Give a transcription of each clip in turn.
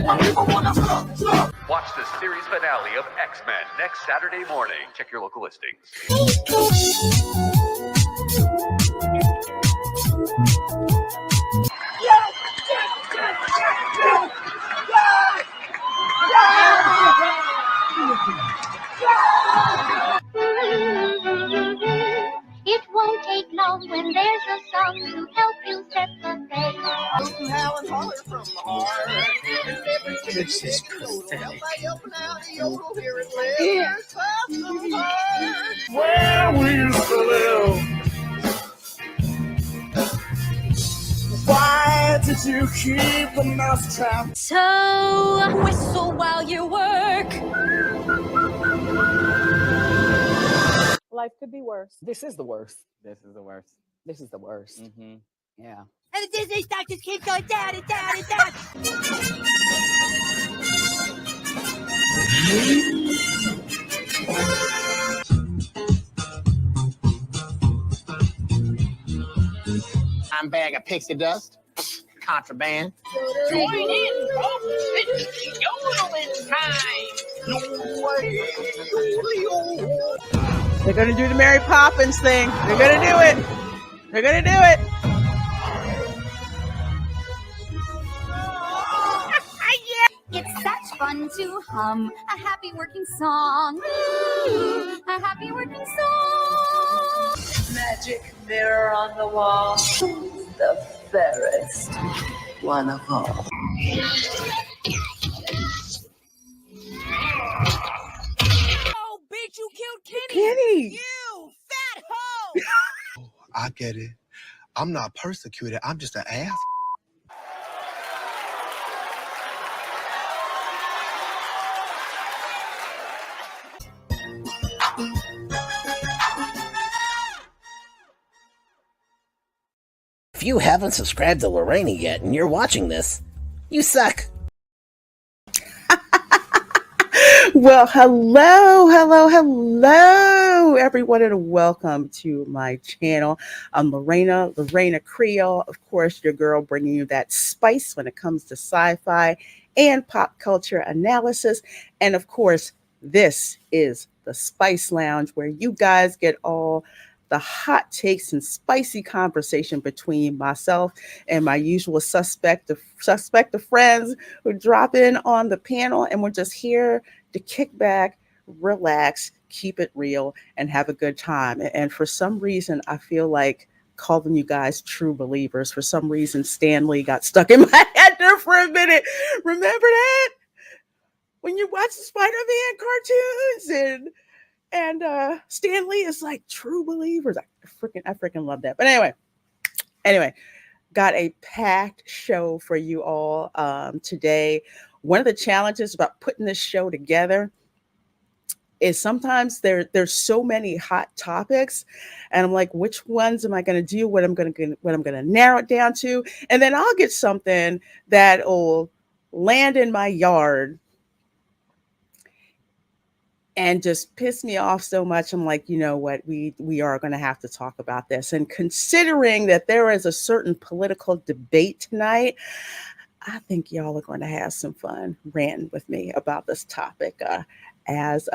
Watch the series finale of X-Men next Saturday morning. Check your local listings. It won't take long when there's a song to help you set the pace. This is pathetic. Where we used to live. Why did you keep the mousetrap? So whistle while you work. Life could be worse. This is the worst. This is the worst. This is the worst. Mm-hmm. Yeah. And the Disney stock just keeps going down and down and down. I'm bag of pixie dust. Contraband. Join in, folks. It's yodeling time. They're going to do the Mary Poppins thing. They're going to do it. They're going to do it. It's such fun to hum a happy working song. A happy working song. Magic mirror on the wall. The fairest one of all. Oh, bitch, you killed Kenny. Kenny. You fat hoe. I get it. I'm not persecuted. I'm just an ass. If you haven't subscribed to Lorena yet and you're watching this, you suck. Well, hello, everyone, and welcome to my channel. I'm Reina Creole, of course, your girl, bringing you that spice when it comes to sci-fi and pop culture analysis. And of course, this is the Spice Lounge, where you guys get all the hot takes and spicy conversation between myself and my usual suspect of friends who drop in on the panel, and we're just here to kick back, relax, keep it real, and have a good time. And for some reason, I feel like calling you guys true believers. For some reason, Stan Lee got stuck in my head there for a minute. Remember that? When you watch the Spider-Man cartoons and Stan Lee is like true believers. I freaking love that. But anyway, got a packed show for you all today. One of the challenges about putting this show together is sometimes there's so many hot topics, and I'm like, which ones am I going to do? What I'm going to narrow it down to, and then I'll get something that'll land in my yard and just piss me off so much. I'm like, you know what, we are going to have to talk about this. And considering that there is a certain political debate tonight, I think y'all are going to have some fun ranting with me about this topic as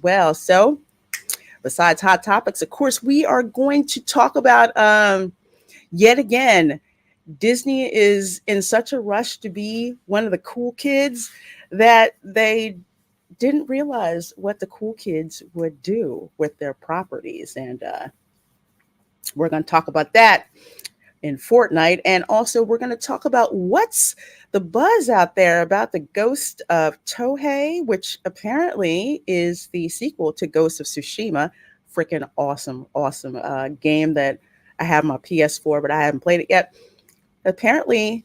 well. So besides hot topics, of course, we are going to talk about yet again, Disney is in such a rush to be one of the cool kids that they didn't realize what the cool kids would do with their properties. And we're going to talk about that in FORTNITE. And also we're going to talk about what's the buzz out there about the Ghost of Tohei, which apparently is the sequel to Ghost of Tsushima. Freaking awesome game that I have on my PS4, but I haven't played it yet. Apparently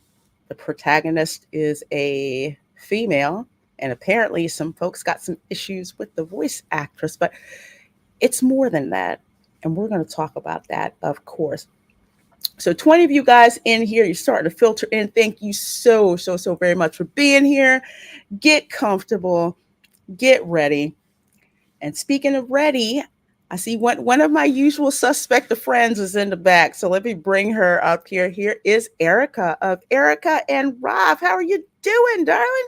the protagonist is a female, and apparently some folks got some issues with the voice actress, but it's more than that. And we're going to talk about that, of course. So 20 of you guys in here, you're starting to filter in. Thank you so very much for being here. Get comfortable, get ready. And speaking of ready, I see one of my usual suspect of friends is in the back. So let me bring her up here. Here is Erica of Erica and Rob. How are you doing, darling?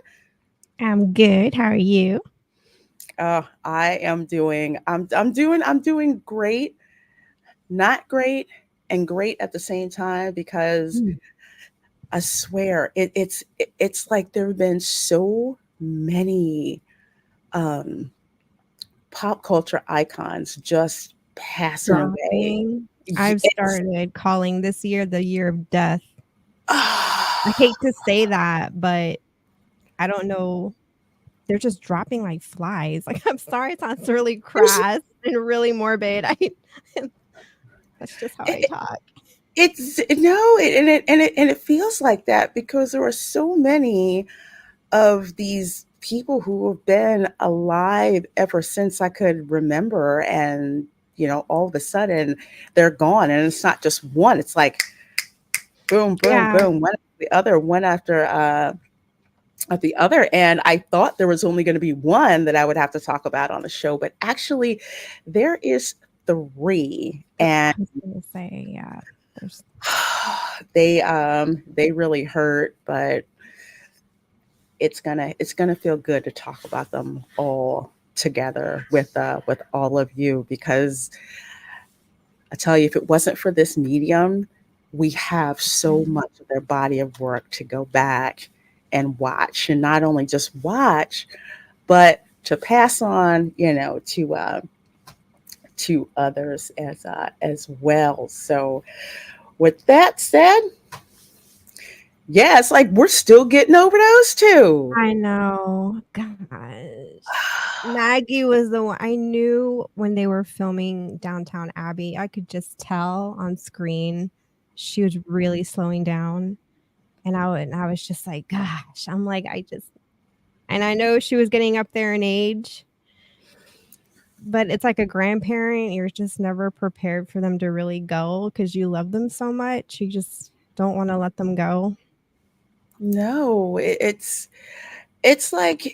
I'm good. How are you? I am doing. I'm doing great. Not great and great at the same time because I swear it's like there have been so many pop culture icons just passing away. Dropping. I've Yes. started calling this year the year of death. I hate to say that, but I don't know. They're just dropping like flies. Like, I'm sorry, it sounds really crass and really morbid. That's just how I talk. And it feels like that because there are so many of these people who have been alive ever since I could remember, and all of a sudden they're gone, and it's not just one. It's like boom, boom, boom, one after the other. And I thought there was only going to be one that I would have to talk about on the show, but actually there is three. And I was gonna say, yeah, they really hurt, but it's gonna feel good to talk about them all together with all of you, because I tell you, if it wasn't for this medium, we have so much of their body of work to go back and watch, and not only just watch, but to pass on, to others as well. So, with that said, yeah, it's like we're still getting over those two. I know. Gosh. Maggie was the one I knew when they were filming Downtown Abbey. I could just tell on screen she was really slowing down. And I was just like, gosh, I'm like, and I know she was getting up there in age, but it's like a grandparent. You're just never prepared for them to really go because you love them so much. You just don't want to let them go. No, it's like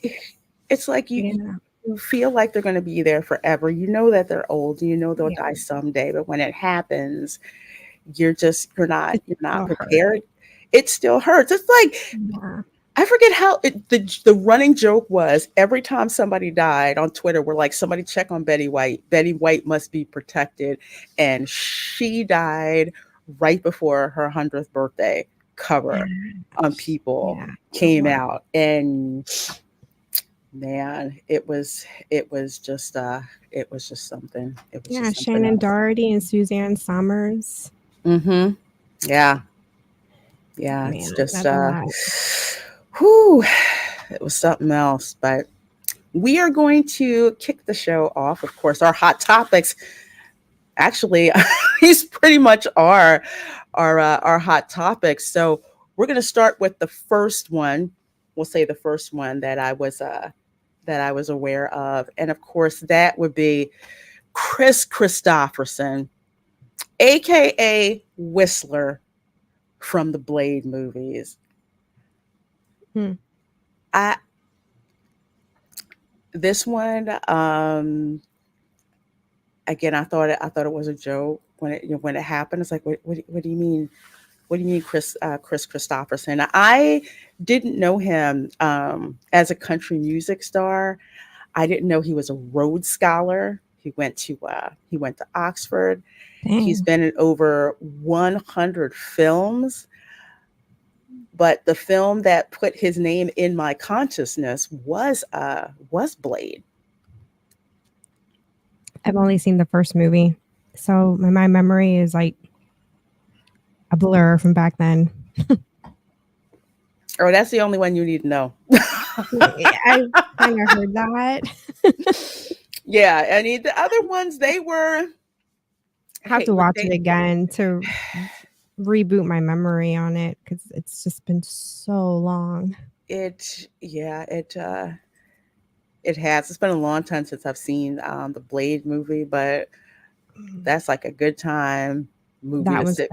you feel like they're going to be there forever. You know that they're old. You know they'll die someday. But when it happens, you're not prepared. It still hurts. It's like I forget how the running joke was. Every time somebody died on Twitter, we're like, somebody check on Betty White. Betty White must be protected, and she died right before her 100th birthday. Cover on People came out, and man, it was just something. It was just Shannon else. Doherty and Suzanne Summers. Yeah. Man, it's just it was something else. But we are going to kick the show off. Of course, our hot topics. Actually, these pretty much are our hot topics. So we're going to start with the first one. We'll say the first one that I was aware of, and of course that would be Kris Kristofferson, aka Whistler from the Blade movies. This one, again, I thought it was a joke when it happened. It's like, what do you mean? What do you mean, Kris Kristofferson? I didn't know him as a country music star. I didn't know he was a Rhodes Scholar. He went to Oxford. Dang. He's been in over 100 films. But the film that put his name in my consciousness was Blade. I've only seen the first movie, so my memory is like a blur from back then. Oh, that's the only one you need to know. I kind of heard that. Yeah, I mean the other ones, they were. I have to watch it again to reboot my memory on it because it's just been so long. It has. It's been a long time since I've seen the Blade movie, but that's like a good time movie to sit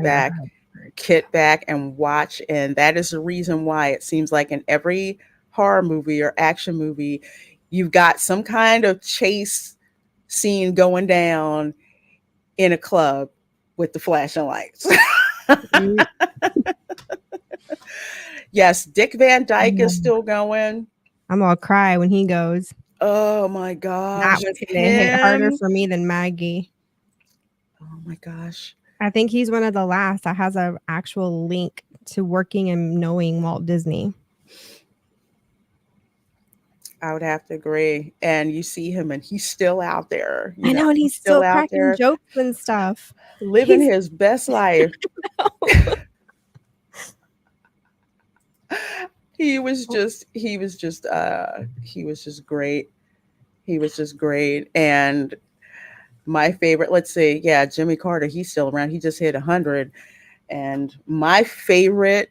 back, and watch. And that is the reason why it seems like in every horror movie or action movie, you've got some kind of chase scene going down in a club with the flashing lights. Yes, Dick Van Dyke is still going. I'm gonna cry when he goes. Oh my gosh. That was gonna hit harder for me than Maggie. Oh my gosh. I think he's one of the last that has an actual link to working and knowing Walt Disney. I would have to agree. And you see him and he's still out there. I know, and he's still cracking jokes and stuff. Living his best life. He was just great. He was just great. And my favorite, let's see, yeah, Jimmy Carter, he's still around. He just hit 100. And my favorite,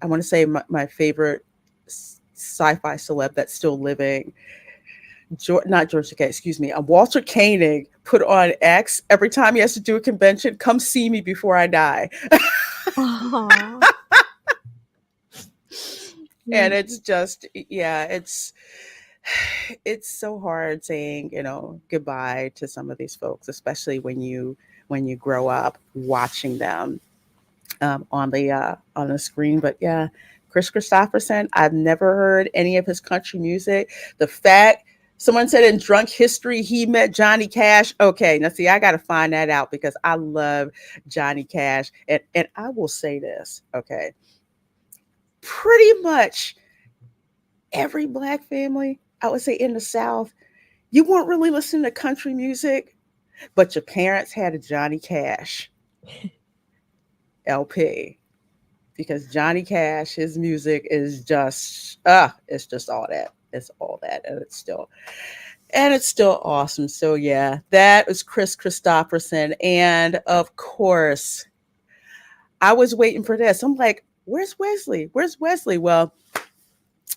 I want to say my favorite sci-fi celeb that's still living, not George Takei, excuse me, Walter Koenig put on X every time he has to do a convention, come see me before I die. And it's just, yeah, it's so hard saying, goodbye to some of these folks, especially when you grow up watching them on the screen. But yeah, Chris Christopherson, I've never heard any of his country music. The fact someone said in Drunk History he met Johnny Cash. Okay, now see, I got to find that out because I love Johnny Cash. And I will say this, okay, pretty much every Black family, I would say in the South, you weren't really listening to country music, but your parents had a Johnny Cash LP. Because Johnny Cash, his music is just, it's just all that. It's all that. And it's still awesome. So yeah, that was Chris Christopherson. And of course, I was waiting for this. I'm like, where's Wesley? Where's Wesley? Well,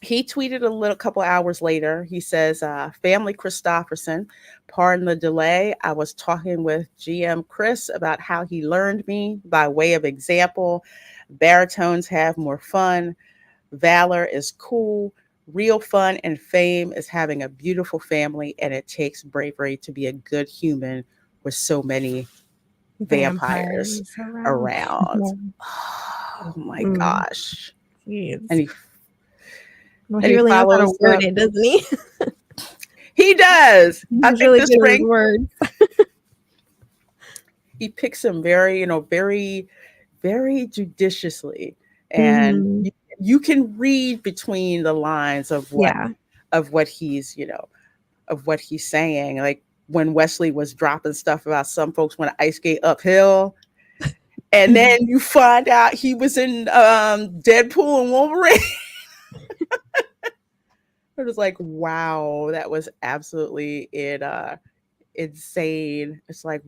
he tweeted a couple hours later. He says, family Christopherson, pardon the delay. I was talking with GM Chris about how he learned me by way of example. Baritones have more fun. Valor is cool. Real fun and fame is having a beautiful family, and it takes bravery to be a good human with so many vampires around. Oh my gosh. Jeez. And he really knows how to word it, doesn't he? He does. I think really this good with words. He picks them very, very, very judiciously, and you can read between the lines of what he's saying. Like when Wesley was dropping stuff about some folks want to ice skate uphill, and then you find out he was in Deadpool and Wolverine. It was like, wow, that was absolutely insane. It's like,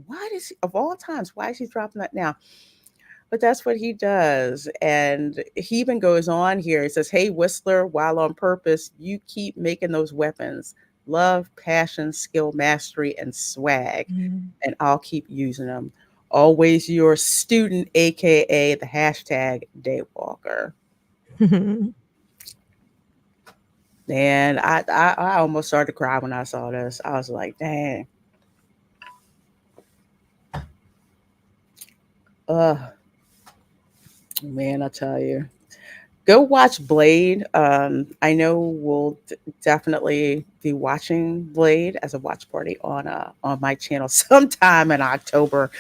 of all times, why is he dropping that now? But that's what he does. And he even goes on here. He says, hey, Whistler, while on purpose, you keep making those weapons. Love, passion, skill, mastery, and swag. And I'll keep using them. Always your student, AKA the hashtag Daywalker. And I almost started to cry when I saw this. I was like, dang. Man, I tell you. Go watch Blade. I know we'll definitely be watching Blade as a watch party on my channel sometime in October.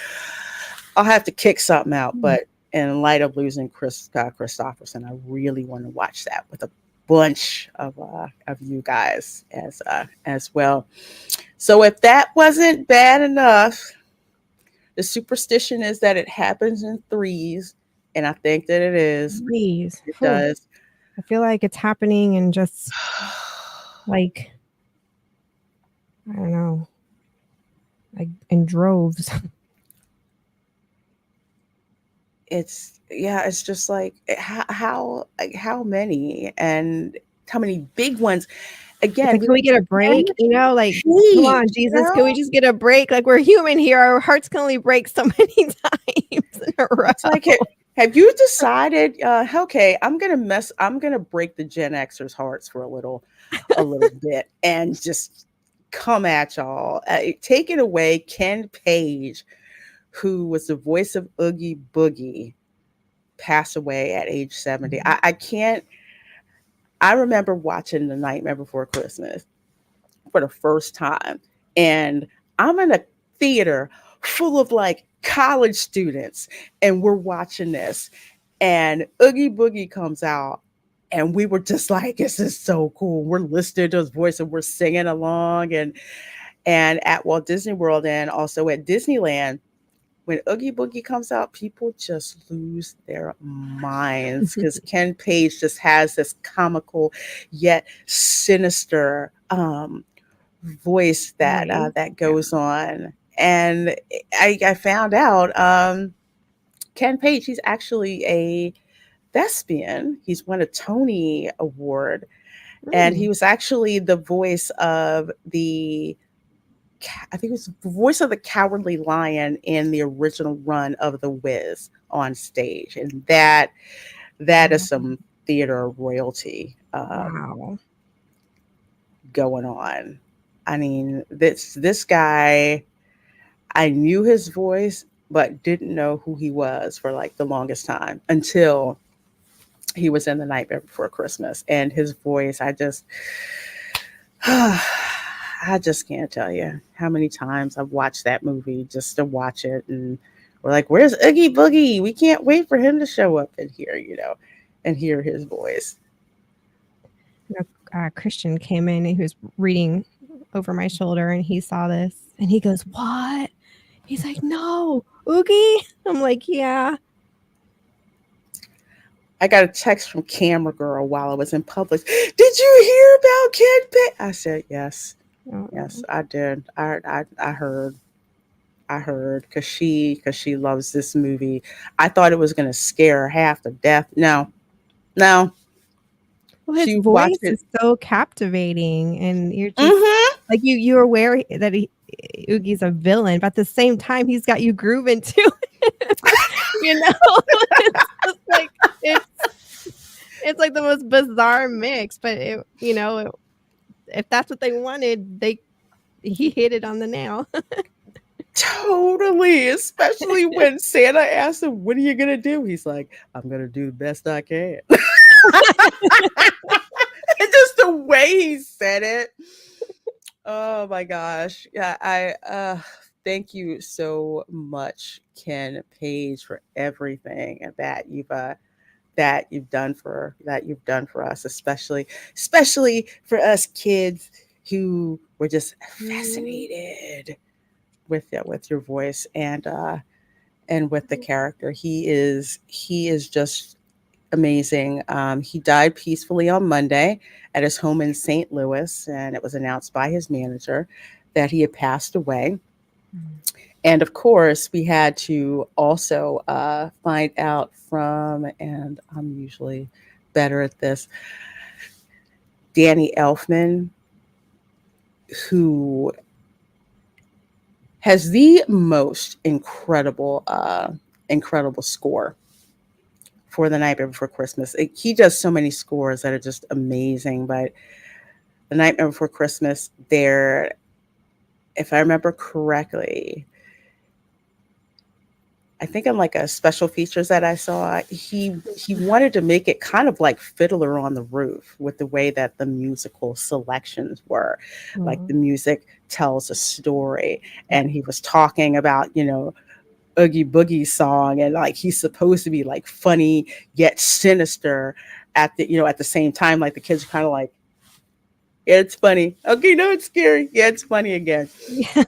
I'll have to kick something out, but in light of losing Chris Christopherson, I really want to watch that with a bunch of you guys as well. So if that wasn't bad enough, the superstition is that it happens in threes, and I think that it is. Threes. It does. I feel like it's happening in just like, I don't know, like in droves. It's just like how many and how many big ones. Again, can we get a break? Come on, Jesus, can we just get a break? Like, we're human here. Our hearts can only break so many times in a row. It's like, have you decided? Okay, I'm gonna break the Gen Xers' hearts for a little bit, and just come at y'all. Take it away, Ken Page, who was the voice of Oogie Boogie, passed away at age 70. I can't. I remember watching The Nightmare Before Christmas for the first time, and I'm in a theater full of like college students, and we're watching this, and Oogie Boogie comes out, and we were just like, this is so cool. We're listening to his voice and we're singing along, and at Walt Disney World and also at Disneyland, when Oogie Boogie comes out, people just lose their minds because Ken Page just has this comical yet sinister voice that goes on. And I found out Ken Page, he's actually a thespian. He's won a Tony Award, and he was actually the voice of I think it was the voice of the Cowardly Lion in the original run of The Wiz on stage, and that is some theater royalty going on. I mean, this guy, I knew his voice, but didn't know who he was for like the longest time until he was in The Nightmare Before Christmas, and his voice, I just can't tell you how many times I've watched that movie just to watch it. And we're like, where's Oogie Boogie? We can't wait for him to show up in here, and hear his voice. Christian came in and he was reading over my shoulder and he saw this and he goes, what? He's like, no, Oogie? I'm like, yeah. I got a text from Camera Girl while I was in Publix. Did you hear about Ken Page? I said, yes. Yes, I did. I heard because she loves this movie. I thought it was going to scare her half to death. No. Well, his voice is so captivating, and you're just like you're aware that Oogie's a villain, but at the same time, he's got you grooving too. It's just like it's like the most bizarre mix, but if that's what they wanted, he hit it on the nail. Totally, especially when Santa asked him, what are you gonna do? He's like, I'm gonna do the best I can. And just the way he said it, oh my gosh. Yeah, I thank you so much, Ken Page, for everything that you've done for us, especially for us kids who were just fascinated with your voice and with the character. He is just amazing. He died peacefully on Monday at his home in St. Louis, and it was announced by his manager that he had passed away. And of course, we had to also find out from, and I'm usually better at this, Danny Elfman, who has the most incredible score for The Nightmare Before Christmas. He does so many scores that are just amazing, but The Nightmare Before Christmas, there, if I remember correctly, I think in like a special features that I saw, he wanted to make it kind of like Fiddler on the Roof with the way that the musical selections were. Like the music tells a story, and he was talking about, Oogie Boogie's song, and like he's supposed to be like funny yet sinister at the same time. Like the kids are kind of like, yeah, it's funny. Okay, no, it's scary. Yeah, it's funny again. Yeah.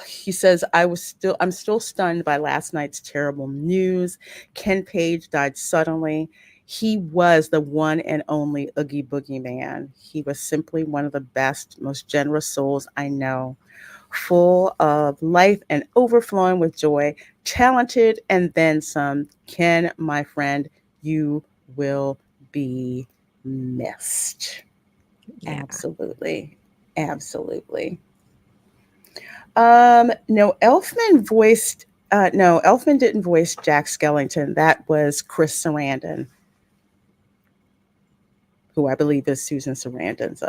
He says, I'm still stunned by last night's terrible news. Ken Page died suddenly. He was the one and only Oogie Boogie man. He was simply one of the best, most generous souls I know, full of life and overflowing with joy, talented and then some. Ken, my friend, you will be missed. Yeah. Absolutely. Elfman didn't voice Jack Skellington. That was Chris Sarandon, who I believe is Susan Sarandon's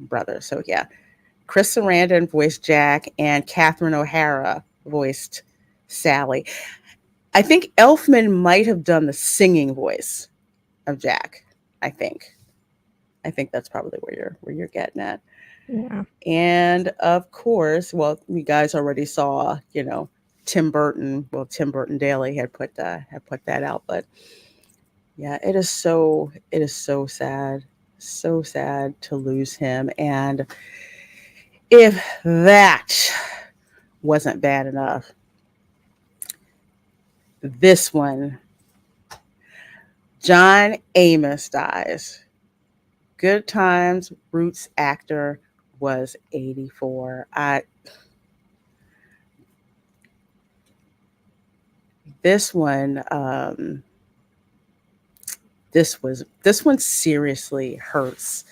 brother. So yeah, Chris Sarandon voiced Jack, and Catherine O'Hara voiced Sally. I think Elfman might have done the singing voice of Jack. I think. I think that's probably where you're getting at. Yeah. And of course, well, you guys already saw, Tim Burton. Well, Tim Burton Daily had put that out, but yeah, it is so sad to lose him. And if that wasn't bad enough, this one, John Amos dies. Good Times Roots actor was 84. This one, this one seriously hurts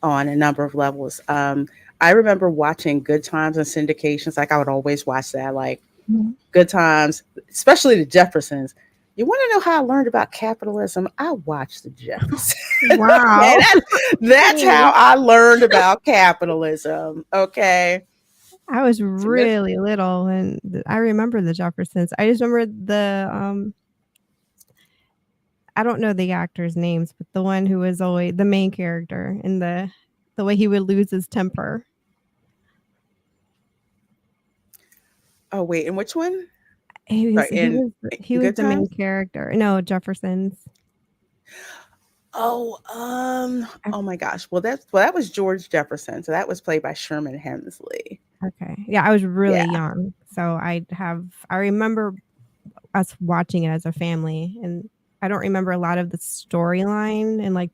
on a number of levels. I remember watching Good Times and syndications. Like I would always watch that, like Good Times, especially the Jeffersons. You want to know how I learned about capitalism? I watched the Jeffersons. Wow. Okay, that's how I learned about capitalism. Okay. I was really little when I remember the Jeffersons. I just remember I don't know the actors' names, but the one who was always the main character and the way he would lose his temper. Oh wait, and which one? He was Good the main Times? character. No, Jeffersons. Oh, oh my gosh. Well, that was George Jefferson. So that was played by Sherman Hemsley. Okay. Yeah, I was really Yeah. young. So I remember us watching it as a family, and I don't remember a lot of the storyline and like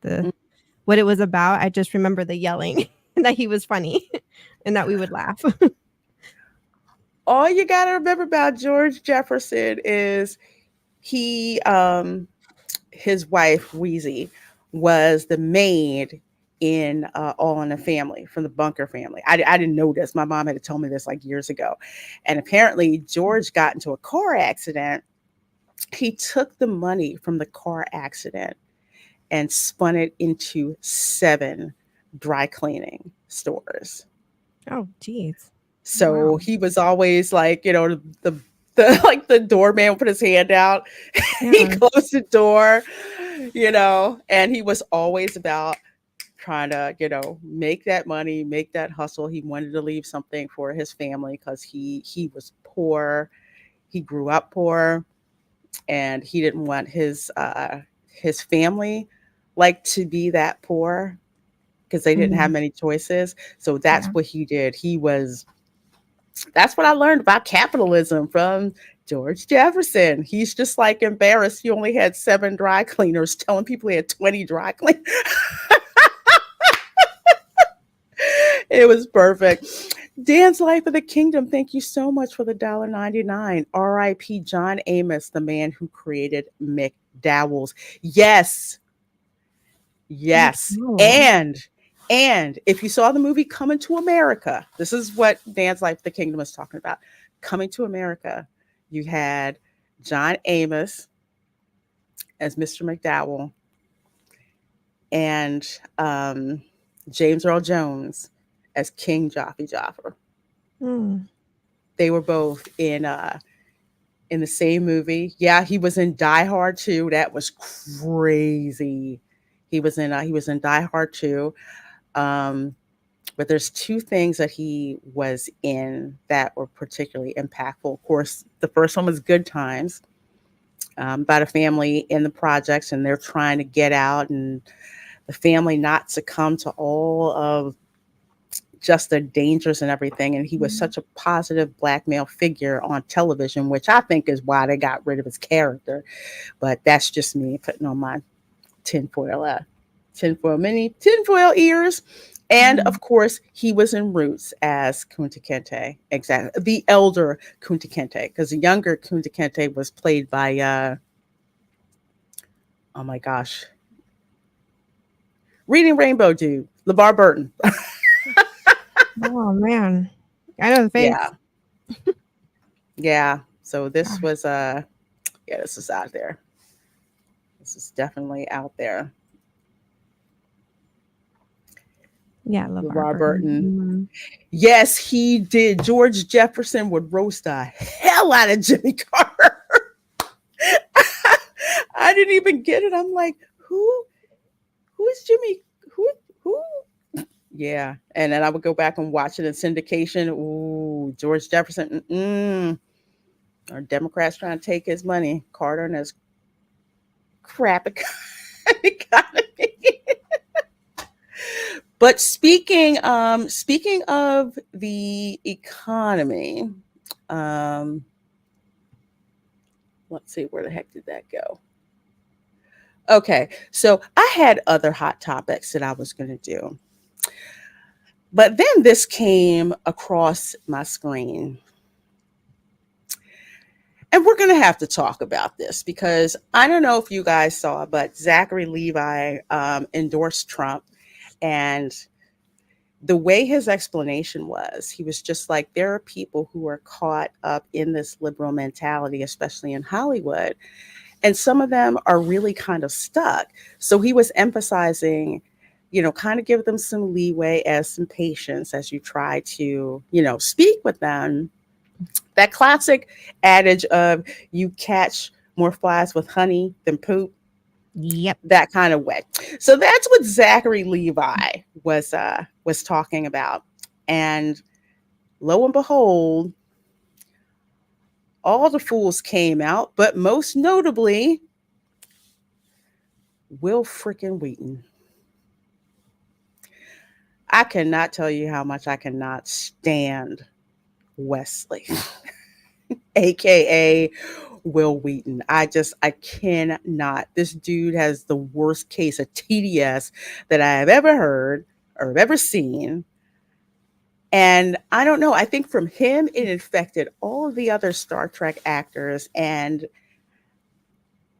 what it was about. I just remember the yelling and that he was funny and that we would laugh. All you got to remember about George Jefferson is he, his wife, Wheezy, was the maid in All in the Family from the Bunker family. I didn't know this. My mom had to tell me this like years ago. And apparently George got into a car accident. He took the money from the car accident and spun it into 7 dry cleaning stores. Oh, geez. So Wow. he was always like, the like the doorman would put his hand out, he closed the door, and he was always about trying to, make that money, make that hustle. He wanted to leave something for his family because he was poor. He grew up poor, and he didn't want his family like to be that poor because they didn't have many choices. So that's what he did. That's what I learned about capitalism from George Jefferson. He's just like embarrassed he only had 7 dry cleaners, telling people he had 20 dry cleaners. It was perfect. Dan's Life of the Kingdom, thank you so much for the $1.99. R.I.P. John Amos, the man who created McDowell's. Yes. And if you saw the movie Coming to America, this is what Dan's Life of the Kingdom is talking about. Coming to America, you had John Amos as Mr. McDowell and James Earl Jones as King Joffrey Joffer. They were both in the same movie. Yeah, he was in Die Hard 2. That was crazy. He was in Die Hard 2. But there's 2 things that he was in that were particularly impactful. Of course, the first one was Good Times, about a family in the projects, and they're trying to get out, and the family not succumb to all of just the dangers and everything. And he was such a positive black male figure on television, which I think is why they got rid of his character. But that's just me putting on my tinfoil ears. And of course, he was in Roots as Kunta Kinte, exactly, the elder Kunta Kinte, because the younger Kunta Kinte was played by, oh my gosh, Reading Rainbow dude, LeVar Burton. Oh man, I know the face. Yeah. So this was this is out there. This is definitely out there. Yeah, LeVar LeVar Burton. Burton. Yes, he did. George Jefferson would roast the hell out of Jimmy Carter. I didn't even get it. I'm like, who is Jimmy? Who? Yeah. And then I would go back and watch it in syndication. Ooh, George Jefferson. Our Democrats trying to take his money. Carter and his crap economy. But speaking of the economy, let's see, where the heck did that go? Okay, so I had other hot topics that I was going to do. But then this came across my screen. And we're going to have to talk about this because I don't know if you guys saw, but Zachary Levi endorsed Trump. And the way his explanation was, he was just like, there are people who are caught up in this liberal mentality, especially in Hollywood. And some of them are really kind of stuck. So he was emphasizing, kind of give them some leeway as some patience as you try to, speak with them. That classic adage of you catch more flies with honey than poop. Yep. That kind of way. So that's what Zachary Levi was talking about. And lo and behold, all the fools came out, but most notably, Will freaking Wheaton. I cannot tell you how much I cannot stand Wesley, aka Will Wheaton. I cannot. This dude has the worst case of TDS that I have ever heard or have ever seen. And I don't know. I think from him, it infected all of the other Star Trek actors. And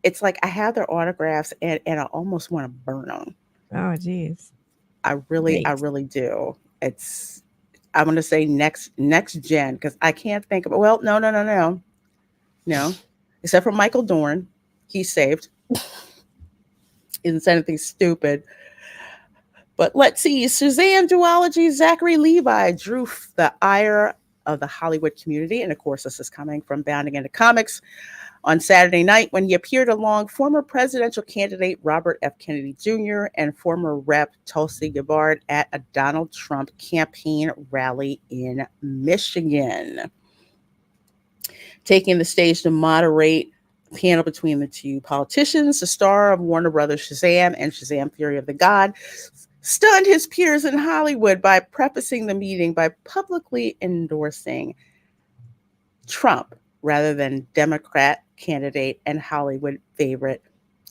it's like I have their autographs and I almost want to burn them. Oh, geez. I really do. I'm going to say next gen because I can't think of it. Well, no. Except for Michael Dorn. He's saved. Isn't said anything stupid. But let's see. Suzanne Duology, Zachary Levi drew the ire of the Hollywood community. And of course, this is coming from Bounding into Comics on Saturday night when he appeared along former presidential candidate Robert F. Kennedy Jr. and former Rep. Tulsi Gabbard at a Donald Trump campaign rally in Michigan. Taking the stage to moderate the panel between the two politicians, the star of Warner Brothers Shazam and Shazam Fury of the God stunned his peers in Hollywood by prefacing the meeting by publicly endorsing Trump rather than Democrat candidate and Hollywood favorite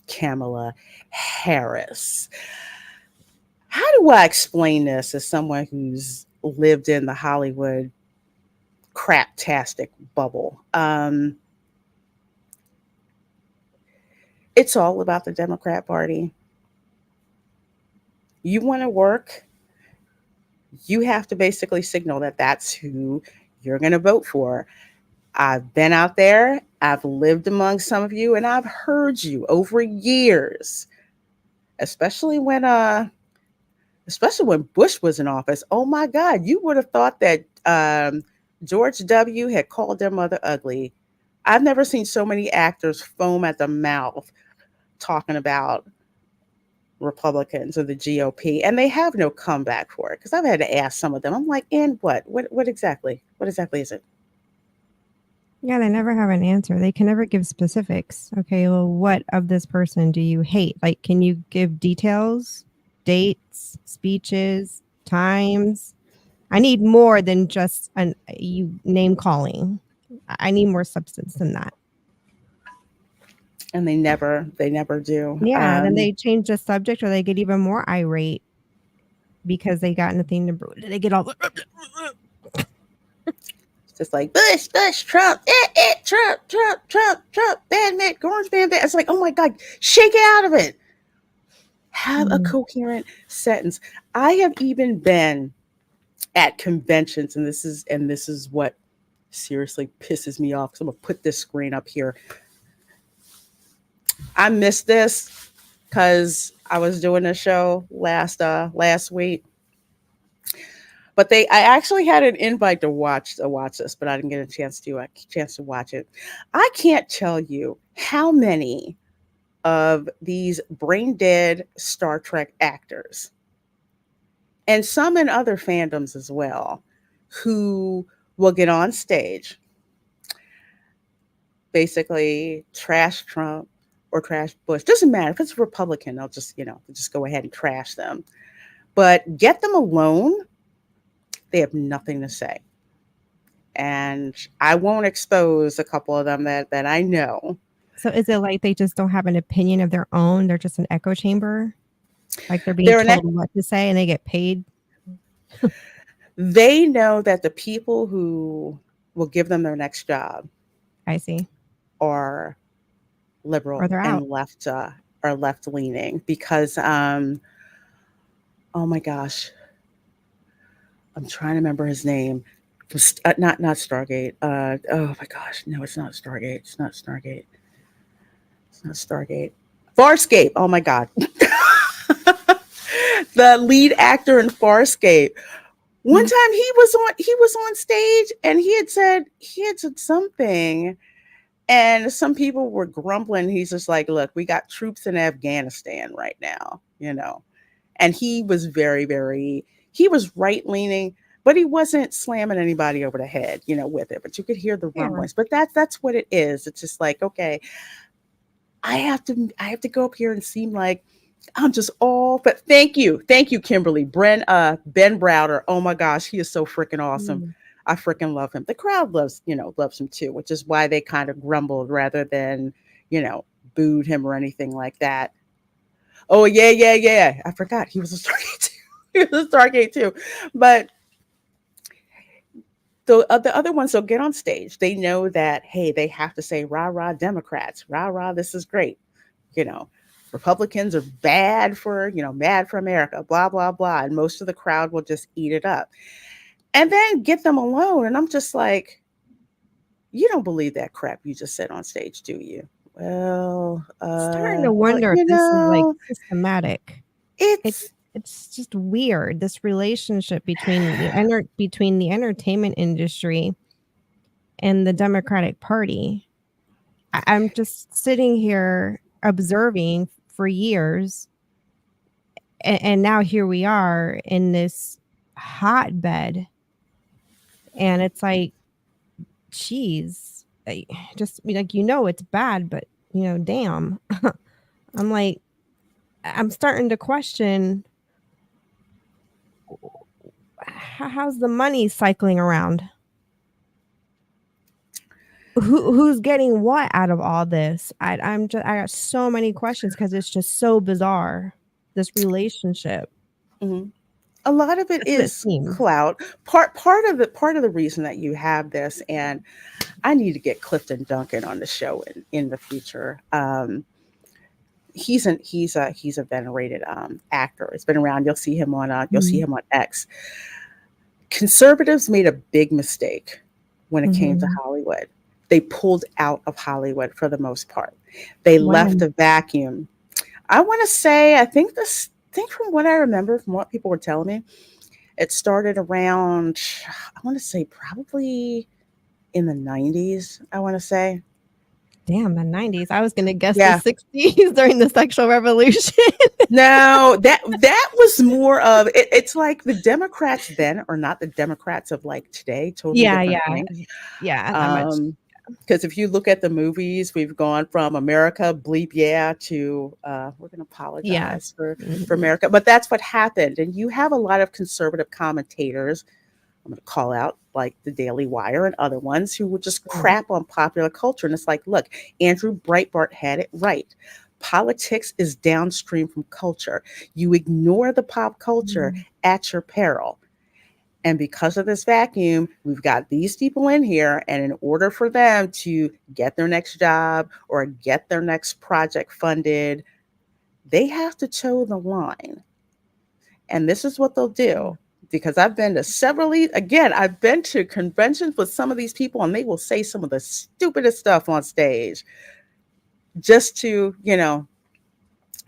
Kamala Harris. How do I explain this as someone who's lived in the Hollywood craptastic bubble? It's all about the Democrat Party. You want to work, you have to basically signal that that's who you're going to vote for. I've been out there, I've lived among some of you, and I've heard you over years, especially when Bush was in office. Oh my God, you would have thought that George W. had called their mother ugly. I've never seen so many actors foam at the mouth talking about Republicans or the GOP, and they have no comeback for it. Because I've had to ask some of them. I'm like, and what? What exactly? What exactly is it? Yeah, they never have an answer. They can never give specifics. Okay, well, what of this person do you hate? Like, can you give details, dates, speeches, times? I need more than just you name calling. I need more substance than that. And they never do. Yeah, then they change the subject, or they get even more irate because they got nothing to brew. They get all it's just like Bush, Trump, Trump, bad man, orange man, bad. It's like, oh my God, shake it out of it. Have a coherent sentence. I have even been at conventions, and this is what seriously pisses me off. So I'm gonna put this screen up here. I missed this because I was doing a show last week, But I actually had an invite to watch this, but I didn't get a chance to watch it. I can't tell you how many of these brain dead Star Trek actors, and some in other fandoms as well, who will get on stage, basically trash Trump or trash Bush. Doesn't matter if it's a Republican, they'll just go ahead and trash them. But get them alone, they have nothing to say. And I won't expose a couple of them that I know. So is it like they just don't have an opinion of their own? They're just an echo chamber? Like they're being told what to say and they get paid? They know that the people who will give them their next job, I see, are liberal and left are left leaning because oh my gosh, I'm trying to remember his name. Not Stargate. Oh my gosh, no, it's not Stargate. It's not Stargate. It's not Stargate. Farscape. Oh my god. The lead actor in Farscape. One time he was on stage and he had said something, and some people were grumbling. He's just like, look, we got troops in Afghanistan right now, and he was he was right leaning, but he wasn't slamming anybody over the head, with it, but you could hear the rumblings. But that's what it is. It's just like, okay, I have to go up here and seem like I'm just all, but thank you, Kimberly. Ben Browder. Oh my gosh, he is so freaking awesome. I freaking love him. The crowd loves him too, which is why they kind of grumbled rather than, booed him or anything like that. Oh yeah. I forgot he was a Stargate too. He was a Stargate too. But the other ones will get on stage. They know that, hey, they have to say rah rah Democrats, rah rah, this is great. Republicans are bad for America, blah, blah, blah. And most of the crowd will just eat it up. And then get them alone. And I'm just like, you don't believe that crap you just said on stage, do you? Well, starting to wonder if this is like systematic. It's just weird, this relationship between the entertainment industry and the Democratic Party. I'm just sitting here observing for years, and now here we are in this hotbed, and it's like, geez, just like, it's bad, but damn. I'm like, I'm starting to question, how's the money cycling around? Who's getting what out of all this? I got so many questions because it's just so bizarre, this relationship. Mm-hmm. A lot of it is clout. Part of the reason that you have this, and I need to get Clifton Duncan on the show in the future. He's a venerated actor. It's been around. You'll see him on X. Conservatives made a big mistake when it came to Hollywood. They pulled out of Hollywood for the most part. They left a vacuum. I want to say, I think from what I remember, from what people were telling me, it started around, I want to say probably in the 90s, I want to say. Damn, the 90s. I was going to guess the 60s during the sexual revolution. No, that was more of, it's like the Democrats then are not the Democrats of like today. Totally different thing. Yeah. Because if you look at the movies, we've gone from America, bleep yeah, to we're going to apologize for America. But that's what happened. And you have a lot of conservative commentators, I'm going to call out like the Daily Wire and other ones, who would just crap on popular culture. And it's like, look, Andrew Breitbart had it right. Politics is downstream from culture. You ignore the pop culture at your peril. And because of this vacuum, we've got these people in here, and in order for them to get their next job or get their next project funded, they have to toe the line. And this is what they'll do. Because I've been to I've been to conventions with some of these people, and they will say some of the stupidest stuff on stage just to,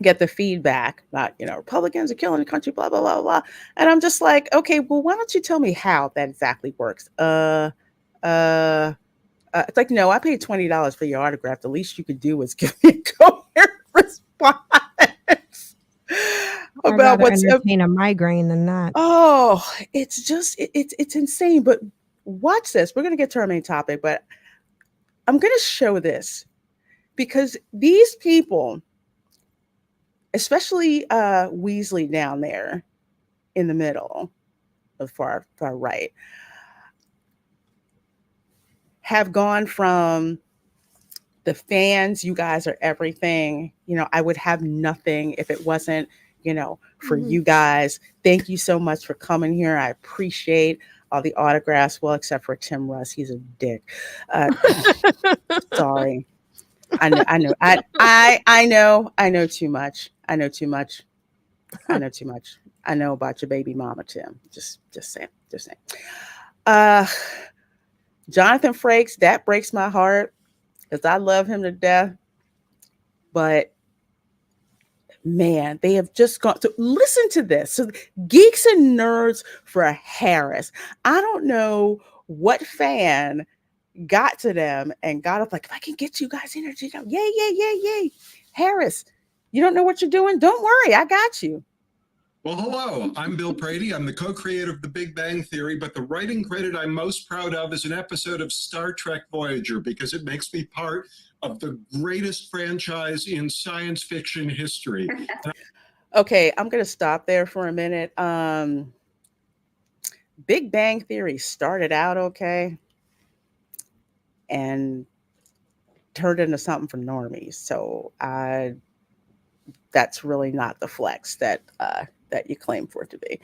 get the feedback about, Republicans are killing the country, blah, blah, blah, blah. And I'm just like, okay, well, why don't you tell me how that exactly works? It's like, no, I paid $20 for your autograph. The least you could do is give me a coherent response I'd about rather what's entertain a migraine than that. Oh, it's just it's insane. But watch this. We're gonna get to our main topic, but I'm gonna show this because these people, especially Weasley down there in the middle of far right, have gone from the fans, you guys are everything. I would have nothing if it wasn't, for you guys. Thank you so much for coming here. I appreciate all the autographs. Well, except for Tim Russ, he's a dick. Sorry. I know too much. I know too much. I know about your baby mama, Tim. Just saying. Jonathan Frakes, that breaks my heart because I love him to death. But man, they have just gone. So listen to this. So Geeks and Nerds for Harris. I don't know what fan got to them and got up like, if I can get you guys energy, yay. Harris, you don't know what you're doing? Don't worry, I got you. Well, hello, I'm Bill Prady. I'm the co-creator of The Big Bang Theory, but the writing credit I'm most proud of is an episode of Star Trek Voyager because it makes me part of the greatest franchise in science fiction history. Okay, I'm going to stop there for a minute. Big Bang Theory started out okay and turned into something for normies. So that's really not the flex that you claim for it to be.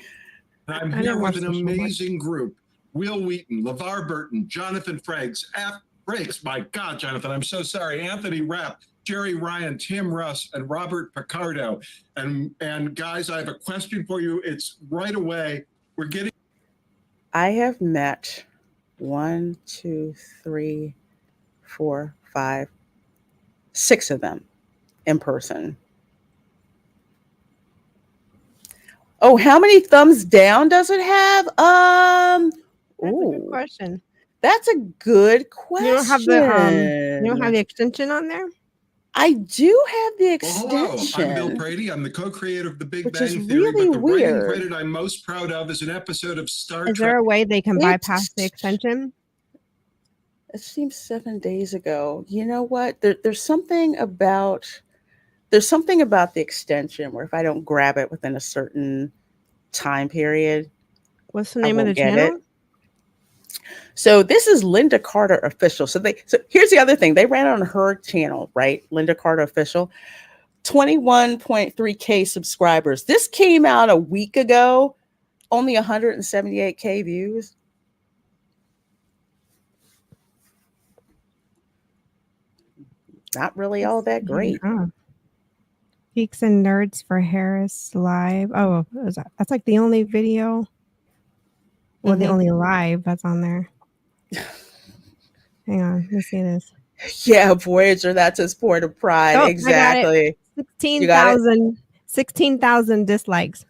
I'm here with an amazing group. Will Wheaton, LeVar Burton, Jonathan Frakes, my God, Jonathan, I'm so sorry. Anthony Rapp, Jerry Ryan, Tim Russ, and Robert Picardo. And guys, I have a question for you. It's right away. I have met 1, 2, 3, 4, 5, 6 of them in person. Oh, how many thumbs down does it have? That's a good question. That's a good question. You don't have the extension on there? I do have the extension. Well, hello, I'm Bill Prady. I'm the co-creator of The Big Bang Theory, really but the weird. writing credit I'm most proud of is an episode of Star Trek. Is there a way they can bypass the extension? It seems 7 days ago. You know what? There's something about the extension where if I don't grab it within a certain time period, what's the name of the channel? So this is Linda Carter Official. So here's the other thing. They ran it on her channel, right? Linda Carter Official. 21.3K subscribers. This came out a week ago. Only 178K views. Not really all that great. Geeks and Nerds for Harris live. Oh, that's like the only video. Well, the only live that's on there. Hang on, let me see this. Yeah, Voyager, that's his port of pride. Oh, exactly. 16,000 dislikes.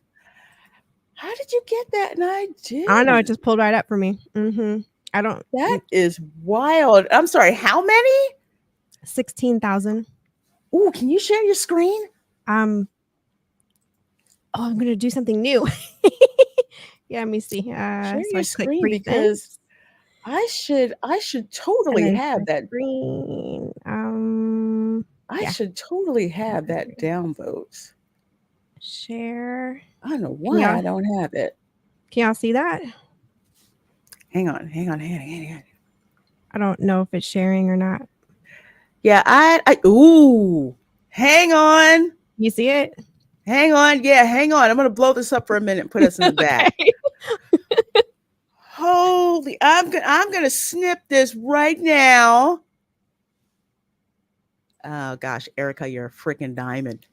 How did you get that? And I did. I don't know. It just pulled right up for me. That is wild. I'm sorry. How many? 16,000. Ooh, can you share your screen? I'm gonna do something new. Yeah, let me see. Share your screen because I should totally have that screen. I should totally have that downvotes. Share. I don't know why I don't have it. Can y'all see that? Hang on. I don't know if it's sharing or not. Yeah, hang on. You see it? Hang on. Yeah, hang on. I'm going to blow this up for a minute and put us in the back. Holy, I'm going to snip this right now. Oh, gosh, Erica, you're a freaking diamond.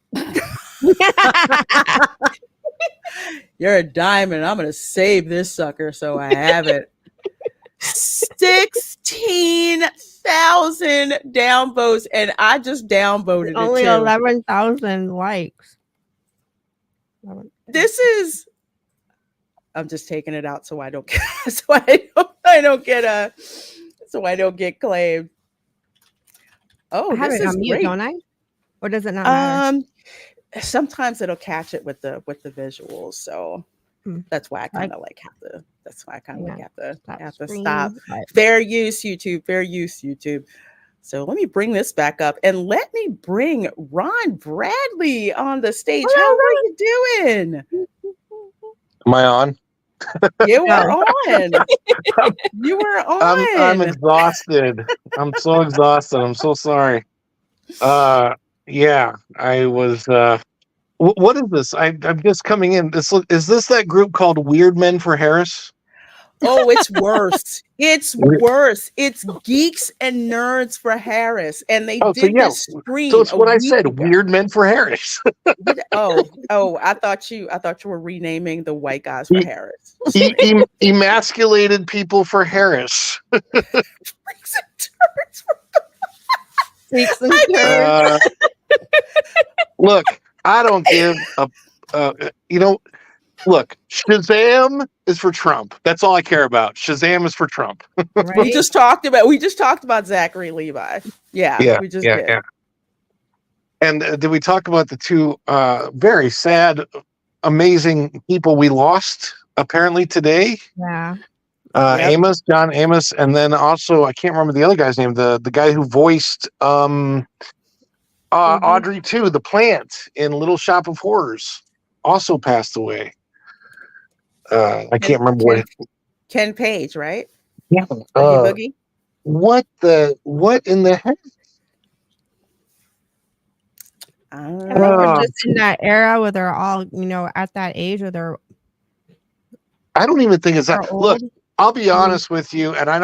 You're a diamond. I'm going to save this sucker so I have it. 16,000 downvotes, and I just downvoted Only it too. 11,000 likes. This is. I'm just taking it out so I don't get claimed. Oh, I have this it is on mute, great. don't I? Or does it not matter? Sometimes it'll catch it with the visuals, so that's why I kind of like have to. That's why I kind of have to stop. Fair use, YouTube. Fair use, YouTube. So let me bring this back up and let me bring Ron Bradley on the stage. How are you doing? Am I on? You were on. You were on. I'm exhausted. I'm so exhausted. I'm so sorry. Yeah, I was. What is this? I'm just coming in. Is this that group called Weird Men for Harris? Oh, it's worse. It's worse. It's Geeks and Nerds for Harris, and they did this stream. So it's what I said. Ago. Weird Men for Harris. I thought you were renaming the white guys for Harris. Emasculated people for Harris. Freaks and turds. Look, I don't give a. Look, Shazam is for Trump. That's all I care about. Shazam is for Trump. Right? We just talked about Zachary Levi. Yeah, we just did. Yeah. And did we talk about the two very sad, amazing people we lost apparently today? Yeah. John Amos, and then also I can't remember the other guy's name. The guy who voiced Audrey 2, the plant in Little Shop of Horrors, also passed away. I can't remember what. Ken Page, right? Yeah. Boogie. What in the heck? I think we're just in that era where they're all, at that age where they're. I don't even think it's that. Old. Look, I'll be honest with you, and I'm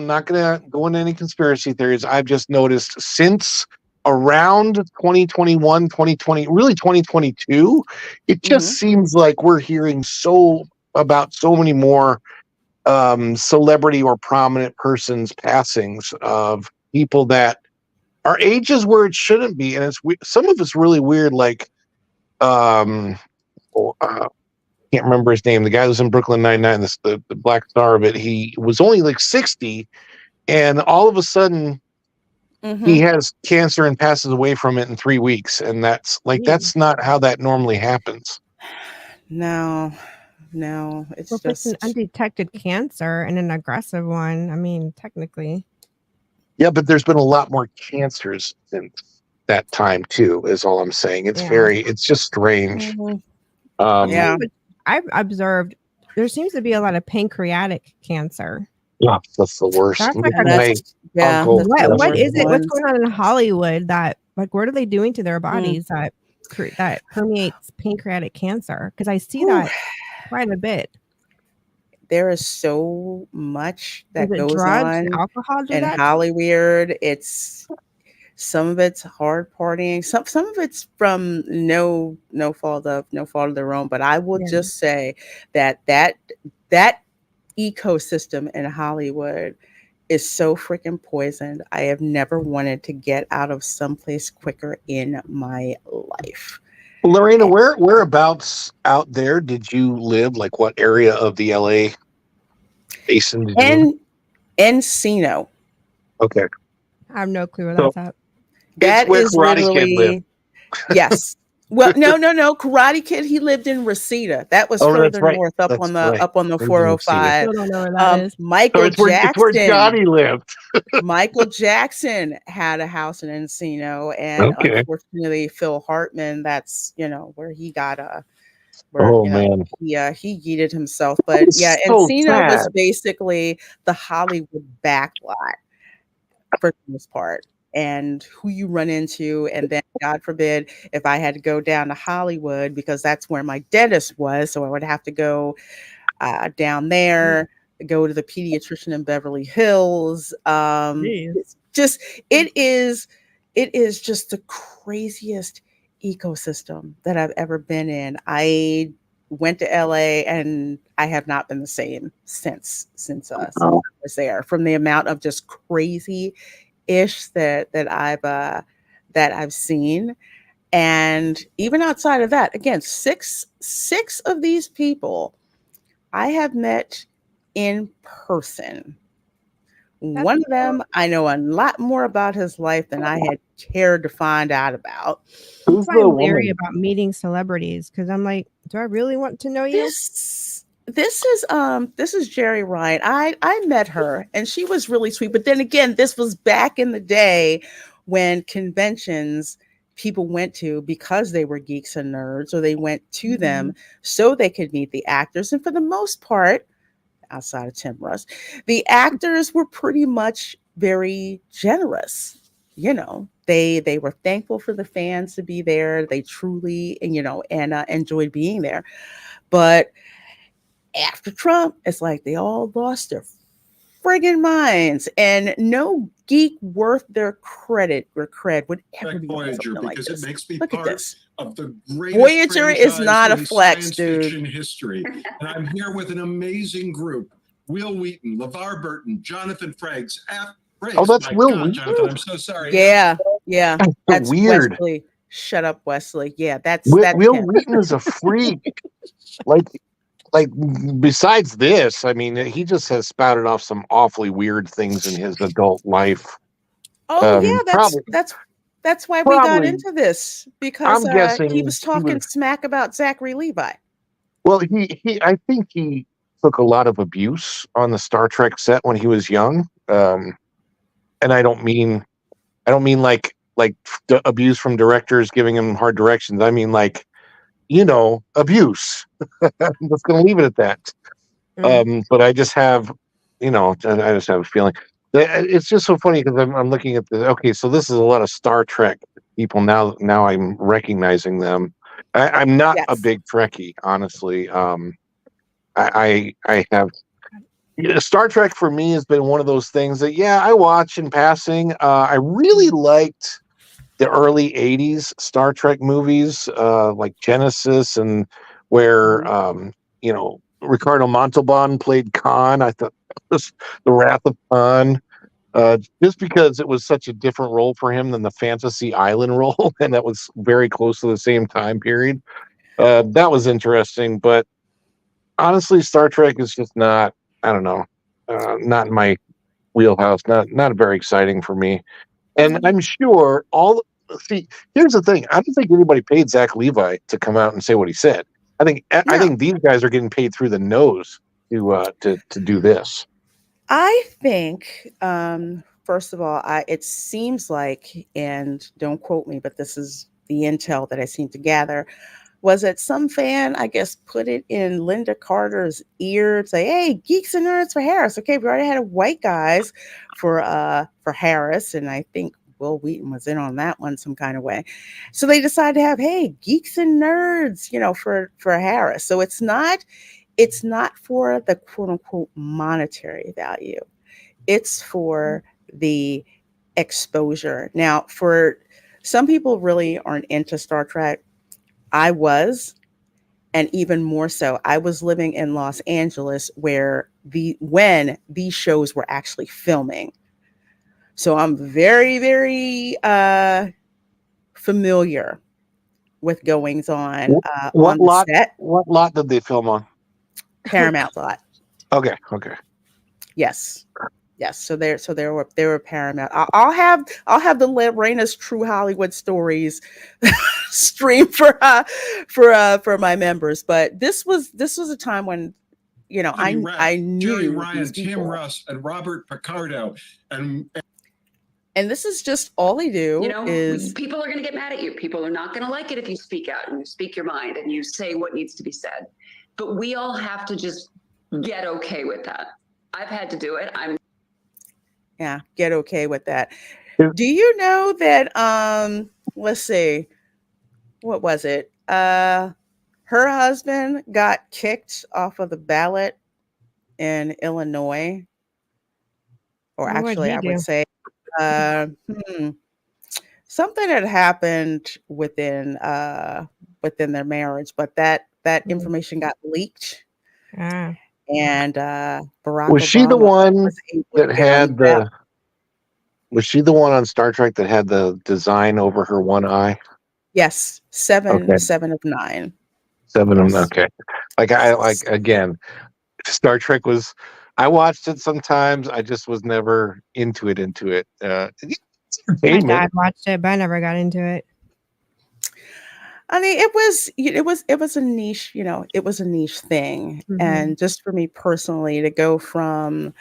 not going to go into any conspiracy theories. I've just noticed since around 2021, 2020, really 2022, it just seems like we're hearing about so many more celebrity or prominent persons passings of people that are ages where it shouldn't be, and some of it's really weird. Like, can't remember his name. The guy who's in Brooklyn Nine-Nine, the black star of it. He was only like 60, and all of a sudden. He has cancer and passes away from it in 3 weeks, and that's not how that normally happens. No, it's just it's an undetected cancer and an aggressive one. I mean, technically. Yeah, but there's been a lot more cancers since that time too. Is all I'm saying. It's just strange. I've observed there seems to be a lot of pancreatic cancer. Yeah, that's the worst. That's like what is it? What's going on in Hollywood that what are they doing to their bodies that permeates pancreatic cancer? Because I see that quite a bit. There is so much that goes drugs, on alcohol in Hollywood. It's some of it's hard partying. Some of it's from no fault of their own. But I will just say that ecosystem in Hollywood is so freaking poisoned. I have never wanted to get out of someplace quicker in my life. Lorena, whereabouts out there did you live? Like what area of the LA basin did you live? Encino. Okay. I have no clue where that's at. That where is Karate literally Kid lived. Yes. Well, no. Karate Kid, he lived in Reseda. That was further north, up on the 405. Still don't know where that is. Michael Jackson. It's where Johnny lived. Michael Jackson had a house in Encino, and unfortunately, Phil Hartman. That's where he got man. He yeeted himself. But yeah, so Encino was basically the Hollywood backlot for the most part. And who you run into, and then God forbid if I had to go down to Hollywood because that's where my dentist was, so I would have to go down there, go to the pediatrician in Beverly Hills. It is just the craziest ecosystem that I've ever been in. I went to LA, and I have not been the same since I was there, from the amount of just crazy ish that I've seen. And even outside of that, again, six of these people I have met in person. One of them, I know a lot more about his life than I had cared to find out about. That's why I'm leery about meeting celebrities, because I'm like, do I really want to know you? This is Jerry Ryan. I met her, and she was really sweet. But then again, this was back in the day when conventions people went to because they were geeks and nerds, or they went to them so they could meet the actors. And for the most part, outside of Tim Russ, the actors were pretty much very generous. You know, they were thankful for the fans to be there. They truly, enjoyed being there. But after Trump, it's like they all lost their friggin' minds, and no geek worth their cred would ever be Voyager, like because this. it makes me Look at part this. of the greatest Voyager is not a franchise in flex, science dude. fiction history. And I'm here with an amazing group: Will Wheaton, LeVar Burton, Jonathan Frakes. Oh, that's My Will God, Wheaton? Jonathan, I'm so sorry. Yeah. That's Weird. Wesley. Shut up, Wesley. Yeah, that's Will him. Wheaton is a freak. like besides this, I mean, he just has spouted off some awfully weird things in his adult life. Oh yeah, that's why we got probably- into this, because I'm guessing he was talking he was- smack about Zachary Levi. Well, I think he took a lot of abuse on the Star Trek set when he was young. And I don't mean like abuse from directors giving him hard directions. I mean, like, abuse. I'm just going to leave it at that. But I just have, I just have a feeling. It's just so funny because I'm looking at the, okay, so this is a lot of Star Trek people now. Now I'm recognizing them. I'm not a big Trekkie, honestly. I have Star Trek for me has been one of those things that I watch in passing. I really liked the early '80s Star Trek movies, like Genesis, and where Ricardo Montalban played Khan. I thought that was The Wrath of Khan. Just because it was such a different role for him than the Fantasy Island role, and that was very close to the same time period. That was interesting, but honestly, Star Trek is just not, I don't know, not in my wheelhouse, not very exciting for me. And I'm sure here's the thing. I don't think anybody paid Zach Levi to come out and say what he said. I think these guys are getting paid through the nose to do this. I think, first of all, it seems like, and don't quote me, but this is the intel that I seem to gather, was that some fan, I guess, put it in Linda Carter's ear to say, "Hey, geeks and nerds for Harris." Okay, we already had white guys for Harris, and I think Will Wheaton was in on that one some kind of way. So they decided to have, hey, geeks and nerds, for Harris. So it's not for the quote unquote monetary value. It's for the exposure. Now, for some people really aren't into Star Trek. I was, and even more so, I was living in Los Angeles when these shows were actually filming. So I'm very, very familiar with goings on on the set. What lot did they film on? Paramount lot. Okay. Yes. So they were Paramount. I'll have the Reina's True Hollywood Stories stream for my members. But this was a time when I knew Jerry Ryan, these people. Tim Russ, and Robert Picardo, and this is just all they do is people are going to get mad at you. People are not going to like it if you speak out and you speak your mind and you say what needs to be said. But we all have to just get okay with that. I've had to do it. Get okay with that. Do you know that let's see, what was it? Her husband got kicked off of the ballot in Illinois. Or actually I would say something had happened within their marriage, but that that information got leaked, Ah. and Barack Was she the Obama one was able that to had delete that. Was she the one on Star Trek that had the design over her one eye? Yes, Okay, 7 of 9. seven of them. Yes. Okay, again. Star Trek was. I watched it sometimes. I just was never into it. It's My entertainment. dad watched it, but I never got into it. I mean, it was a niche, it was a niche thing. Mhm. And just for me personally to go from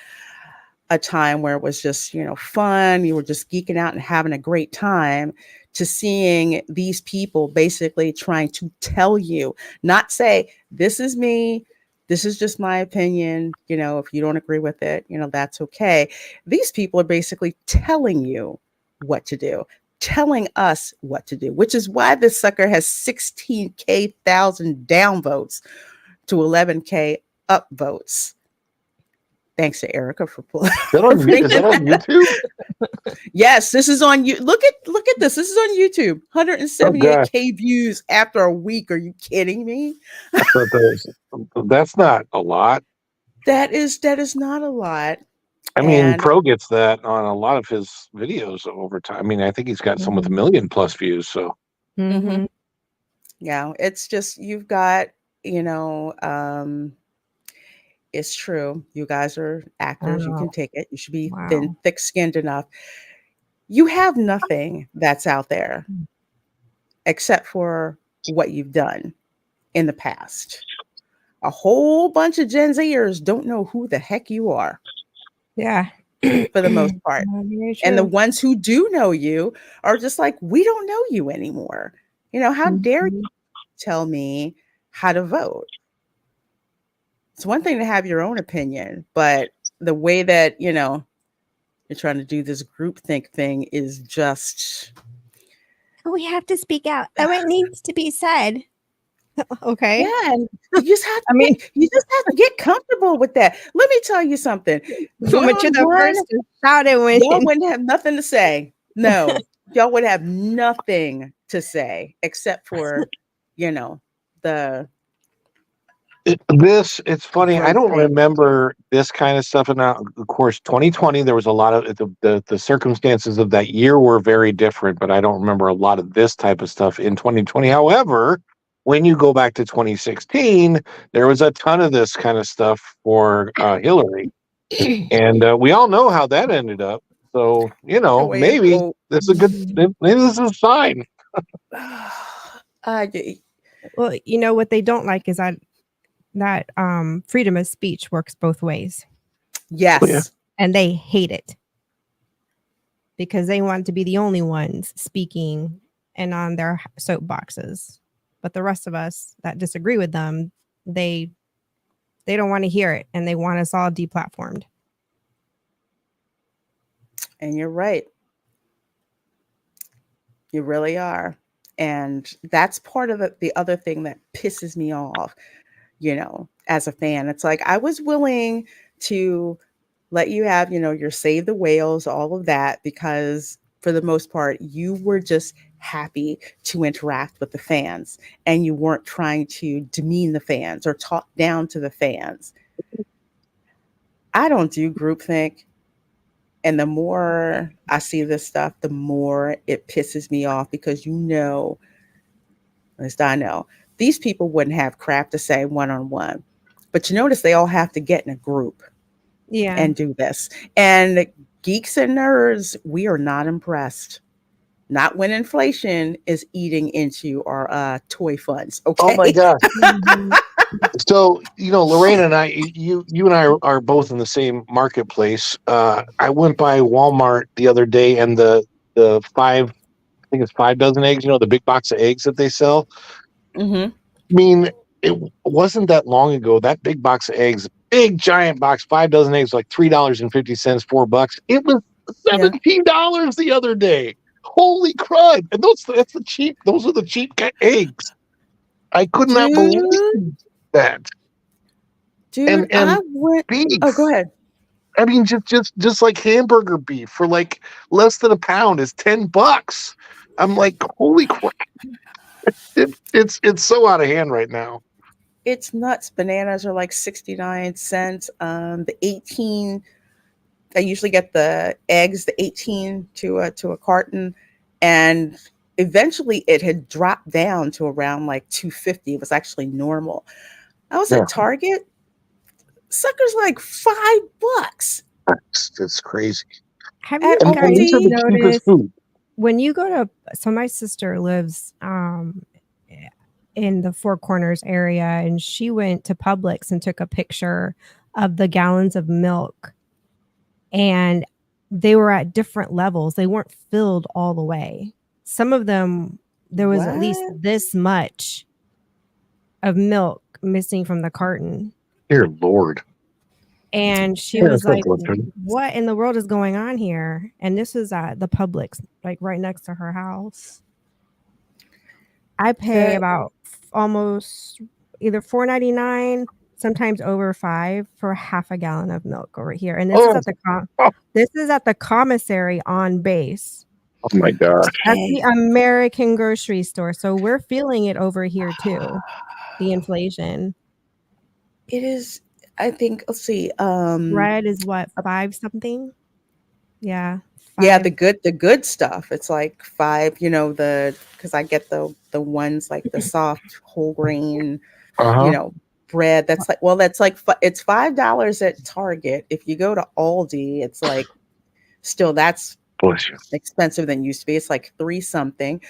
a time where it was just, fun, you were just geeking out and having a great time, to seeing these people basically trying to tell you, not say, this is me, this is just my opinion, if you don't agree with it, that's okay. These people are basically telling you what to do, telling us what to do, which is why this sucker has 16K thousand downvotes to 11K upvotes. Thanks to Erica for pulling. Is that on YouTube? Yes, this is on you. Look at this. This is on YouTube. Oh gosh, 178K views after a week. Are you kidding me? that's not a lot. That is not a lot. I mean, And Pro gets that on a lot of his videos over time. I mean, I think he's got some with 1 million plus views. So Mhm. yeah, it's just you've got, it's true. You guys are actors. You Oh, can take it. You should be wow. thick-skinned enough. You have nothing that's out there except for what you've done in the past. A whole bunch of Gen Zers don't know who the heck you are Yeah. for the most part. Very And the true. ones who do know you are just like, we don't know you anymore. How dare you Mhm. tell me how to vote? It's one thing to have your own opinion, but the way that, you're trying to do this groupthink thing is just, We have to speak out. Oh, it needs to be said. Okay. yeah. And you just have I to mean, get comfortable with that. Let me tell you something. but you're the One-on-one, first to shout it when y'all wouldn't have nothing to say. No, y'all would have nothing to say except for, the it's funny. I don't groupthink. remember this kind of stuff. And now, of course, 2020, there was a lot of the circumstances of that year were very different, but I don't remember a lot of this type of stuff in 2020. However, when you go back to 2016, there was a ton of this kind of stuff for Hillary. And we all know how that ended up. So, maybe this is a good, maybe this is a sign. Well, what they don't like is that freedom of speech works both ways. Yes. Oh, yeah. And they hate it because they want to be the only ones speaking and on their soapboxes. But the rest of us that disagree with them, they don't want to hear it, and they want us all deplatformed. And you're right. You really are. And that's part of the other thing that pisses me off, as a fan. It's like, I was willing to let you have, your save the whales, all of that, because for the most part, you were just happy to interact with the fans and you weren't trying to demean the fans or talk down to the fans. I don't do groupthink. And the more I see this stuff, the more it pisses me off because at least I know, these people wouldn't have crap to say one-on-one. But you notice they all have to get in a group and do this. And geeks and nerds, we are not impressed. Not when inflation is eating into our toy funds. Okay. Oh my gosh. So, Lorraine and I, you and I are both in the same marketplace. I went by Walmart the other day, and the 5 dozen eggs, the big box of eggs that they sell. Mm-hmm. I mean, it wasn't that long ago. That big box of eggs, big giant box, 5 dozen eggs, like $3.50, $4. It was $17 the other day. Holy crud! And those are the cheap eggs. I could not believe that. Dude, I went. Beef. Oh, go ahead. I mean, just like hamburger beef for like less than a pound is $10. I'm like, holy crap! It's so out of hand right now. It's nuts. Bananas are like 69 cents. The 18, I usually get the eggs, the 18 to a carton, and eventually it had dropped down to around like 250. It was actually normal. I was Yeah. at Target, suckers like $5 It's crazy. Have at you And guys these are the cheapest noticed food. when you go to, so my sister lives in the Four Corners area, and she went to Publix and took a picture of the gallons of milk, and they were at different levels. They weren't filled all the way. Some of them, there was at least What? this much of milk missing from the carton. Dear Lord. And she Yeah, was that's not like, good. what in the world is going on here? And this is at the Publix, like right next to her house. I pay That about almost either $4.99, sometimes over $5 for half a gallon of milk over here. And this is Oh, at the commissary on base. oh my gosh. That's the American grocery store. So we're feeling it over here too. The inflation. it is, I think, let's see. Bread is what, 5 something? Yeah. Yeah, 5. the good stuff. It's like 5, because I get the ones like the soft whole grain, Uh-huh. bread. That's like, it's $5 at Target. If you go to Aldi, it's like still that's Bless you. expensive than it used to be. It's like 3 something.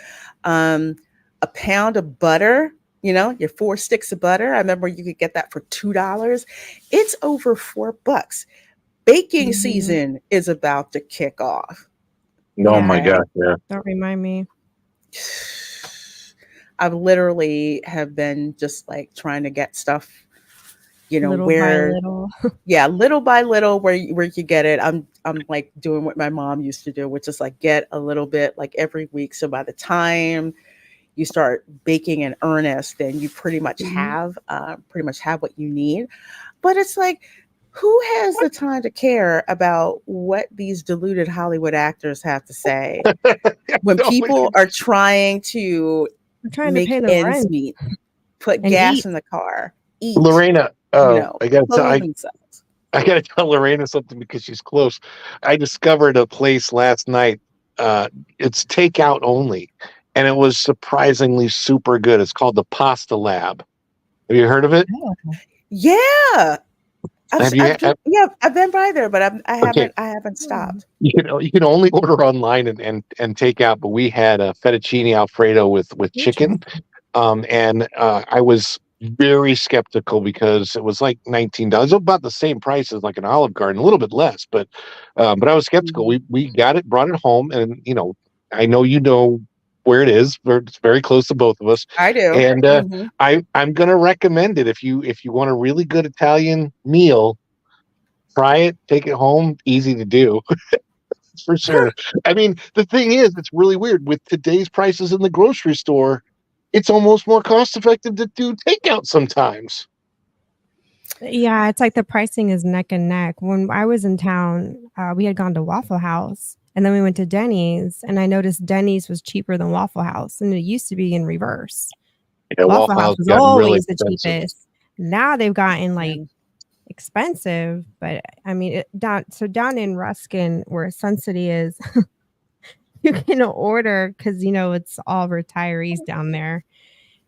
A pound of butter, your 4 sticks of butter. I remember you could get that for $2. It's over $4. Baking season is about to kick off. Oh my Yeah. gosh, yeah. Don't remind me. I've literally have been just like trying to get stuff, Little by where, little. yeah, little by little, where you get it. I'm like doing what my mom used to do, which is like get a little bit like every week. So by the time you start baking in earnest, then you pretty much have what you need. But it's like, who has the time to care about what these deluded Hollywood actors have to say when No, people are trying to I'm trying to make pay the ends rent meet, put and gas eat. in the car, eat, Lorena, clothe I themselves. gotta tell Lorena something because she's close. I discovered a place last night. It's takeout only, and it was surprisingly super good. It's called the Pasta Lab. Have you heard of it? Yeah. Have you? I've been by there, but I Okay. haven't stopped. You can only order online and take out, but we had a fettuccine alfredo with chicken. And I was very skeptical because it was like $19, about the same price as like an Olive Garden, a little bit less, but I was skeptical. We got it, brought it home, and I know where it is. It's very close to both of us. I do. And I'm gonna recommend it if you want a really good Italian meal. Try it, take it home, easy to do. For sure. I mean, the thing is, it's really weird with today's prices in the grocery store. It's almost more cost effective to do takeout sometimes. Yeah, it's like the pricing is neck and neck. When I was in town, we had gone to Waffle House, and then we went to Denny's, and I noticed Denny's was cheaper than Waffle House, and it used to be in reverse. Yeah, Waffle House was got really always the expensive. cheapest. Now they've gotten like expensive, but I mean, down in Ruskin, where Sun City is, you can order because it's all retirees down there.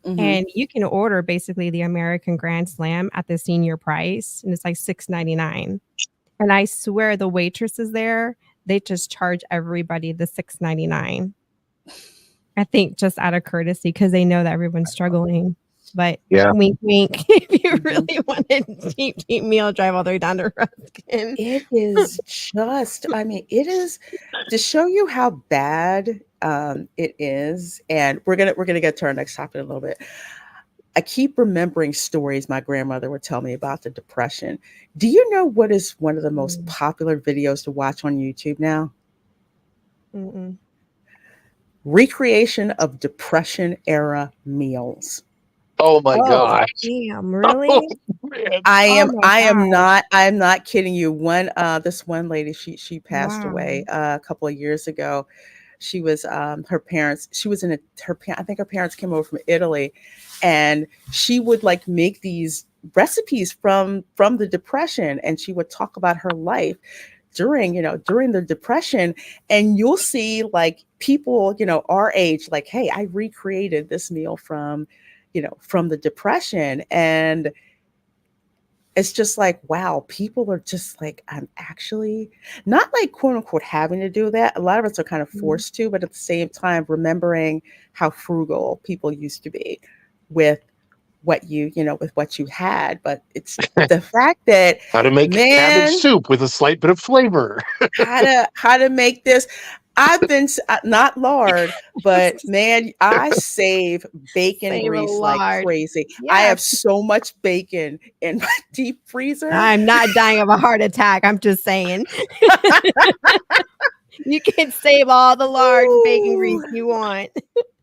And you can order basically the American Grand Slam at the senior price, and it's like $6.99. And I swear the waitresses there, they just charge everybody the $6.99. I think just out of courtesy because they know that everyone's struggling. But yeah, wink, wink. If you really want a cheap meal, drive all the way down to Ruskin. It is just, it is to show you how bad it is. And we're gonna get to our next topic in a little bit. I keep remembering stories my grandmother would tell me about the Depression. Do you know what is one of the most popular videos to watch on YouTube now? Mm-mm. Recreation of Depression era meals. Oh my gosh. Damn, really? I am not kidding you. This one lady, she passed away a couple of years ago. She was her parents. She was in I think her parents came over from Italy, and she would like make these recipes from the Depression, and she would talk about her life during the Depression, and you'll see like people our age like, hey, I recreated this meal from the Depression, and it's just like, wow, people are just like, I'm actually not like quote unquote having to do that. A lot of us are kind of forced to, but at the same time, remembering how frugal people used to be with what with what you had. But it's the fact that How to make cabbage soup with a slight bit of flavor. how to make this. I've been not lard, but man, I save bacon grease like crazy. I have so much bacon in my deep freezer. I'm not dying of a heart attack. I'm just saying. You can save all the lard and bacon grease you want.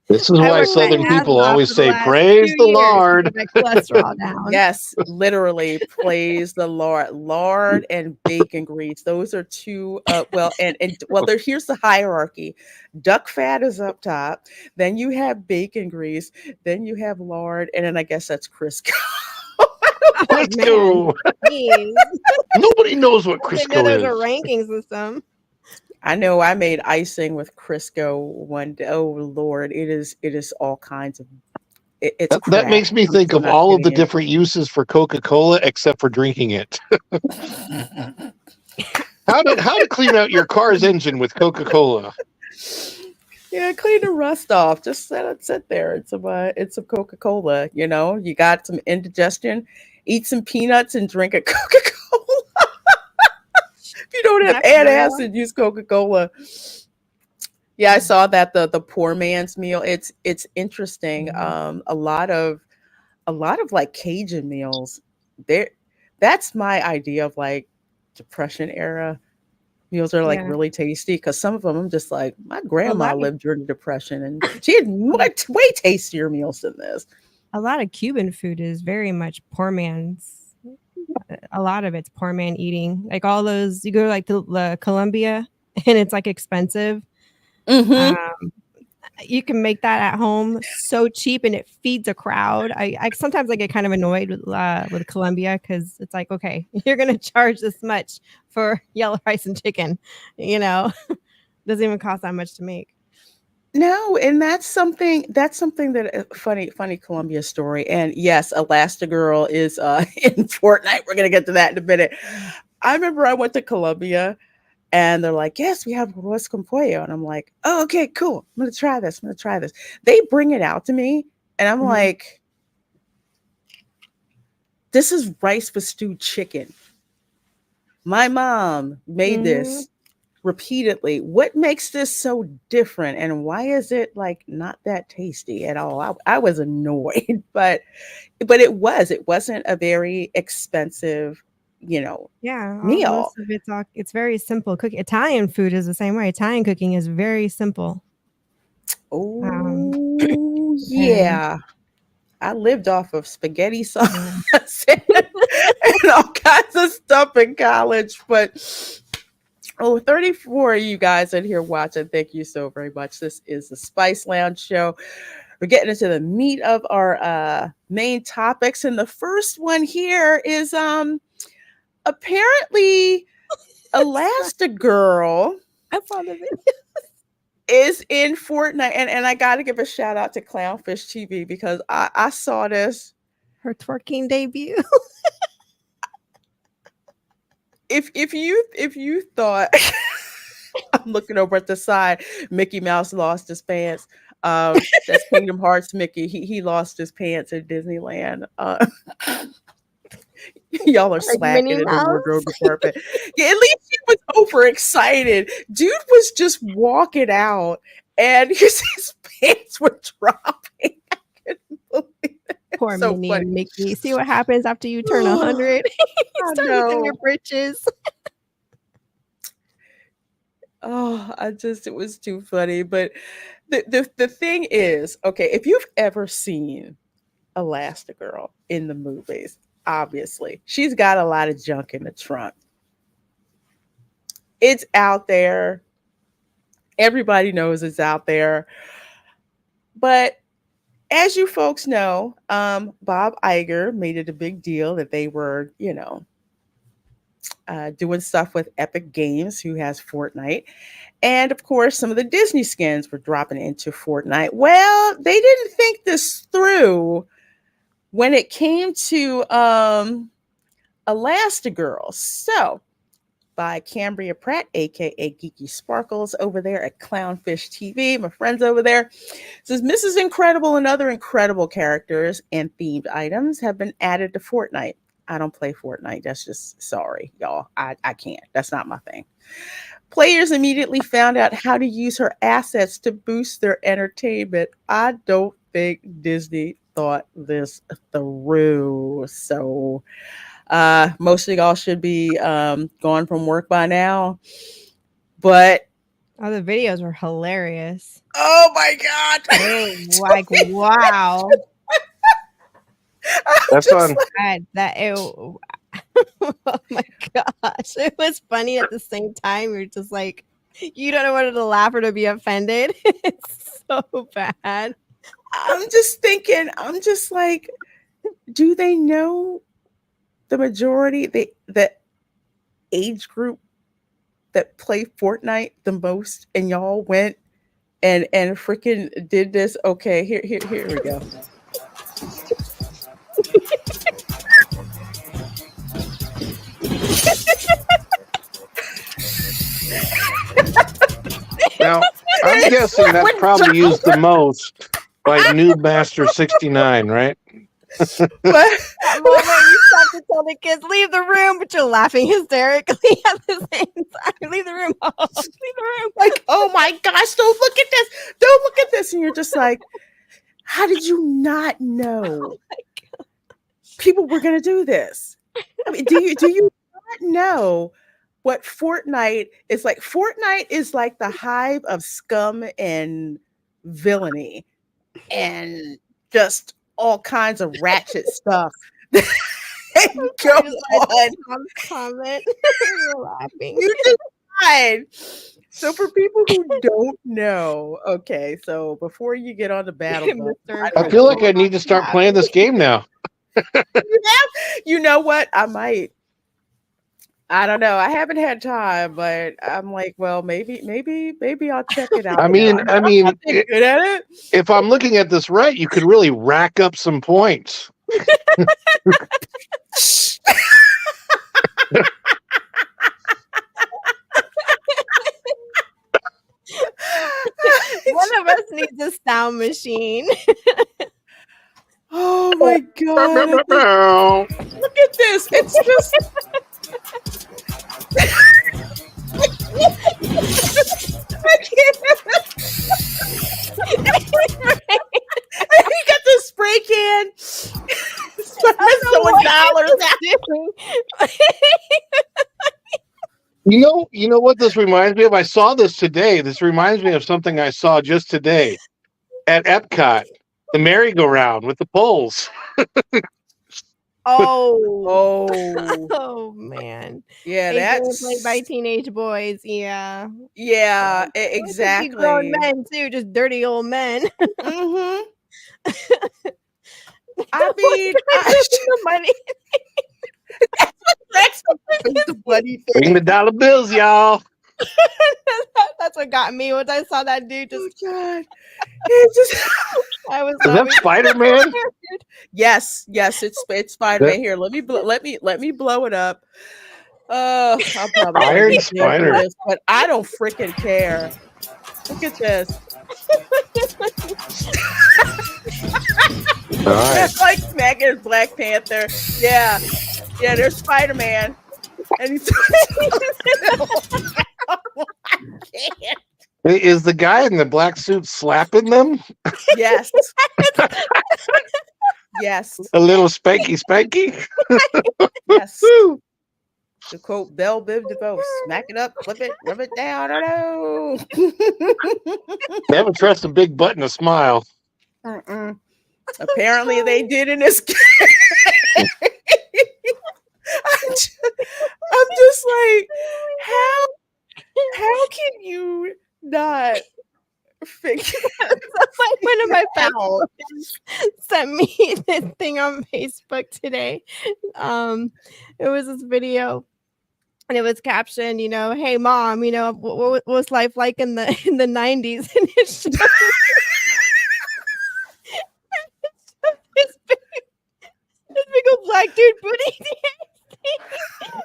This is why Southern people always say, praise the Lord. Cholesterol down. Yes, literally, praise the Lord. Lard and bacon grease. Those are two, here's the hierarchy. Duck fat is up top. Then you have bacon grease. Then you have lard. And then I guess that's Crisco. Crisco. Nobody knows what Crisco There's is. a ranking system. I know I made icing with Crisco one day. Oh Lord, it is all kinds of it's that makes me think of all of the different uses for Coca-Cola except for drinking it. How to clean out your car's engine with Coca-Cola? Yeah, clean the rust off. Just let it sit there. It's some Coca-Cola. You got some indigestion. Eat some peanuts and drink a Coca-Cola. If you don't have antacid, use Coca-Cola. Yeah, I saw that the poor man's meal. It's interesting. A lot of like Cajun meals. That's my idea of like Depression era meals are like really tasty, because some of them I'm just like, my grandma lived during the Depression and she had way tastier meals than this. A lot of Cuban food is very much poor man's. A lot of it's poor man eating. Like all those, you go to like to Colombia and it's like expensive. You can make that at home so cheap and it feeds a crowd. I sometimes I get kind of annoyed with Colombia, because it's like, okay, you're gonna charge this much for yellow rice and chicken, doesn't even cost that much to make. No, and that's something that funny Columbia story. And yes, Elastigirl is in Fortnite. We're gonna get to that in a minute. I remember I went to Columbia and they're like, yes, we have arroz con pollo. And I'm like, oh, okay, cool. I'm gonna try this. They bring it out to me and I'm like, this is rice with stewed chicken. My mom made this repeatedly. What makes this so different, and why is it like not that tasty at all? I was annoyed, but it wasn't a very expensive meal. Most of it's very simple cooking. Italian food is the same way. Italian cooking is very simple. Yeah, I lived off of spaghetti sauce and all kinds of stuff in college, but 34 of you guys in here watching, thank you so very much. This is the Spice Lounge show. We're getting into the meat of our main topics, and the first one here is apparently Elastigirl is in Fortnite, and I got to give a shout out to Clownfish TV, because I saw this, her twerking debut. If you thought I'm looking over at the side, Mickey Mouse lost his pants. That's Kingdom Hearts Mickey. He lost his pants at Disneyland. Y'all are slacking in the wardrobe department. Yeah, at least he was overexcited. Dude was just walking out and his pants were dropping. I couldn't believe it. Poor Minnie and Mickey. See what happens after you turn 100. Start using your britches. It was too funny. But the thing is, okay, if you've ever seen Elastigirl in the movies, obviously she's got a lot of junk in the trunk. It's out there. Everybody knows it's out there. But as you folks know, Bob Iger made it a big deal that they were, doing stuff with Epic Games, who has Fortnite. And of course, some of the Disney skins were dropping into Fortnite. Well, they didn't think this through when it came to Elastigirl. So, by Cambria Pratt, aka Geeky Sparkles, over there at Clownfish TV, my friends over there, says Mrs. Incredible and other incredible characters and themed items have been added to Fortnite. I don't play Fortnite. That's just, sorry, y'all. I can't. That's not my thing. Players immediately found out how to use her assets to boost their entertainment. I don't think Disney thought this through. So most of y'all should be gone from work by now. But oh, the videos were hilarious. Oh my God. Like, wow. That's fun. Oh my gosh. It was funny at the same time. You're just like, you don't know whether to laugh or to be offended. It's so bad. I'm just thinking, I'm just like, do they know the majority, the age group that play Fortnite the most, and y'all went and freaking did this? Okay, here we go. Now, I'm guessing that's probably used the most by Noob Master 69, right? That moment you stop to tell the kids, leave the room, but you're laughing hysterically at the same time. Leave the room. Oh, leave the room. Like, oh my gosh, don't look at this. Don't look at this. And you're just like, how did you not know people were going to do this? I mean, do you not know what Fortnite is like? Fortnite is like the hive of scum and villainy and just all kinds of ratchet stuff. Go on. Comment. You're laughing. You just died. So for people who don't know, okay, so before you get on the battle, I feel like I need to start playing this game now. You know what? I might. I don't know. I haven't had time, but I'm like, well, maybe I'll check it out. I mean, good at it. If I'm looking at this right, you could really rack up some points. One of us needs a sound machine. Oh my God. Look at this. It's just. I can't. He got the spray can. Throwing dollars at You know what this reminds me of? I saw this today. This reminds me of something I saw just today at Epcot, the merry-go-round with the poles. Oh man. Yeah, that's played by teenage boys. Yeah, exactly. Grown men too, just dirty old men. Mm-hmm. I mean, the money. That's the funny thing. Bring the dollar bills, y'all. That's what got me when I saw that dude. Just God, it just. I was. Is that Spider-Man? Yes, it's Spider-Man. Here, let me blow it up. I'll probably Iron Spider, this, but I don't freaking care. Look at this. All right. That's like smacking Black Panther. Yeah, there's Spider-Man, and he's. Is the guy in the black suit slapping them? Yes. Yes. A little spanky. Yes. To quote Blvd, smack it up, flip it, rub it down. Oh no. Never trust a big butt and a smile. Apparently they did in this game. I'm just like, how can you not My best friend sent me this thing on Facebook today. It was this video. And it was captioned, hey mom, what was life like in the 90s? And it showed this big old black dude booty dancing.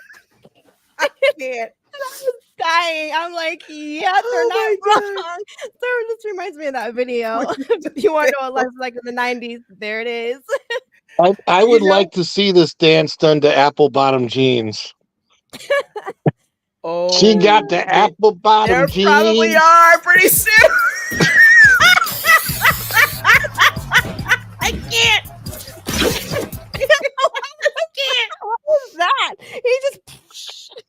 I can't. I was dying. I'm like, yeah, they're not wrong. So this reminds me of that video. If you want to know what life's like in the 90s, there it is. I would like to see this dance done to apple bottom jeans. She got the apple bottom there jeans. Probably are pretty soon. I can't. What was that? He just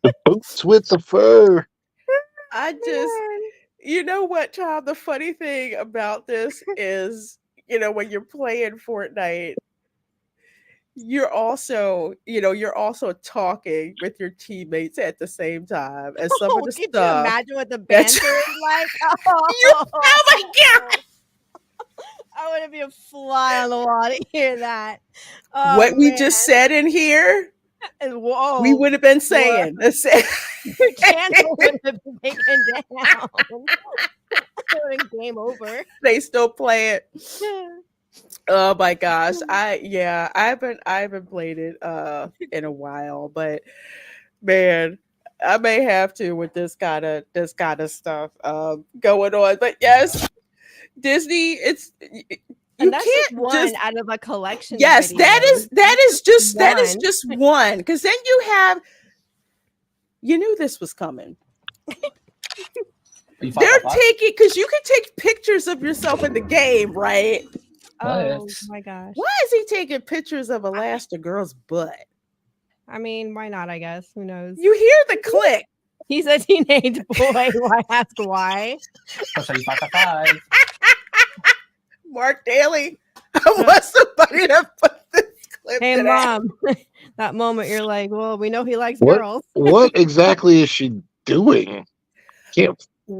the boots with the fur. You know what, Tom? The funny thing about this is, when you're playing Fortnite, you're also talking with your teammates at the same time as some of the Can stuff. you imagine what the banter is like? Oh my god! I want to be a fly on the wall to hear that. What we just said in here, whoa, we would have been saying. Your channel would have been taken down. Game over. They still play it. Oh my gosh. I haven't played it in a while, but man, I may have to with this kind of stuff going on. But yes, Disney, that's just one out of a collection. Yes, of that is just one. Because then you knew this was coming. They're taking, because you can take pictures of yourself in the game, right? Oh my gosh. Why is he taking pictures of Elastigirl's butt? I mean, why not, I guess? Who knows? You hear the click. He's a teenage boy. Why ask why? Mark Daly. I want somebody to put this clip. Hey, today. Mom. That moment you're like, well, we know he likes girls. What exactly is she doing? Is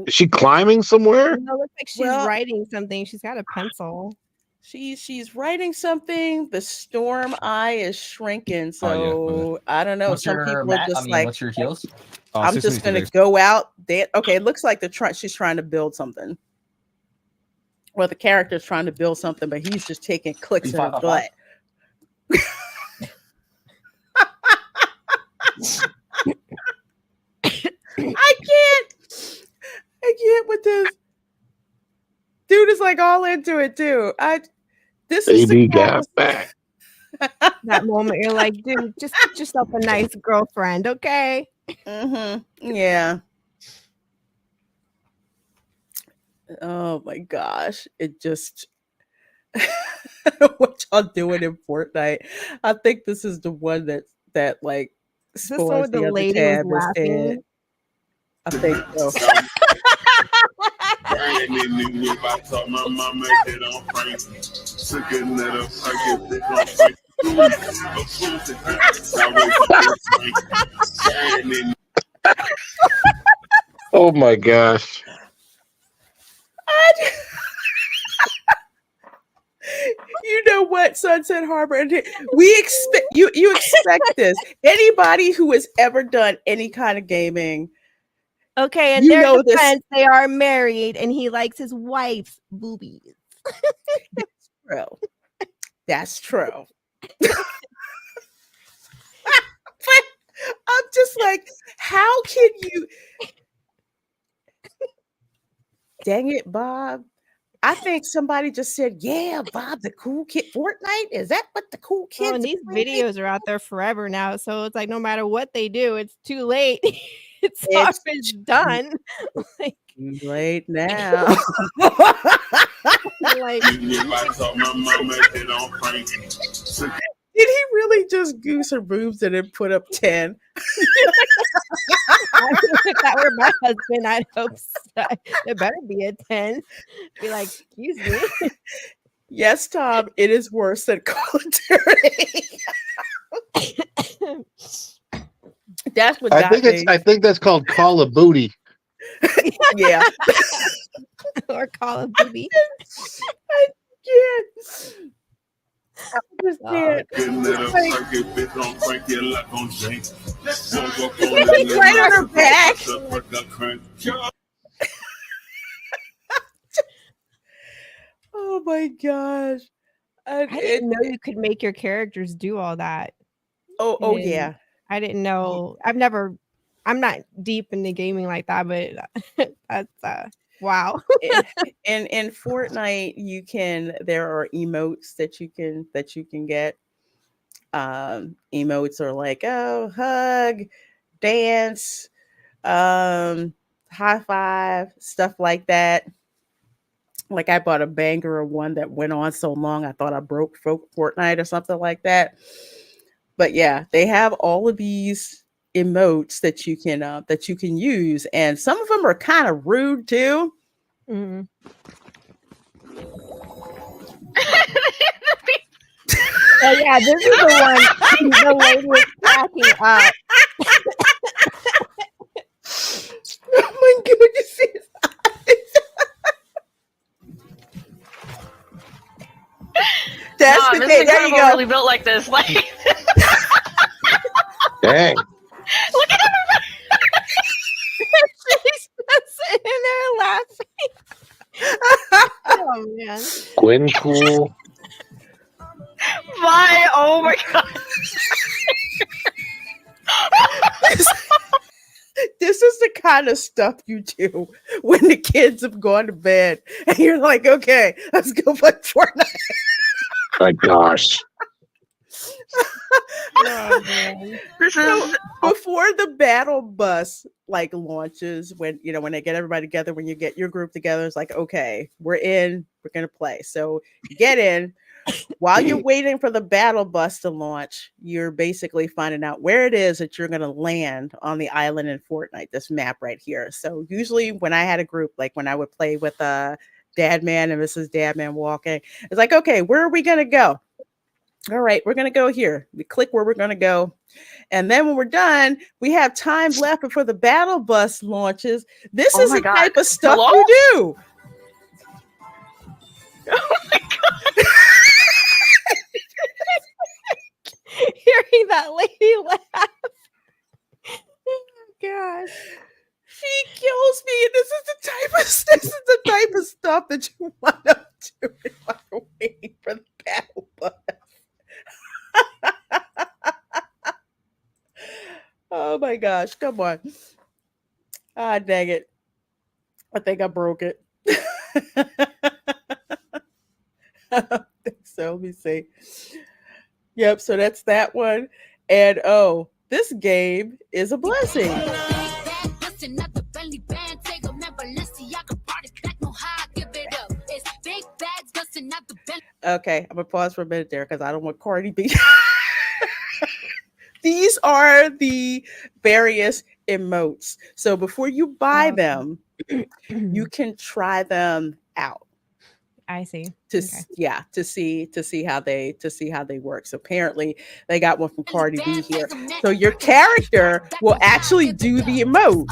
she climbing somewhere? It looks like she's writing something. She's got a pencil. She's writing something. The storm eye is shrinking, so I don't know. Some people are just what's your heels? I'm just gonna go out there. Okay, it looks like she's trying to build something. Well, the character's trying to build something, but he's just taking clicks in his butt. I can't with this. Dude is like all into it too. This is Baby got back. That moment you're like, dude, just get yourself a nice girlfriend, okay? Yeah. Oh my gosh. It just what y'all doing in Fortnite. I think this is the one that like spoils the other tab instead. I think so. Oh my gosh. You know what, Sunset Harbor? We expect you expect this. Anybody who has ever done any kind of gaming. Okay, and their defense, they are married, and he likes his wife's boobies. That's true. That's true. But I'm just like, how can you? Dang it, Bob. I think somebody just said, yeah, Bob, the cool kid. Fortnite? Is that what the cool kids and these videos are out there forever now. So it's like, no matter what they do, it's too late. It's done. Like, too late now. Like, did he really just goose her boobs and then put up 10? If that were my husband, I'd hope so. It better be a 10. Be like, excuse me. Yes, Tom, it is worse than Call of Duty. That's what I think that's called Call of Booty. Yeah. Or Call of Duty. can't. I just can't. Right on her back. Oh my gosh. I didn't know you could make your characters do all that. Oh And yeah. I didn't know. I'm not deep into gaming like that, but that's wow. In Fortnite, there are emotes that you can get. Emotes are like, oh, hug, dance, high five, stuff like that. Like I bought a banger of one that went on so long I thought I broke Fortnite or something like that. But yeah, they have all of these emotes that you can use, and some of them are kind of rude too. Mm. Oh yeah, this is the one. The lady was cracking up. Oh my goodness! That's Mom, the this thing. There you go. Really built like this. Like, Dang. look at her. She's sitting there laughing. Oh man, Gwenpool. Oh my god. This is the kind of stuff you do when the kids have gone to bed, and you're like, "Okay, let's go play Fortnite." My gosh. oh man. So before the battle bus launches, when they get everybody together, when you get your group together, it's like, okay, we're gonna play. So you get in. While you're waiting for the battle bus to launch, you're basically finding out where it is that you're gonna land on the island in Fortnite, this map right here. So usually when I had a group, like when I would play with Dadman and Mrs. Dadman walking, it's like, okay, where are we gonna go? All right, we're going to go here. We click where we're going to go. And then when we're done, we have time left before the battle bus launches. This is the type of stuff you do. Oh my god. Hearing that lady laugh. Oh gosh. She kills me. And this is the type of stuff that you want to do while you're waiting for the battle bus. Oh my gosh, come on. Ah, dang it. I think I broke it. So let me see. Yep, so that's that one. And this game is a blessing. Okay, I'm gonna pause for a minute there because I don't want Cardi B. These are the various emotes. So before you buy them, you can try them out. I see. To see how they work. So apparently they got one from Cardi B here. So your character will actually do the emote.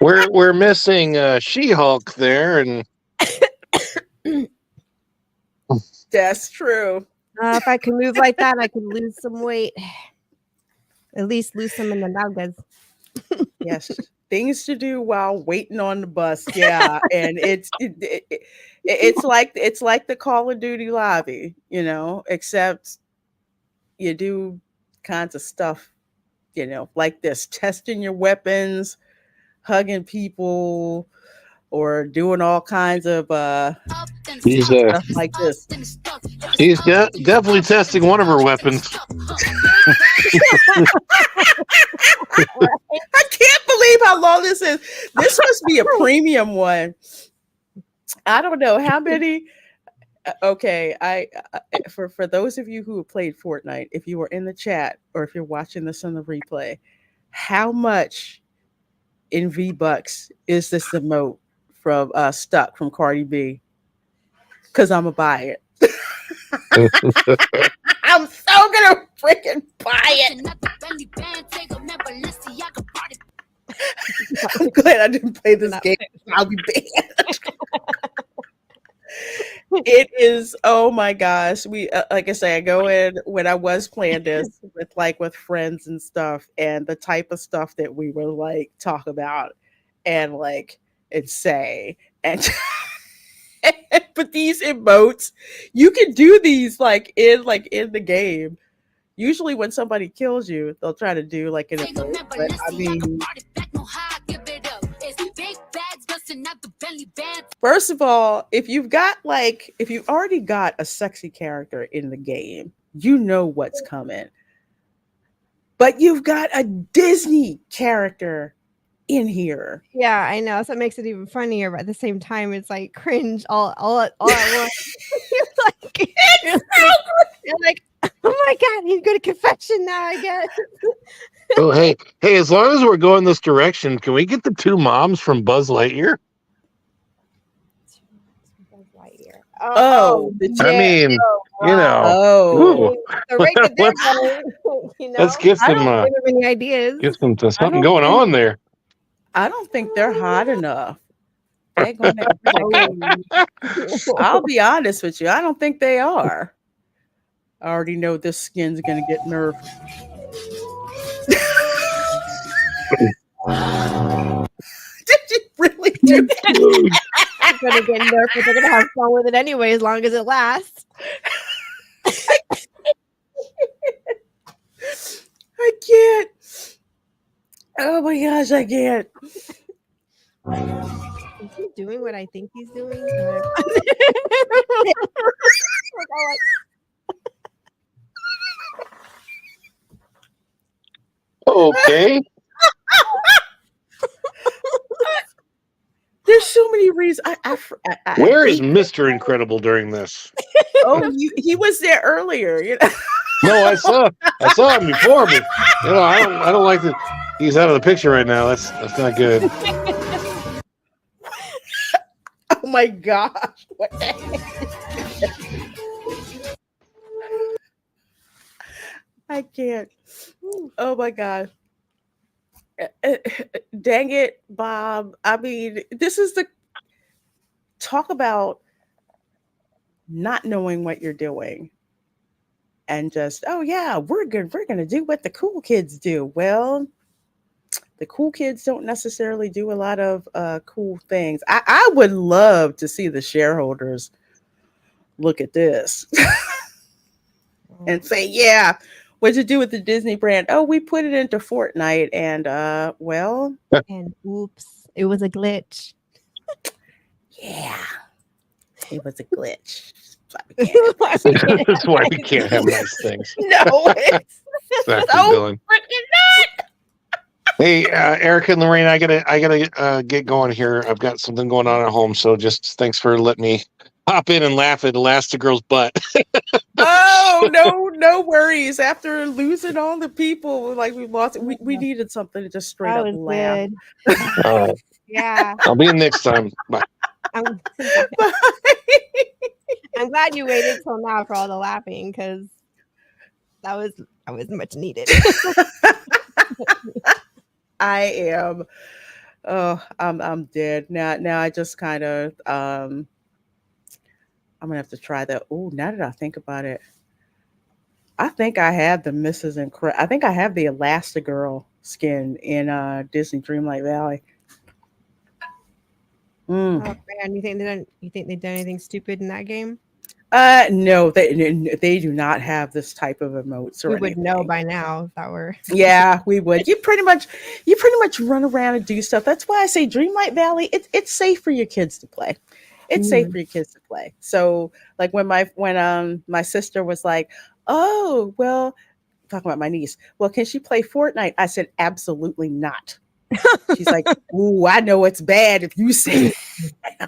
We're missing She-Hulk there, and that's true. If I can move like that, I can lose some weight. At least lose some in the nuggets. Yes, things to do while waiting on the bus. Yeah, and it's like the Call of Duty lobby, except you do kinds of stuff, like this, testing your weapons, hugging people, or doing all kinds of stuff like this. He's definitely testing one of her weapons. I can't believe how long this is. This must be a premium one. I don't know how many. Okay, for those of you who have played Fortnite, if you were in the chat or if you're watching this on the replay, how much in V-Bucks is this emote from Stuck from Cardi B? Because I'm gonna buy it. I'm so gonna freaking buy it. I'm glad I didn't play this game. I'll be banned. It is, oh my gosh. We like I say, I go in when I was playing this with friends and stuff, and the type of stuff that we would like talk about and say and but these emotes, you can do these in the game. Usually when somebody kills you, they'll try to do like an emote. But I mean, first of all, if you've already got a sexy character in the game, you know what's coming. But you've got a Disney character in here. Yeah, I know. So it makes it even funnier, but at the same time, it's like cringe all at once. You're like, oh my god, you go to confession now, I guess. Oh, hey, as long as we're going this direction, can we get the two moms from Buzz Lightyear? Oh, I mean, So right there, let's give I them don't give them any ideas. Give them something going on there. I don't think they're hot enough. I'll be honest with you. I don't think they are. I already know this skin's gonna get nerfed. Did you really do that? It's gonna get nerfed, but they're gonna have fun with it anyway, as long as it lasts. I can't. Oh my gosh, I can't. Is he doing what I think he's doing? Okay. There's so many reasons. Where is Mr. Incredible during this? Oh, he was there earlier. You know? No, I saw him before, but I don't like that he's out of the picture right now. That's not good. Oh my gosh. I can't. Oh my god. Dang it, Bob. I mean, this is the talk about not knowing what you're doing and just, oh yeah, we're going to do what the cool kids do. Well, the cool kids don't necessarily do a lot of cool things. I would love to see the shareholders look at this and say, yeah, what'd you do with the Disney brand? Oh, we put it into FORTNITE and and oops, it was a glitch. Yeah, it was a glitch. That's why we can't have nice things. No, it's so freaking not. Hey, Erica and Lorraine, I gotta get going here. I've got something going on at home, so just thanks for letting me hop in and laugh at Elastigirl's butt. Oh no worries. After losing all the people, we lost. We needed something to just straight up laugh. All right. Yeah, I'll be in next time. Bye. I'm glad you waited till now for all the laughing, because that was much needed. I am. Oh, I'm dead now. I just kind of I'm gonna have to try that. Oh, now that I think about it, I think I have the Mrs. Incredible. I think I have the Elastigirl skin in Disney Dreamlight Valley. Oh man, you think they done anything stupid in that game? No, they do not have this type of emotes. We would know by now if that were. Yeah, we would. You pretty much run around and do stuff. That's why I say Dreamlight Valley. It's safe for your kids to play. It's safe for your kids to play. So like when my sister was like, oh well, talking about my niece. Well, can she play Fortnite? I said absolutely not. She's like, ooh, I know it's bad if you say it.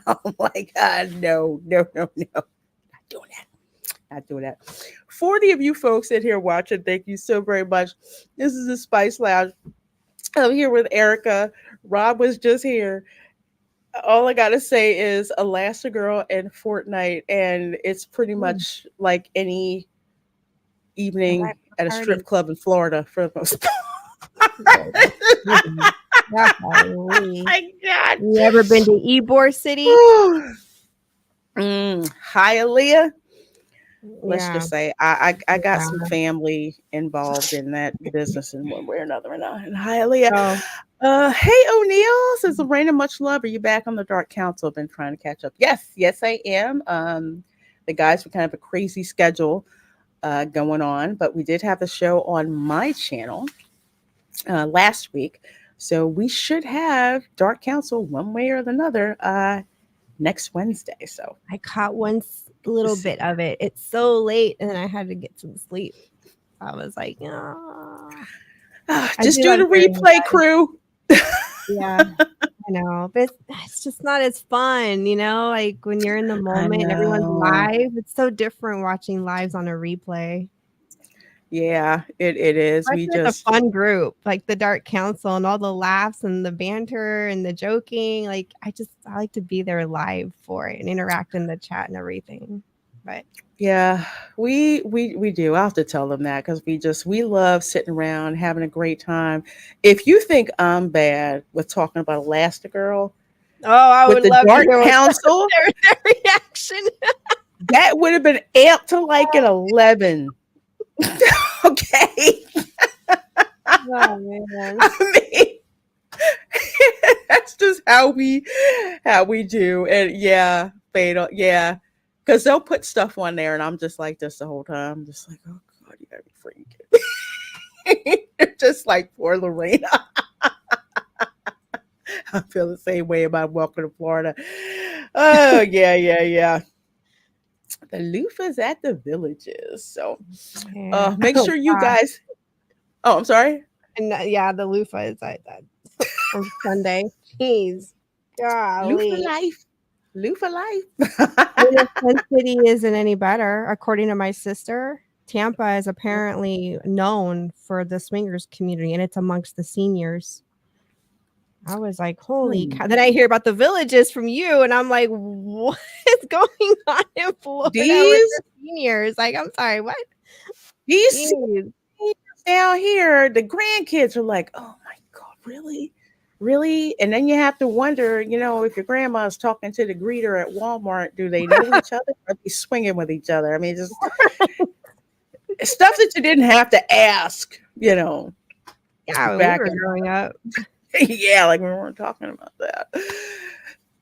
I'm like, no. Not doing that. 40 of you folks in here watching, thank you so very much. This is the Spice Lounge. I'm here with Erica. Rob was just here. All I gotta say is Elastigirl and Fortnite, and it's pretty much like any evening at a strip club in Florida for the most part. Golly. My God. You ever been to Ybor City? Hi, Aaliyah. Let's Yeah. just say I got some family involved in that business in one way or another. And hi, Aaliyah. Hey, O'Neill, says Lorena, much love. Are you back on the Dark Council? I've been trying to catch up. Yes, I am. The guys were kind of a crazy schedule going on, but we did have a show on my channel last week. So we should have Dark Council one way or another next Wednesday. So I caught one little bit of it. It's so late, and then I had to get some sleep. I was like, just do the replay, crew. Yeah, I know, but it's just not as fun, like when you're in the moment and everyone's live. It's so different watching lives on a replay. Yeah, it is. We just a fun group, like the Dark Council, and all the laughs and the banter and the joking. Like I like to be there live for it and interact in the chat and everything. But yeah, we do. I have to tell them that because we love sitting around having a great time. If you think I'm bad with talking about Elastigirl, I would love Dark to hear Council their reaction. That would have been amped to like an 11. Okay. Oh man. I mean, that's just how we do. And yeah, fatal. Yeah. Because they'll put stuff on there and I'm just like this the whole time. I'm just like, oh God, you gotta be freaking kidding me. Just like poor Lorena. I feel the same way about Welcome to Florida. Oh, yeah. The loofah's at the Villages. So make sure you guys. Oh, I'm sorry. And the loofah is like that on Sunday. Jeez. Golly. Loofah life. Sin City isn't any better. According to my sister, Tampa is apparently known for the swingers community, and it's amongst the seniors. I was like, holy cow. Then I hear about the Villages from you, and I'm like, what is going on in Florida with the seniors? Like, I'm sorry, what? These seniors down here, the grandkids are like, oh my God, really? Really? And then you have to wonder, if your grandma's talking to the greeter at Walmart, do they know each other? Or are they swinging with each other? I mean, just stuff that you didn't have to ask, Yeah, when we were growing up. Yeah, like we weren't talking about that.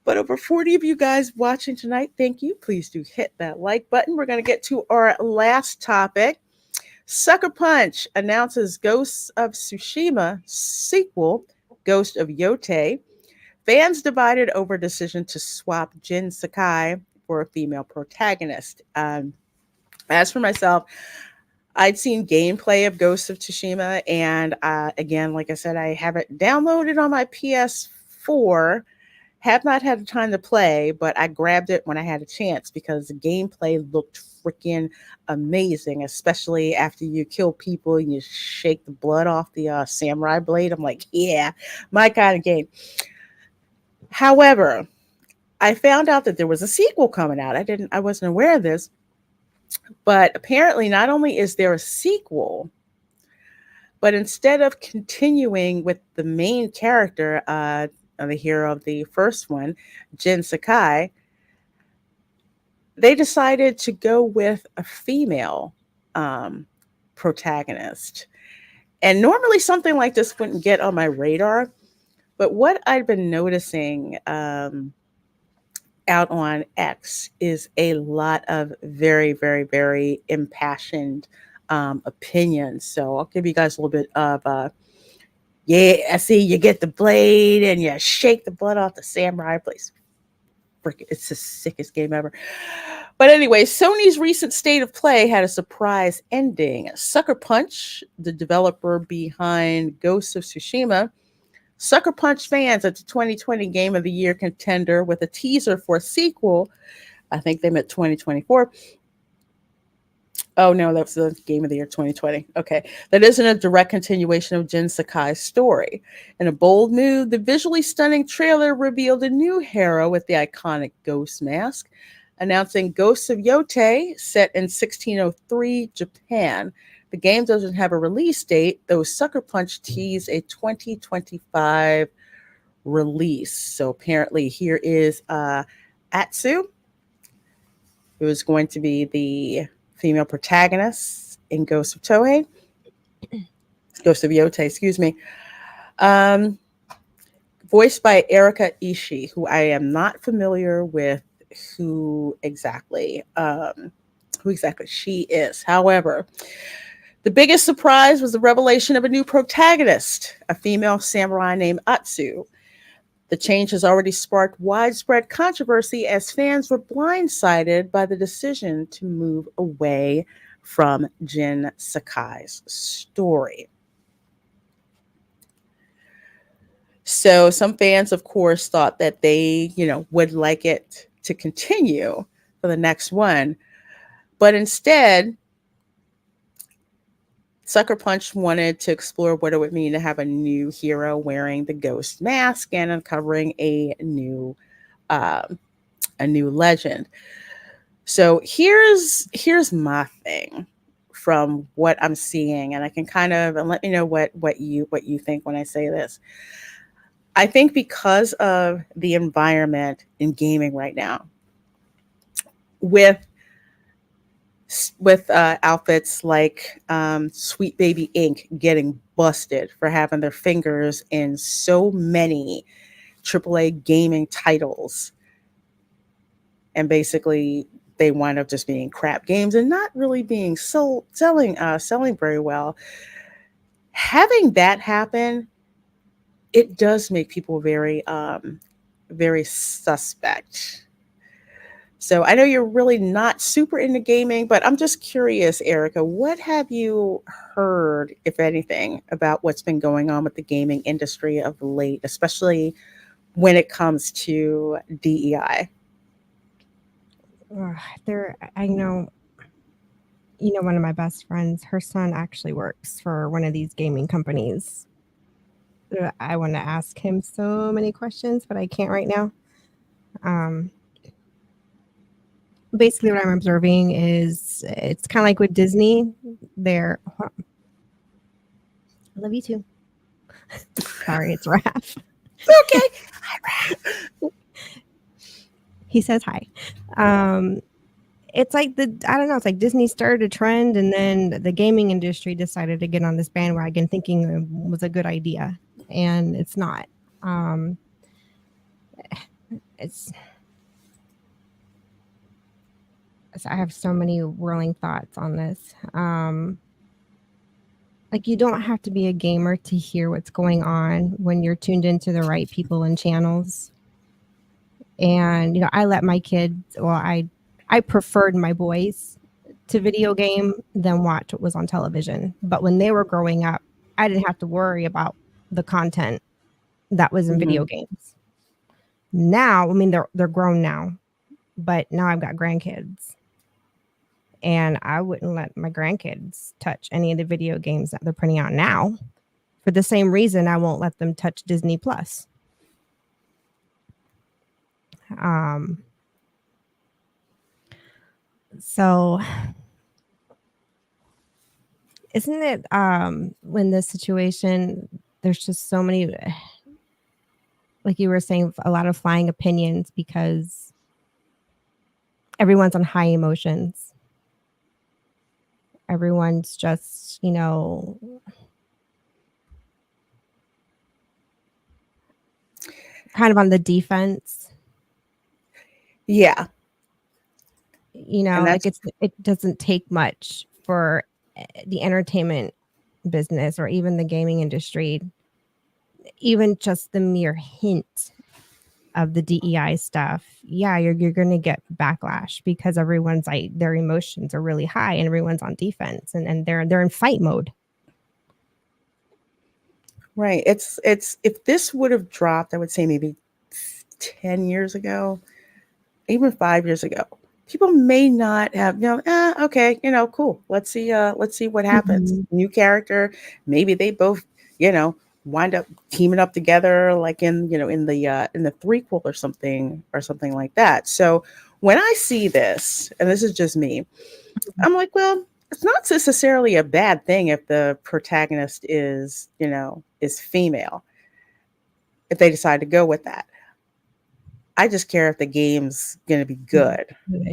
But over 40 of you guys watching tonight, thank you. Please do hit that like button. We're going to get to our last topic. Sucker Punch announces Ghosts of Tsushima sequel, Ghost of YOTEI. Fans divided over decision to swap Jin Sakai for a female protagonist. As for myself, I'd seen gameplay of Ghost of Tsushima, and again, like I said, I have it downloaded on my PS4. Have not had the time to play, but I grabbed it when I had a chance because the gameplay looked freaking amazing, especially after you kill people and you shake the blood off the samurai blade. I'm like, yeah, my kind of game. However, I found out that there was a sequel coming out. I wasn't aware of this. But apparently, not only is there a sequel, but instead of continuing with the main character, the hero of the first one, Jin Sakai, they decided to go with a female protagonist. And normally something like this wouldn't get on my radar. But what I've been noticing out on X is a lot of very, very, very impassioned opinions. So I'll give you guys a little bit of I see you get the blade and you shake the blood off the samurai blade. It's the sickest game ever. But anyway, Sony's recent State of Play had a surprise ending. Sucker Punch, the developer behind Ghost of Tsushima, Sucker Punch fans at the 2020 Game of the Year contender with a teaser for a sequel. I think they meant 2024. Oh, no, that's the Game of the Year 2020. Okay. That isn't a direct continuation of Jin Sakai's story. In a bold move, the visually stunning trailer revealed a new hero with the iconic ghost mask, announcing Ghosts of YOTEI, set in 1603 Japan. The game doesn't have a release date, though Sucker Punch teased a 2025 release. So apparently here is Atsu, who is going to be the female protagonist in Ghost of Yotei, excuse me. Voiced by Erika Ishii, who I am not familiar with who exactly she is. However, the biggest surprise was the revelation of a new protagonist, a female samurai named Atsu. The change has already sparked widespread controversy as fans were blindsided by the decision to move away from Jin Sakai's story. So some fans, of course, thought that they, would like it to continue for the next one. But instead, Sucker Punch wanted to explore what it would mean to have a new hero wearing the ghost mask and uncovering a new legend. So here's my thing from what I'm seeing, and I can and let me know what you think when I say this. I think because of the environment in gaming right now, with outfits like Sweet Baby Inc. getting busted for having their fingers in so many AAA gaming titles, and basically they wind up just being crap games and not really being selling very well. Having that happen, it does make people very suspect. So I know you're really not super into gaming, but I'm just curious, Erika, what have you heard, if anything, about what's been going on with the gaming industry of late, especially when it comes to DEI? I know, one of my best friends, her son actually works for one of these gaming companies. I want to ask him so many questions, but I can't right now. Basically what I'm observing is it's kind of like with Disney. I love you too. Sorry, it's Raph. Okay. Hi, Raph. He says hi. It's like it's like Disney started a trend and then the gaming industry decided to get on this bandwagon thinking it was a good idea, and it's not. I have so many whirling thoughts on this. Like, you don't have to be a gamer to hear what's going on when you're tuned into the right people and channels. And, I let my kids, I preferred my boys to video game than watch what was on television. But when they were growing up, I didn't have to worry about the content that was in video games. Now, they're grown now, but now I've got grandkids. And I wouldn't let my grandkids touch any of the video games that they're putting out now. For the same reason, I won't let them touch Disney Plus. So isn't it when this situation, there's just so many, like you were saying, a lot of flying opinions because everyone's on high emotions. Everyone's just, kind of on the defense. Yeah. It doesn't take much for the entertainment business or even the gaming industry, even just the mere hint of the DEI stuff. Yeah, you're going to get backlash because everyone's their emotions are really high and everyone's on defense and they're in fight mode. Right. It's if this would have dropped, I would say maybe 10 years ago, even 5 years ago, people may not have, okay, cool. Let's see what happens. Mm-hmm. New character. Maybe they both, wind up teaming up together, like in the threequel or something like that. So when I see this, and this is just me, I'm like, well, it's not necessarily a bad thing if the protagonist is, is female, if they decide to go with that. I just care if the game's going to be good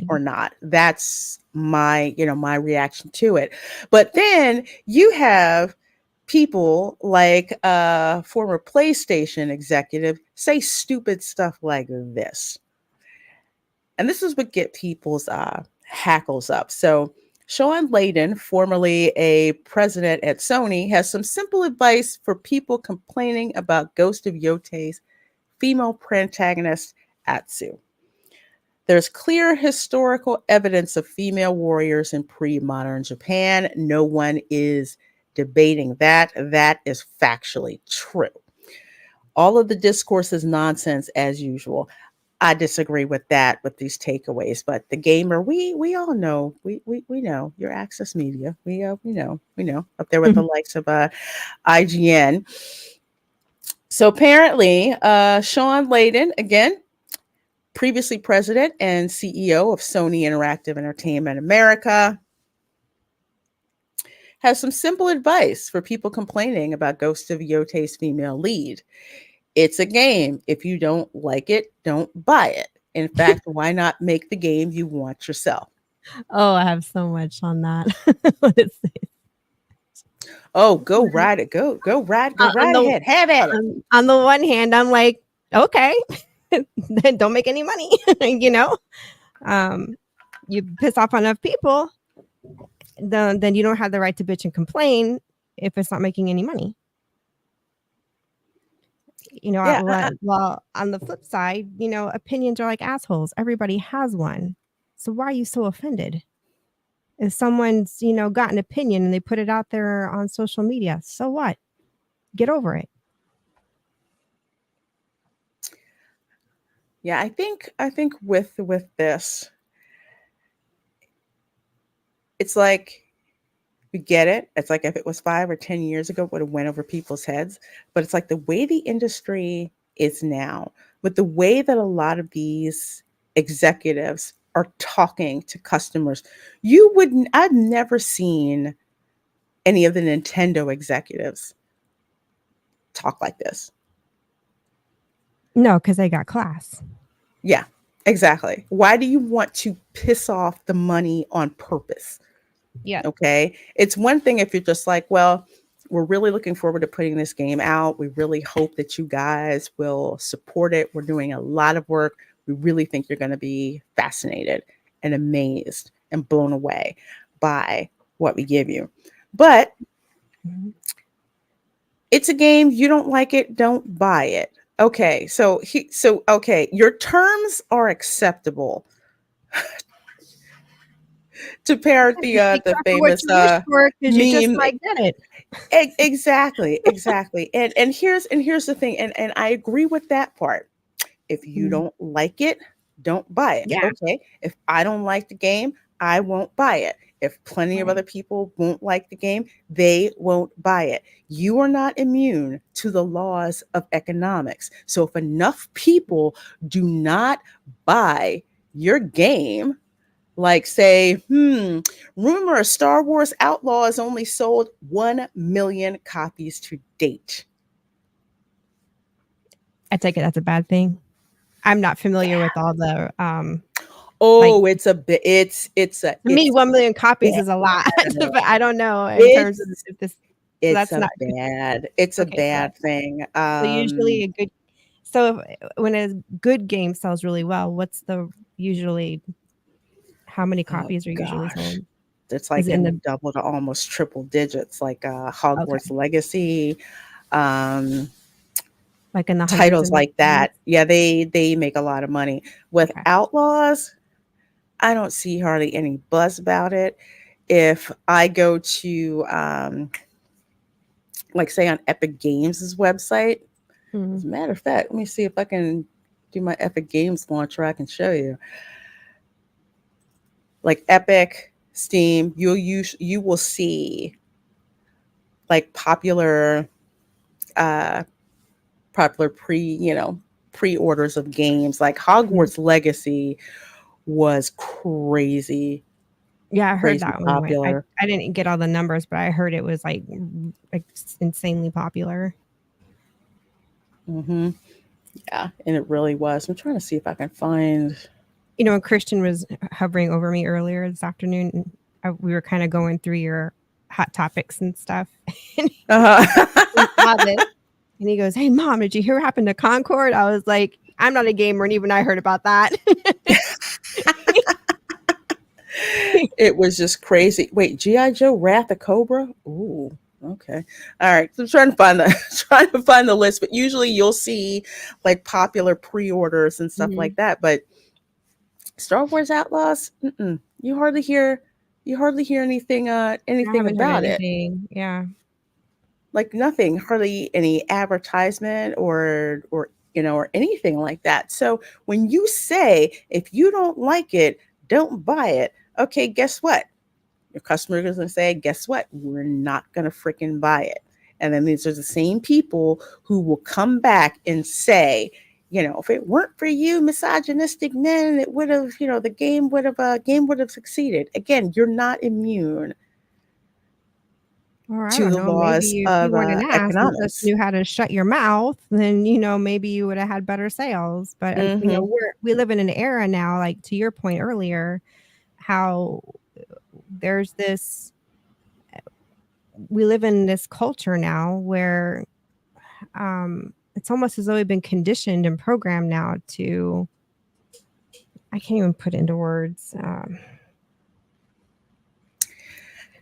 or not. That's my, my reaction to it. But then you have people like a former PlayStation executive say stupid stuff like this. And this is what get people's hackles up. So Sean Layden, formerly a president at Sony, has some simple advice for people complaining about Ghost of Yotei's female protagonist, Atsu. There's clear historical evidence of female warriors in pre-modern Japan. No one is debating that. That is factually true. All of the discourse is nonsense as usual. I disagree with that, with these takeaways. But the gamer, we all know, we know your Access Media. We know up there with the likes of IGN. So apparently, Sean Layden, again, previously president and CEO of Sony Interactive Entertainment America, has some simple advice for people complaining about Ghost of Yotei's female lead. It's a game. If you don't like it, don't buy it. In fact, why not make the game you want yourself? Oh, I have so much on that. What is it? Oh, go ride it. Go right ahead. Have at it. On the one hand, I'm like, okay, then don't make any money. You piss off enough people, then you don't have the right to bitch and complain if it's not making any money. Well, on the flip side, opinions are like assholes. Everybody has one. So why are you so offended? If someone's, got an opinion and they put it out there on social media, so what? Get over it. Yeah, I think with this, it's like, we get it. It's like if it was 5 or 10 years ago, it would have went over people's heads. But it's like the way the industry is now, with the way that a lot of these executives are talking to customers, I've never seen any of the Nintendo executives talk like this. No, because they got class. Yeah, exactly. Why do you want to piss off the money on purpose? Yeah. Okay. It's one thing if you're just like, well, we're really looking forward to putting this game out. We really hope that you guys will support it. We're doing a lot of work. We really think you're going to be fascinated and amazed and blown away by what we give you. But it's a game. You don't like it, don't buy it. Okay. So your terms are acceptable. To parrot the famous meme. You just might get it. Exactly. And here's the thing, and I agree with that part. If you don't like it, don't buy it. Yeah. Okay. If I don't like the game, I won't buy it. If plenty of other people won't like the game, they won't buy it. You are not immune to the laws of economics. So if enough people do not buy your game, like say, rumor Star Wars Outlaws only sold 1 million copies to date. I take it that's a bad thing. I'm not familiar with all the it's a bit. It's to me, 1 million copies is a lot, but I don't know terms of if this. It's a bad thing. So usually a good. So when a good game sells really well, what's the usually? How many copies are usually sold? It's like in the double to almost triple digits, like Hogwarts Legacy, like in the titles like that. Yeah, they make a lot of money. With Outlaws, I don't see hardly any buzz about it. If I go to like say on Epic Games' website, as a matter of fact, let me see if I can do my Epic Games launcher. I can show you. Like Epic, Steam, you will see like popular pre-orders of games. Like Hogwarts Legacy was crazy Yeah, I heard crazy that one. popular. I didn't get all the numbers, but I heard it was like insanely popular. Mm-hmm. Yeah, and it really was. I'm trying to see if I can find. You know, when Christian was hovering over me earlier this afternoon, we were kind of going through your hot topics and stuff. And and he goes, "Hey, Mom, did you hear what happened to Concord?" I was like, "I'm not a gamer, and even I heard about that." It was just crazy. Wait, G.I. Joe Wrath of Cobra? Ooh, okay. All right. So I'm trying to find the list, but usually you'll see like popular pre-orders and stuff like that. But Star Wars Outlaws, you hardly hear anything about it. Yeah. Like nothing, hardly any advertisement or anything like that. So when you say if you don't like it, don't buy it. Okay, guess what? Your customer is going to say, guess what? We're not going to freaking buy it. And then these are the same people who will come back and say, if it weren't for you misogynistic men, it would have, the game would have succeeded. Again, you're not immune to the laws maybe if of you weren't an ass and economics. just knew how to shut your mouth, then maybe you would have had better sales. But we live in an era now, like to your point earlier, how there's this. We live in this culture now where it's almost as though we've been conditioned and programmed now to. I can't even put it into words.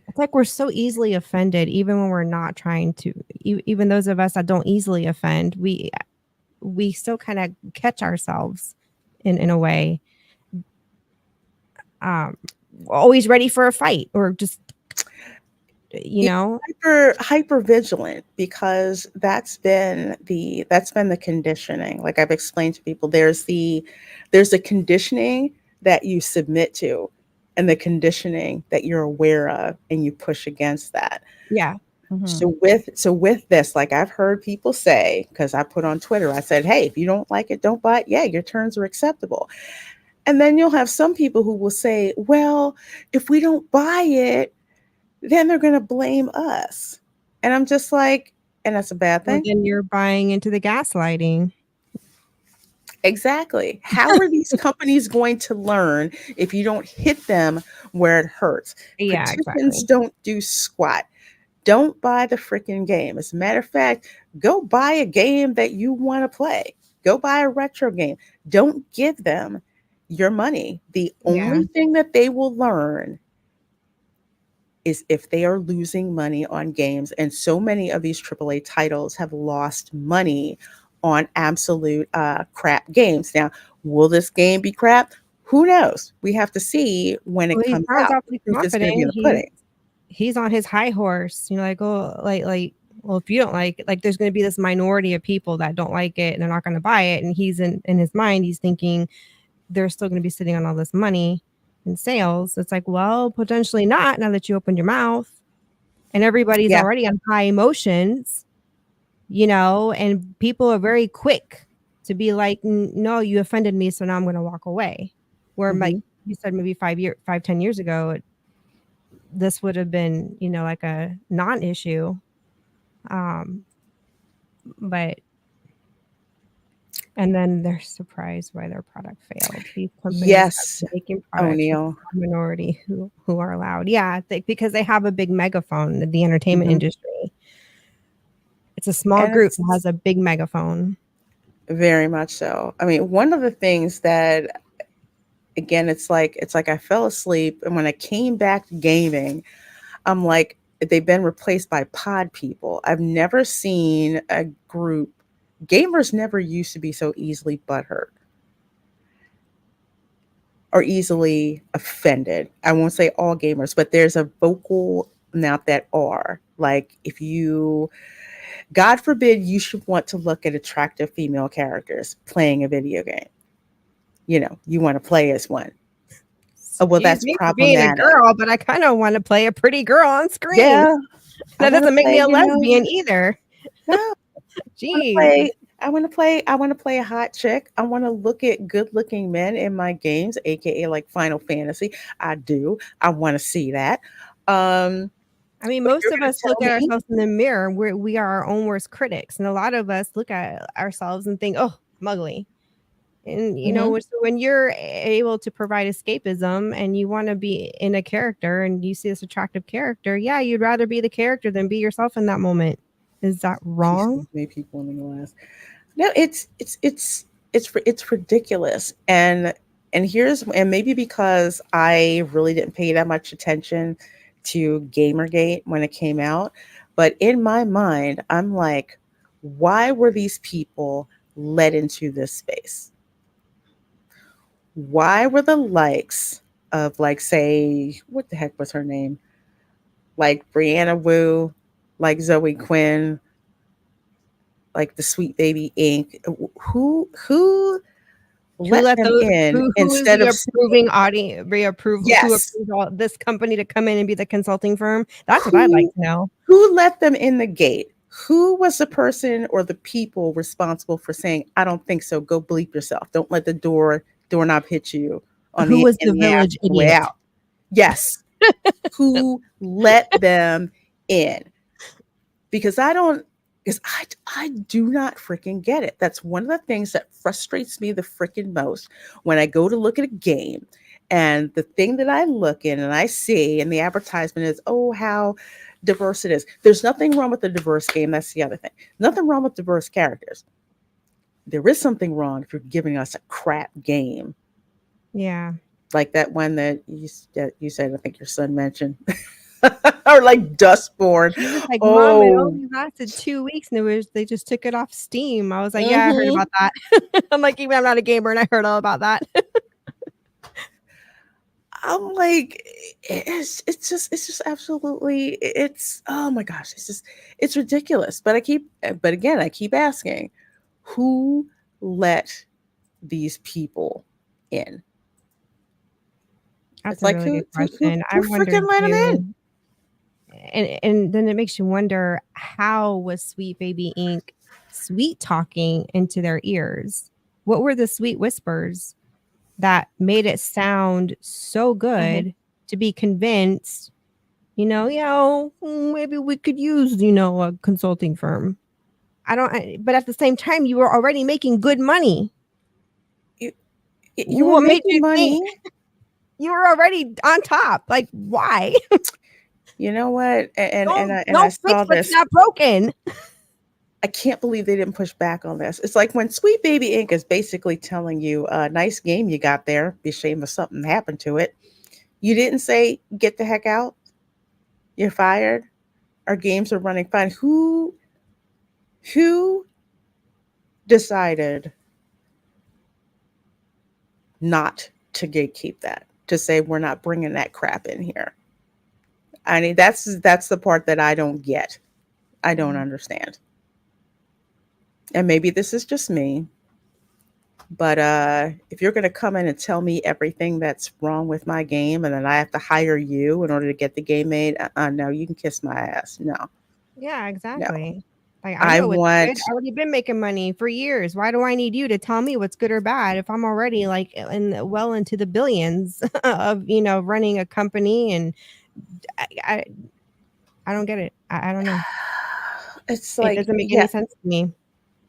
It's like we're so easily offended, even when we're not trying to. Even those of us that don't easily offend, we still kind of catch ourselves in a way. Always ready for a fight, or just hyper vigilant, because that's been the conditioning. Like I've explained to people, there's the conditioning that you submit to, and the conditioning that you're aware of, and you push against that. Yeah. So with this, like I've heard people say, because I put on Twitter, I said, hey, if you don't like it, don't buy it. Yeah, your terms are acceptable. And then you'll have some people who will say, well, if we don't buy it, then they're going to blame us. And I'm just like, and that's a bad thing. Well, then you're buying into the gaslighting. Exactly. How are these companies going to learn if you don't hit them where it hurts? Yeah, Petitions don't do squat. Don't buy the freaking game. As a matter of fact, go buy a game that you want to play. Go buy a retro game. Don't give them your money. The only thing that they will learn is if they are losing money on games. And so many of these AAA titles have lost money on absolute crap games. Now, will this game be crap? Who knows? We have to see when it comes out. He's on his high horse. Well, if you don't like it, there's going to be this minority of people that don't like it and they're not going to buy it. And he's in his mind, he's thinking they're still going to be sitting on all this money in sales. It's like, well, potentially not, now that you opened your mouth, and everybody's already on high emotions, and people are very quick to be like, no, you offended me, so now I'm going to walk away. Where like you said, maybe 10 years ago, this would have been, like a non-issue. But and then they're surprised why their product failed. These companies are making products for the minority who are allowed. Yeah, because they have a big megaphone, the entertainment industry. It's a small group that has a big megaphone. Very much so. I mean, one of the things that, again, it's like I fell asleep, and when I came back to gaming, I'm like, they've been replaced by pod people. I've never seen a group. Gamers never used to be so easily butthurt or easily offended. I won't say all gamers, but there's a vocal amount that are. Like, if you, God forbid, you should want to look at attractive female characters playing a video game. You want to play as one. Oh, well, that's problematic. Being a girl, but I kind of want to play a pretty girl on screen. Yeah. That doesn't make me a lesbian either. No. Jeez. I want to play a hot chick. I want to look at good-looking men in my games, aka like Final Fantasy. I do. I want to see that. I mean, But most you're of gonna us tell look at me ourselves in the mirror. We are our own worst critics, and a lot of us look at ourselves and think, "Oh, I'm ugly." And so when you're able to provide escapism and you want to be in a character and you see this attractive character, yeah, you'd rather be the character than be yourself in that moment. Is that wrong? Many people in the glass. No, it's ridiculous. And maybe because I really didn't pay that much attention to Gamergate when it came out, but in my mind, I'm like, why were these people led into this space? Why were the likes of, like, say, what the heck was her name? Like Brianna Wu, like Zoe Quinn, like the Sweet Baby Inc. Who let them in who is instead the of approving audience who yes, approves this company to come in and be the consulting firm? That's what I'd like to know. who let them in the gate? Who was the person or the people responsible for saying, I don't think so, go bleep yourself. Don't let the doorknob hit you on Who was in the the village way idiot? out. Yes. Who let them in? Because I do not freaking get it. That's one of the things that frustrates me the freaking most when I go to look at a game, and the thing that I look in and I see in the advertisement is, oh, how diverse it is. There's nothing wrong with a diverse game. That's the other thing. Nothing wrong with diverse characters. There is something wrong if you're giving us a crap game. Yeah. Like that one that you said, I think your son mentioned. Or like Dustborn. He was like, Mom, it Oh, only lasted 2 weeks and they just took it off Steam. I was like, yeah, I heard about that. I'm like, even I'm not a gamer and I heard all about that. I'm like, it's just absolutely, oh my gosh, it's ridiculous. But again, I keep asking, who let these people in? That's It's a like, really who good question. I wonder freaking let them in? too. And then it makes you wonder, how was Sweet Baby Inc. sweet talking into their ears? What were the sweet whispers that made it sound so good to be convinced, maybe we could use, a consulting firm. But at the same time, you were already making good money. You were What made making you money. think you were already on top? Like, why? You know what? And I Don't saw fix what's this. not broken. I can't believe they didn't push back on this. It's like when Sweet Baby Inc. is basically telling you, nice game you got there. Be ashamed if something happened to it. You didn't say, get the heck out. You're fired. Our games are running fine. Who decided not to gatekeep that? To say we're not bringing that crap in here? I mean, that's the part that I don't get. I don't understand. And maybe this is just me, but if you're going to come in and tell me everything that's wrong with my game, and then I have to hire you in order to get the game made, no, you can kiss my ass. No. Yeah, No. exactly. Like, I I know what's want good. I've already been making money for years. Why do I need you to tell me what's good or bad if I'm already like well into the billions of running a company? And I don't get it. I don't know. It's It like, doesn't make yeah, any sense to me.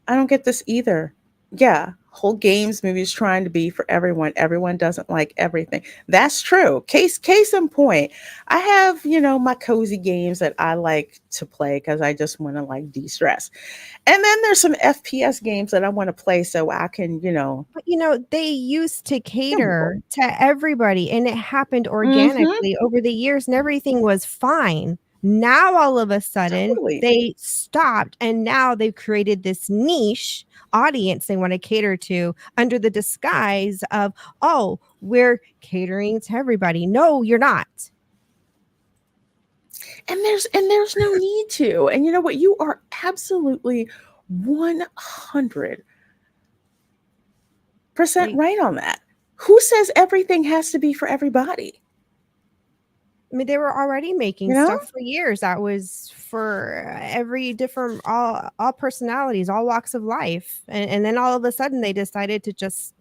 I don't get this either. Yeah, whole games movies trying to be for everyone. Everyone doesn't like everything. That's true. Case in point. I have, my cozy games that I like to play because I just want to like de-stress. And then there's some FPS games that I want to play so I can, But they used to cater to everybody, and it happened organically over the years, and everything was fine. Now all of a sudden they stopped, and now they've created this niche audience they want to cater to under the disguise of, oh, we're catering to everybody. No, you're not. And there's no need to. And you know what? You are absolutely 100% right on that. Who says everything has to be for everybody? I mean, they were already making You know? stuff for years that was for every different all personalities, all walks of life, and then all of a sudden they decided to just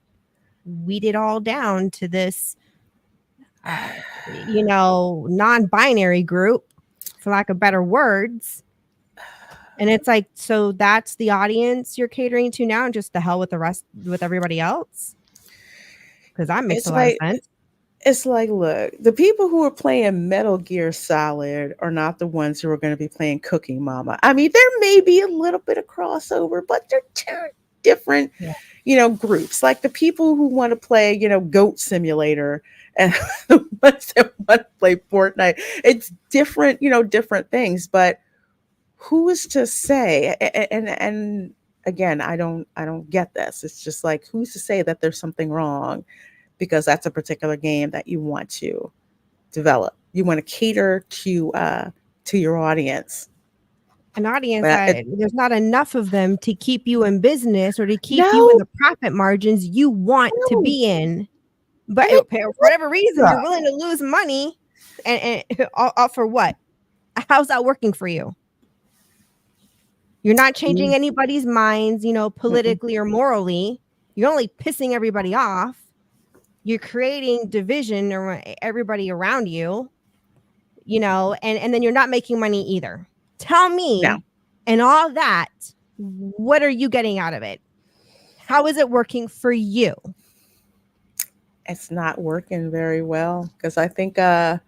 weed it all down to this, non-binary group, for lack of better words. And it's like, so that's the audience you're catering to now, and just the hell with the rest, with everybody else? Because that makes a lot of sense. It's like, look, the people who are playing Metal Gear Solid are not the ones who are going to be playing Cookie Mama. I mean, there may be a little bit of crossover, but they're two different, groups. Like the people who want to play, Goat Simulator, and the ones that want to play Fortnite. It's different, different things. But who is to say? And again, I don't get this. It's just like, who's to say that there's something wrong? Because that's a particular game that you want to develop. You want to cater to your audience. An audience that there's not enough of them to keep you in business or to keep you in the profit margins you want to be in. But for whatever reason, you're willing to lose money, and all for what? How's that working for you? You're not changing anybody's minds, politically or morally. You're only pissing everybody off. You're creating division or everybody around you, and then you're not making money either. Tell me, and all that, what are you getting out of it? How is it working for you? It's not working very well, because I think the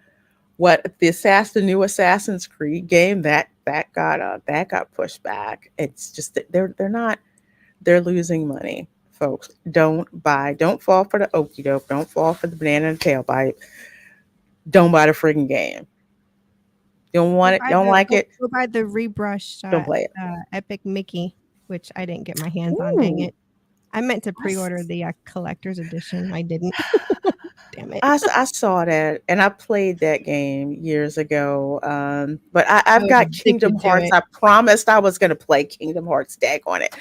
new Assassin's Creed game that got pushed back. It's just that they're losing money. Folks, don't fall for the okie doke. Don't fall for the banana and tailbite. Don't buy the friggin' game. You don't want it. Don't like it. Go buy the rebrushed Don't play it. Epic Mickey, which I didn't get my hands on. Dang it! I meant to pre-order the collector's edition. I didn't. Damn it! I saw that, and I played that game years ago. But I've got Kingdom Hearts. I promised I was going to play Kingdom Hearts. Dag on it.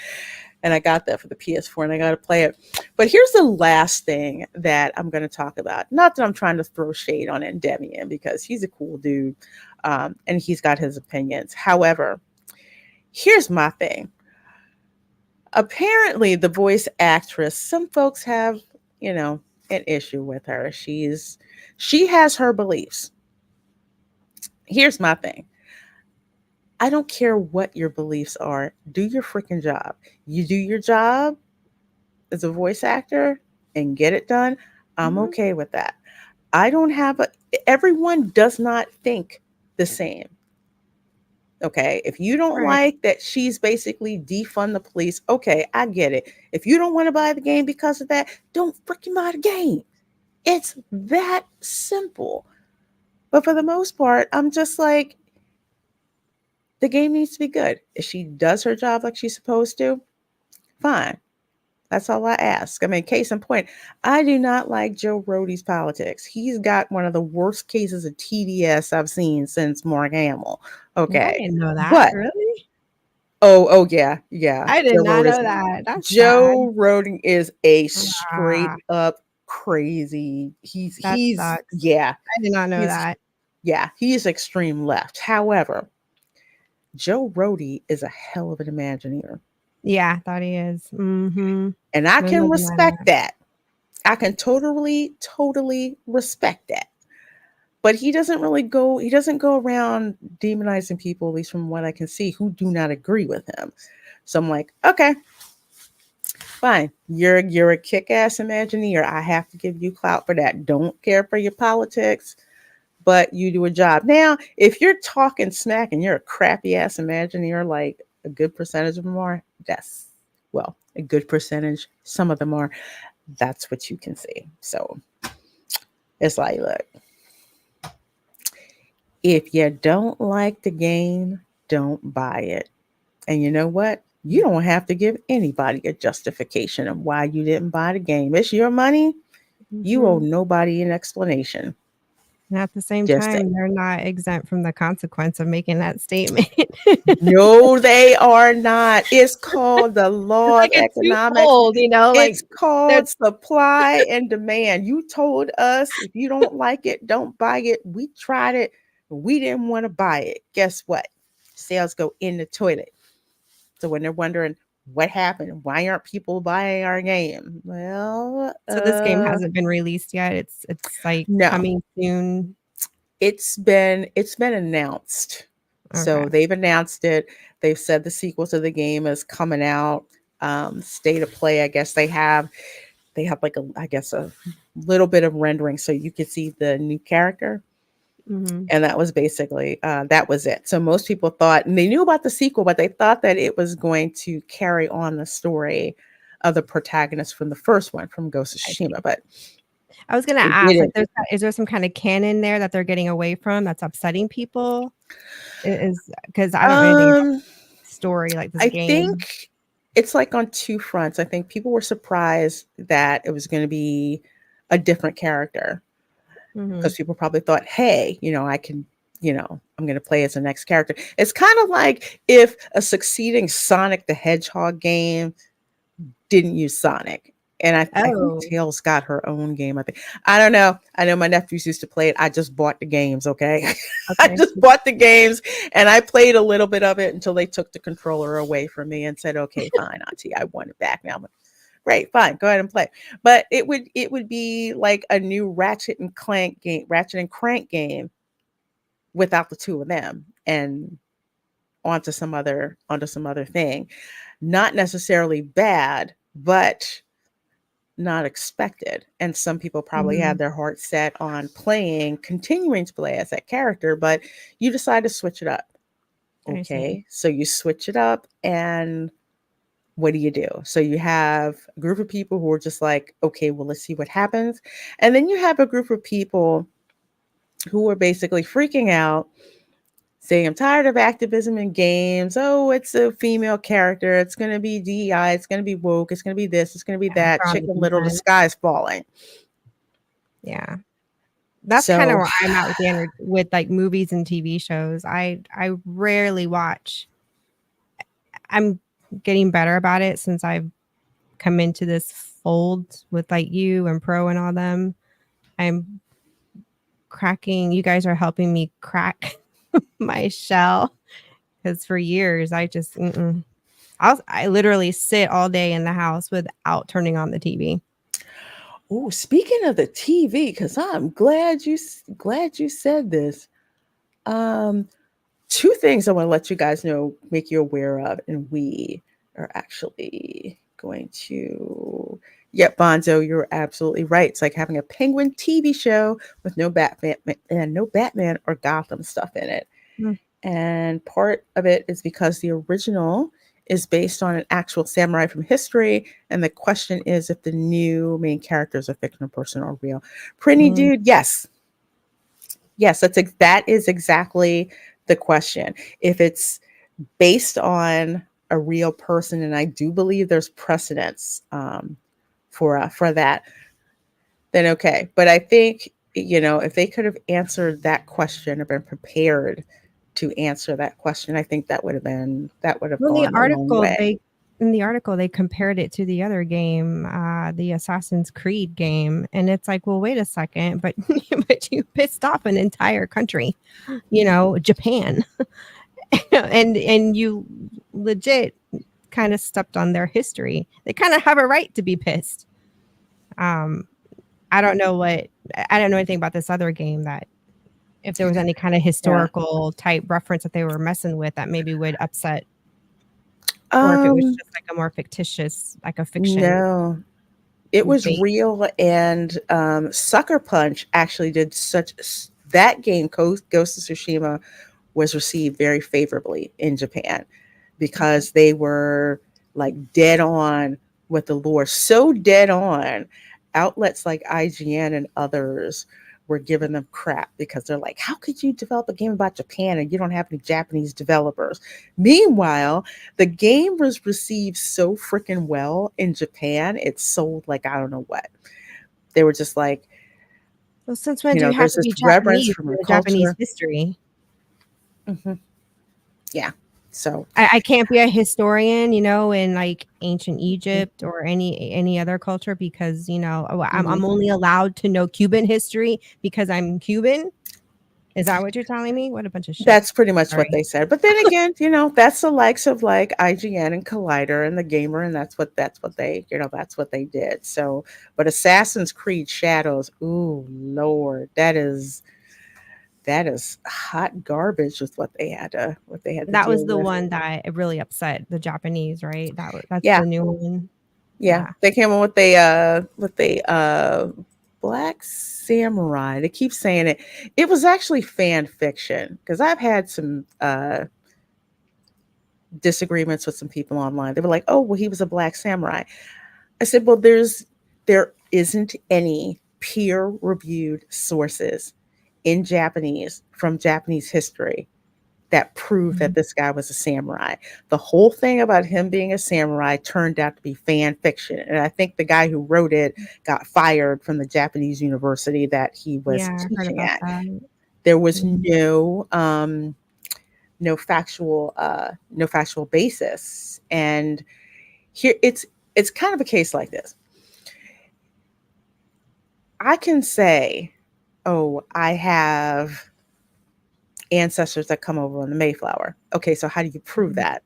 And I got that for the PS4, and I got to play it. But here's the last thing that I'm going to talk about. Not that I'm trying to throw shade on Endymion, because he's a cool dude, and he's got his opinions. However, here's my thing. Apparently, the voice actress, some folks have, an issue with her. She has her beliefs. Here's my thing. I don't care what your beliefs are. Do your freaking job. You do your job as a voice actor and get it done. I'm okay with that. Everyone does not think the same. Okay. If you don't like that she's basically defund the police, okay, I get it. If you don't want to buy the game because of that, don't freaking buy the game. It's that simple. But for the most part, I'm just like, the game needs to be good. If she does her job like she's supposed to, fine. That's all I ask. I mean, case in point, I do not like Joe Rohde's politics. He's got one of the worst cases of TDS I've seen since Mark Hamill. Okay. I didn't know that. But, really? Oh, yeah. I did not know that. That's Joe Rohde is a straight up crazy. He's sucks. Yeah. I did not know that. Yeah, he's extreme left. However, Joe Rohde is a hell of an Imagineer. Yeah, I thought he is. Mm-hmm. And I can respect that. I can totally respect that. But he doesn't go around demonizing people, at least from what I can see, who do not agree with him. So I'm like, okay, fine. You're a kick-ass Imagineer. I have to give you clout for that. Don't care for your politics, but you do a job. Now, if you're talking smack and you're a crappy ass Imagineer, like a good percentage of them are, a good percentage, some of them are, that's what you can see. So it's like, look, if you don't like the game, don't buy it. And you know what? You don't have to give anybody a justification of why you didn't buy the game. It's your money. You owe nobody an explanation. And at the same Just time, they're not exempt from the consequence of making that statement. no, they are not. It's called the law of economics. Twofold, you know, like It's called supply and demand. You told us if you don't like it, don't buy it. We tried it. We didn't want to buy it. Guess what? Sales go in the toilet. So when they're wondering what happened, why aren't people buying our game? Well, so this game hasn't been released yet. It's like no. coming soon. It's been announced. So they've announced it. They've said the sequel to the game is coming out. State of play, I guess they have like a little bit of rendering so you could see the new character. Mm-hmm. And that was basically that was it. So most people thought, and they knew about the sequel, but they thought that it was going to carry on the story of the protagonist from the first one, from Ghost of Tsushima. But I was going to ask, like, is there some kind of canon there that they're getting away from that's upsetting people? Is because I don't know anything about the story like this game. I think it's like on two fronts. I think people were surprised that it was going to be a different character. Because people probably thought, hey, I can, I'm going to play as the next character. It's kind of like if a succeeding Sonic the Hedgehog game didn't use Sonic. And I think Tails got her own game. I don't know. I know my nephews used to play it. I just bought the games, okay? I just bought the games and I played a little bit of it until they took the controller away from me and said, okay, fine, Auntie, I want it back now. Great, fine, go ahead and play. But it would be like a new Ratchet and Crank game without the two of them and onto some other thing. Not necessarily bad, but not expected. And some people probably had their heart set on continuing to play as that character, but you decide to switch it up. Okay, so you switch it up and what do you do? So you have a group of people who are just like, okay, well, let's see what happens. And then you have a group of people who are basically freaking out, saying, I'm tired of activism in games. Oh, it's a female character. It's going to be DEI. It's going to be woke. It's going to be this. It's going to be that. Chicken Little, the sky's falling. Yeah. That's kind of where I'm at with like movies and TV shows. I rarely watch. I'm getting better about it since I've come into this fold with like you and Pro and all them. I'm cracking. You guys are helping me crack my shell because for years I just I literally sit all day in the house without turning on the TV. Oh, speaking of the TV, because I'm glad you said this. Two things I want to let you guys know, make you aware of, and we are actually going to. Yep, Bonzo, you're absolutely right. It's like having a Penguin TV show with no Batman or Gotham stuff in it. And part of it is because the original is based on an actual samurai from history, and the question is if the new main character is a fictional person or real. Pretty dude, yes, that is exactly the question. If it's based on a real person, and I do believe there's precedence for that, then okay. But I think if they could have answered that question or been prepared to answer that question, I think that would have gone a long way. In the article, they compared it to the other game, the Assassin's Creed game, and it's like, well, wait a second, but you pissed off an entire country, Japan, and you legit kind of stepped on their history. They kind of have a right to be pissed. I don't know anything about this other game that if there was any kind of historical type reference that they were messing with that maybe would upset. Or if it was just like a more fictitious, like a fiction. No, it was real. And Sucker Punch actually did that game, Ghost of Tsushima, was received very favorably in Japan because they were like dead on with the lore. So dead on, outlets like IGN and others were giving them crap because they're like, how could you develop a game about Japan and you don't have any Japanese developers? Meanwhile, the game was received so freaking well in Japan. It sold like, I don't know what. They were just like, Well, since when do you have there's to this be reverence Japanese for for my the Japanese culture. history? Yeah. So I can't be a historian, in like ancient Egypt or any other culture because I'm only allowed to know Cuban history because I'm Cuban. Is that what you're telling me? What a bunch of shit. that's pretty much what Sorry. they said. But then again, that's the likes of like IGN and Collider and the Gamer, and that's what that's what they did. So, but Assassin's Creed Shadows, ooh Lord, that is hot garbage with what they had to That was deal the with. one that it really upset the Japanese, right? That's Yeah. the new one. Yeah, they came in with a Black Samurai. They keep saying it. It was actually fan fiction because I've had some disagreements with some people online. They were like, "Oh, well, he was a Black Samurai." I said, "Well, there isn't any peer-reviewed sources in Japanese from Japanese history that prove that this guy was a samurai. The whole thing about him being a samurai turned out to be fan fiction. And I think the guy who wrote it got fired from the Japanese university that he was Yeah, I heard teaching about at. that. There was no factual basis. And here it's kind of a case like this. I can say, oh, I have ancestors that come over on the Mayflower. Okay, so how do you prove that?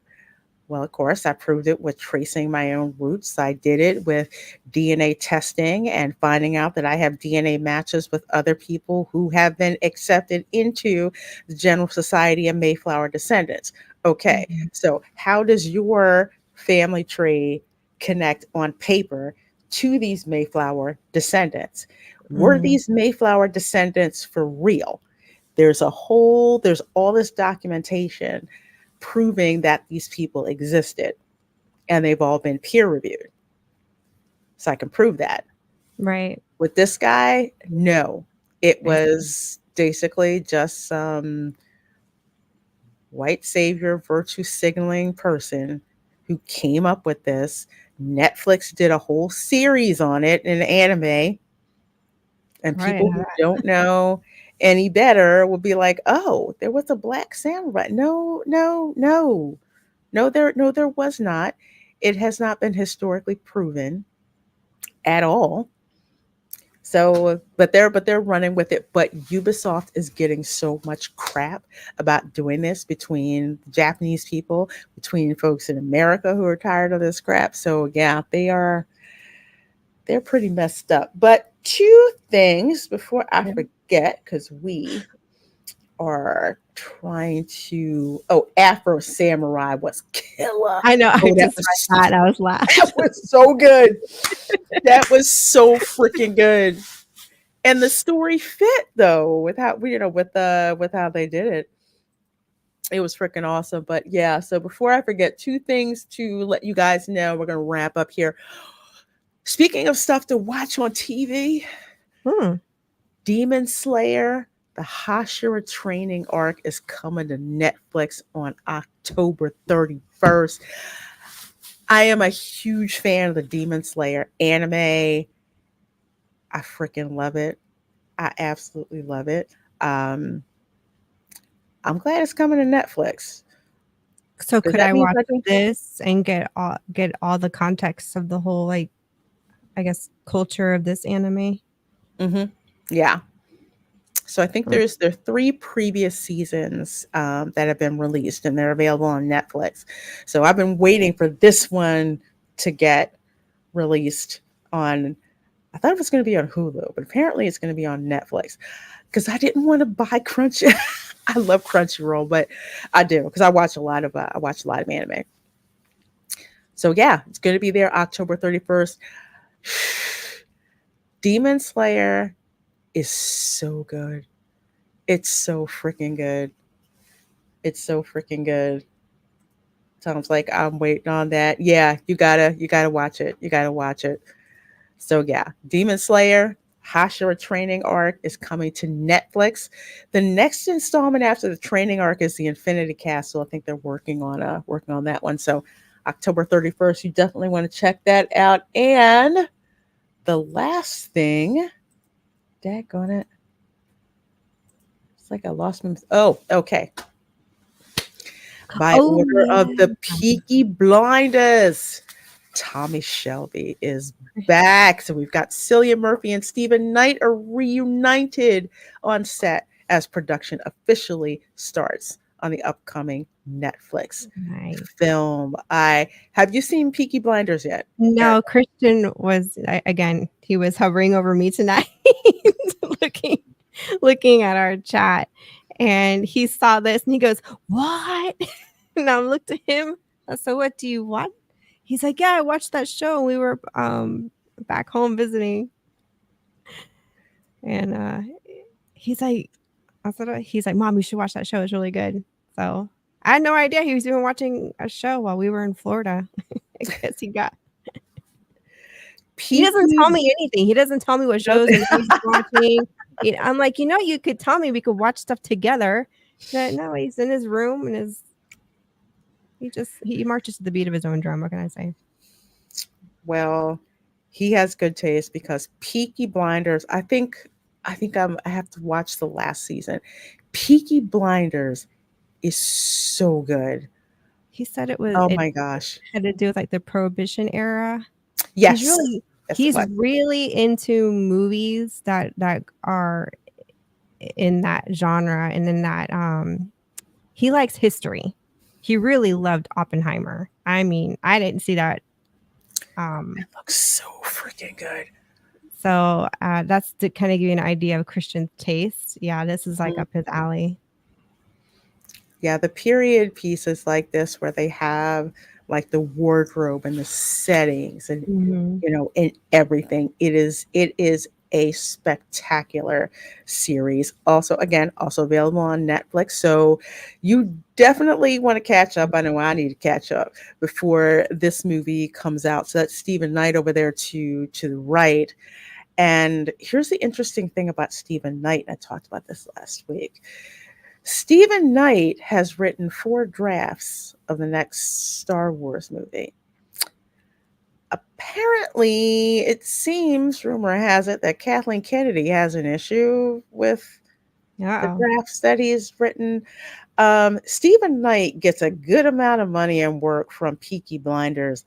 Well, of course, I proved it with tracing my own roots. I did it with DNA testing and finding out that I have DNA matches with other people who have been accepted into the General Society of Mayflower Descendants. Okay, so how does your family tree connect on paper to these Mayflower descendants? Were these Mayflower descendants for real? There's all this documentation proving that these people existed and they've all been peer reviewed. So I can prove that. Right. With this guy, no. It was basically just some white savior virtue signaling person who came up with this. Netflix did a whole series on it in anime. And Right. people who don't know any better will be like, "Oh, there was a Black samurai." No, there was not. It has not been historically proven at all. So, but they're running with it. But Ubisoft is getting so much crap about doing this between Japanese people, between folks in America who are tired of this crap. So yeah, they're pretty messed up. But two things before I forget, because we are trying to. Oh, Afro Samurai was killer. I know. Oh, I just read that. I was laughing. that was so good. That was so freaking good. And the story fit though with how with how they did it. It was freaking awesome. But yeah, so before I forget, two things to let you guys know. We're gonna wrap up here. Speaking of stuff to watch on TV, Demon Slayer, the Hashira training arc is coming to Netflix on October 31st. I am a huge fan of the Demon Slayer anime. I freaking love it. I absolutely love it. I'm glad it's coming to Netflix. So could that I mean watch I can- this and get all the context of the whole, like, I guess, culture of this anime? Yeah. So I think there are 3 previous seasons that have been released and they're available on Netflix. So I've been waiting for this one to get released on. I thought it was going to be on Hulu, but apparently it's going to be on Netflix because I didn't want to buy Crunchy. I love Crunchyroll, but I do because I watch a lot of anime. So yeah, it's going to be there October 31st. Demon Slayer is so good. It's so freaking good. It's so freaking good. Sounds like I'm waiting on that. Yeah, you gotta watch it. You gotta watch it. So yeah, Demon Slayer, Hashira training arc is coming to Netflix. The next installment after the training arc is the Infinity Castle. I think they're working on that one. So October 31st, you definitely want to check that out. And the last thing Daggone it. It's like I lost my. Oh, okay. By order of the Peaky Blinders, Tommy Shelby is back. So we've got Cillian Murphy and Stephen Knight are reunited on set as production officially starts on the upcoming Netflix film. Have you seen Peaky Blinders yet? No, Christian was again. He was hovering over me tonight, looking at our chat, and he saw this and he goes, "What?" And I looked at him. I said, "What do you want?" He's like, "Yeah, I watched that show. We were back home visiting." And he's like, "Mom, you should watch that show. It's really good." So I had no idea he was even watching a show while we were in Florida. I guess he got. He doesn't tell me anything. He doesn't tell me what shows and he's watching. I'm like, you could tell me. We could watch stuff together. But no, he's in his room and he marches to the beat of his own drum. What can I say? Well, he has good taste because Peaky Blinders, I think I have to watch the last season. Peaky Blinders is so good. He said it was. Oh my gosh! Had to do with like the Prohibition era. Yes, he's really into movies that are in that genre and in that. He likes history. He really loved Oppenheimer. I mean, I didn't see that. It looks so freaking good. So that's to kind of give you an idea of Christian's taste. Yeah, this is like up his alley. Yeah, the period pieces like this where they have like the wardrobe and the settings and and everything. It is a spectacular series. Also available on Netflix. So you definitely want to catch up. I know I need to catch up before this movie comes out. So that's Stephen Knight over there to the right. And here's the interesting thing about Stephen Knight. I talked about this last week. Stephen Knight has written 4 drafts of the next Star Wars movie. Apparently, it seems, rumor has it, that Kathleen Kennedy has an issue with the drafts that he's written. Stephen Knight gets a good amount of money and work from Peaky Blinders.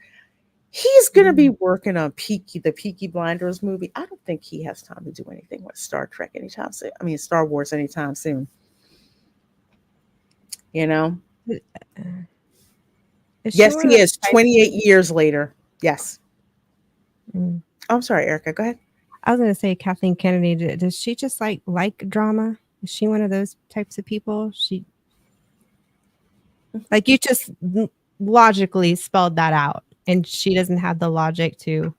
He's going to be working on the Peaky Blinders movie. I don't think he has time to do anything with Star Wars anytime soon. Yes, he is 28 years later. Yes. I'm sorry, Erica. Go ahead. I was going to say Kathleen Kennedy. Does she just like drama? Is she one of those types of people? She you just logically spelled that out, and she doesn't have the logic to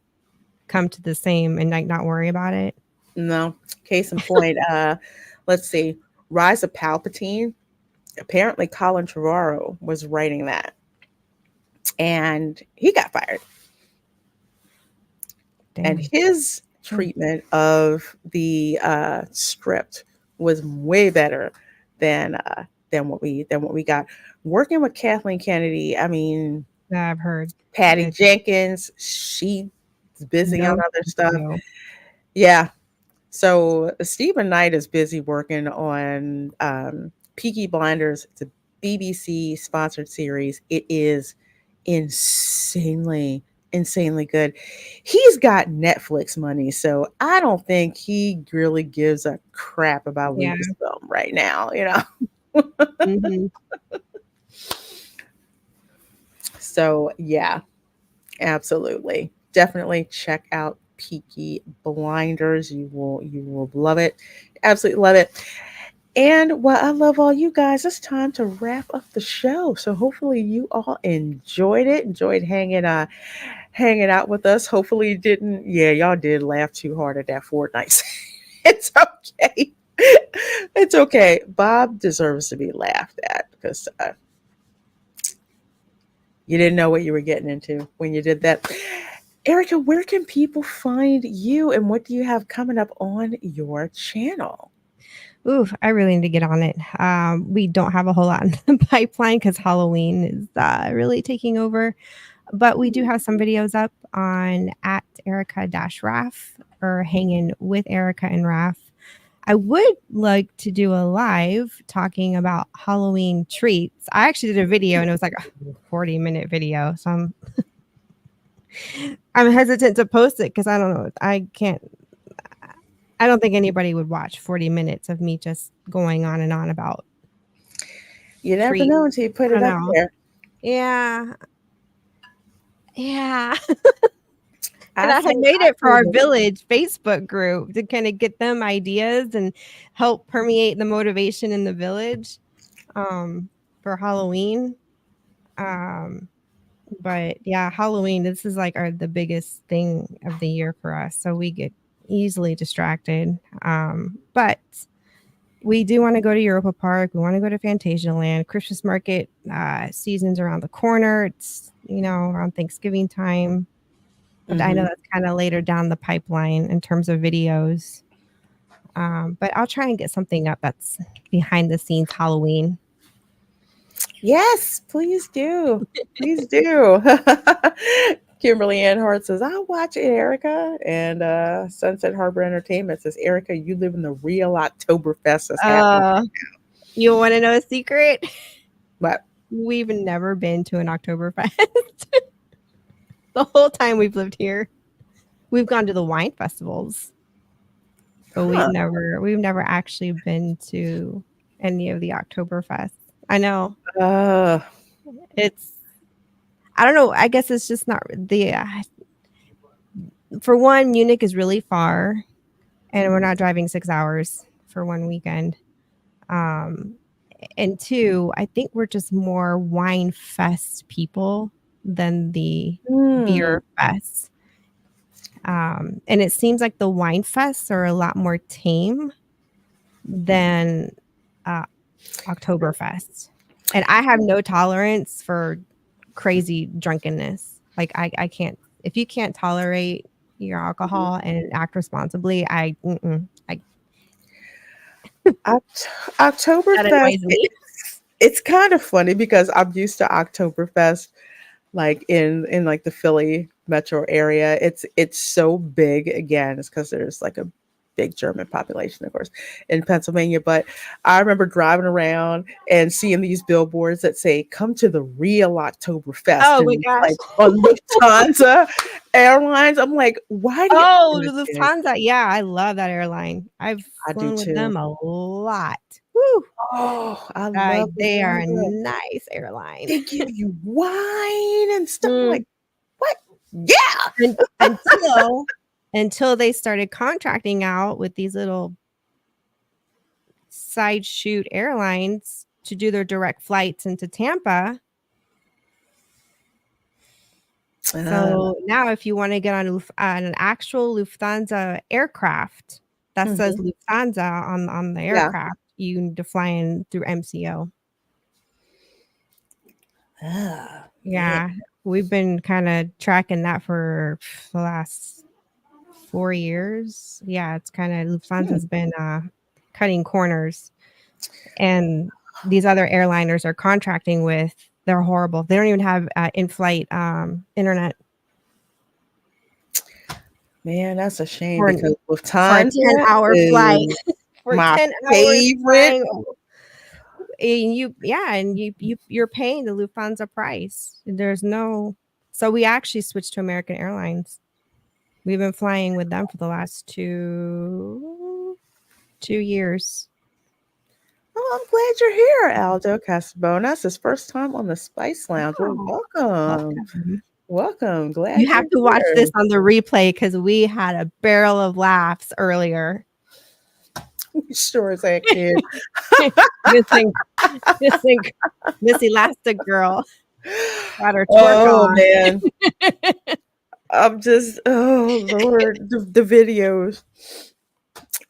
come to the same and not worry about it. No. Case in point. Let's see. Rise of Palpatine. Apparently, Colin Trevorrow was writing that, and he got fired. Damn. And his treatment of the script was way better than what we got. Working with Kathleen Kennedy, I mean, I've heard Patty Jenkins. She's busy on other stuff. Yeah. So Stephen Knight is busy working on Peaky Blinders. It's a BBC sponsored series. It is insanely good. He's got Netflix money, so I don't think he really gives a crap about Lucasfilm right now, So yeah, absolutely. Definitely check out Peaky Blinders. You will love it. Absolutely love it. And while I love all you guys, it's time to wrap up the show. So hopefully you all enjoyed hanging out with us. Hopefully you didn't. Yeah, y'all did laugh too hard at that FORTNITE. It's okay. It's okay. Bob deserves to be laughed at because you didn't know what you were getting into when you did that. Erica, where can people find you and what do you have coming up on your channel? Ooh, I really need to get on it. We don't have a whole lot in the pipeline because Halloween is really taking over. But we do have some videos up. on at Erica-Raff or hanging with Erica and Raff. I would like to do a live talking about Halloween treats. I actually did a video and it was like a 40-minute video. So I'm hesitant to post it because I don't know. I don't think anybody would watch 40 minutes of me just going on and on about. You never know until you put it up there. Yeah. Yeah. And I had made it for our village Facebook group to kind of get them ideas and help permeate the motivation in the village for Halloween. But yeah, Halloween, this is like the biggest thing of the year for us. So we get easily distracted. But we do want to go to Europa Park. We want to go to Fantasia Land. Christmas market season's around the corner. It's, around Thanksgiving time. But I know that's kind of later down the pipeline in terms of videos. But I'll try and get something up that's behind the scenes Halloween. Yes, please do. Please do. Kimberly Ann Hart says, I'll watch it, Erica. And Sunset Harbor Entertainment says, Erica, you live in the real Oktoberfest that's happening right now. You want to know a secret? What? We've never been to an Oktoberfest. The whole time we've lived here. We've gone to the wine festivals. But we've never actually been to any of the Oktoberfest. I know. It's, I don't know. I guess it's just not for one, Munich is really far and we're not driving 6 hours for one weekend. And two, I think we're just more wine fest people than the beer fest. And it seems like the wine fests are a lot more tame than Oktoberfest. And I have no tolerance for crazy drunkenness. Like I can't, if you can't tolerate your alcohol and act responsibly, Oktoberfest, it's kind of funny because I'm used to Oktoberfest like in like the Philly metro area. It's so big. Again, it's because there's like a big German population, of course, in Pennsylvania. But I remember driving around and seeing these billboards that say, come to the real Oktoberfest. Oh my gosh. Like on Lufthansa Airlines. I'm like, why do you Lufthansa. Yeah, I love that airline. I've flown with them a lot. Woo. Oh, I love they are a nice airline. They give you wine and stuff. Like, what? Yeah. Until they started contracting out with these little side shoot airlines to do their direct flights into Tampa. So now if you want to get on an actual Lufthansa aircraft that says Lufthansa on the aircraft, you need to fly in through MCO. Yeah. We've been kind of tracking that for the last 4 years. Yeah, it's kind of Lufthansa's been cutting corners, and these other airliners are contracting with. They're horrible. They don't even have in-flight internet. Man, that's a shame because Lufthansa for a 10-hour flight. For my 10 favorite. And you're paying the Lufthansa price. There's no. So we actually switched to American Airlines. We've been flying with them for the last two years. Oh, I'm glad you're here, Aldo Casabona. That's his first time on the Spice Lounge. Well, welcome. Glad you have to watch this on the replay because we had a barrel of laughs earlier. Sure as heck did. Miss Elastic Girl got her twerk on. Man. I'm just, oh Lord, the videos.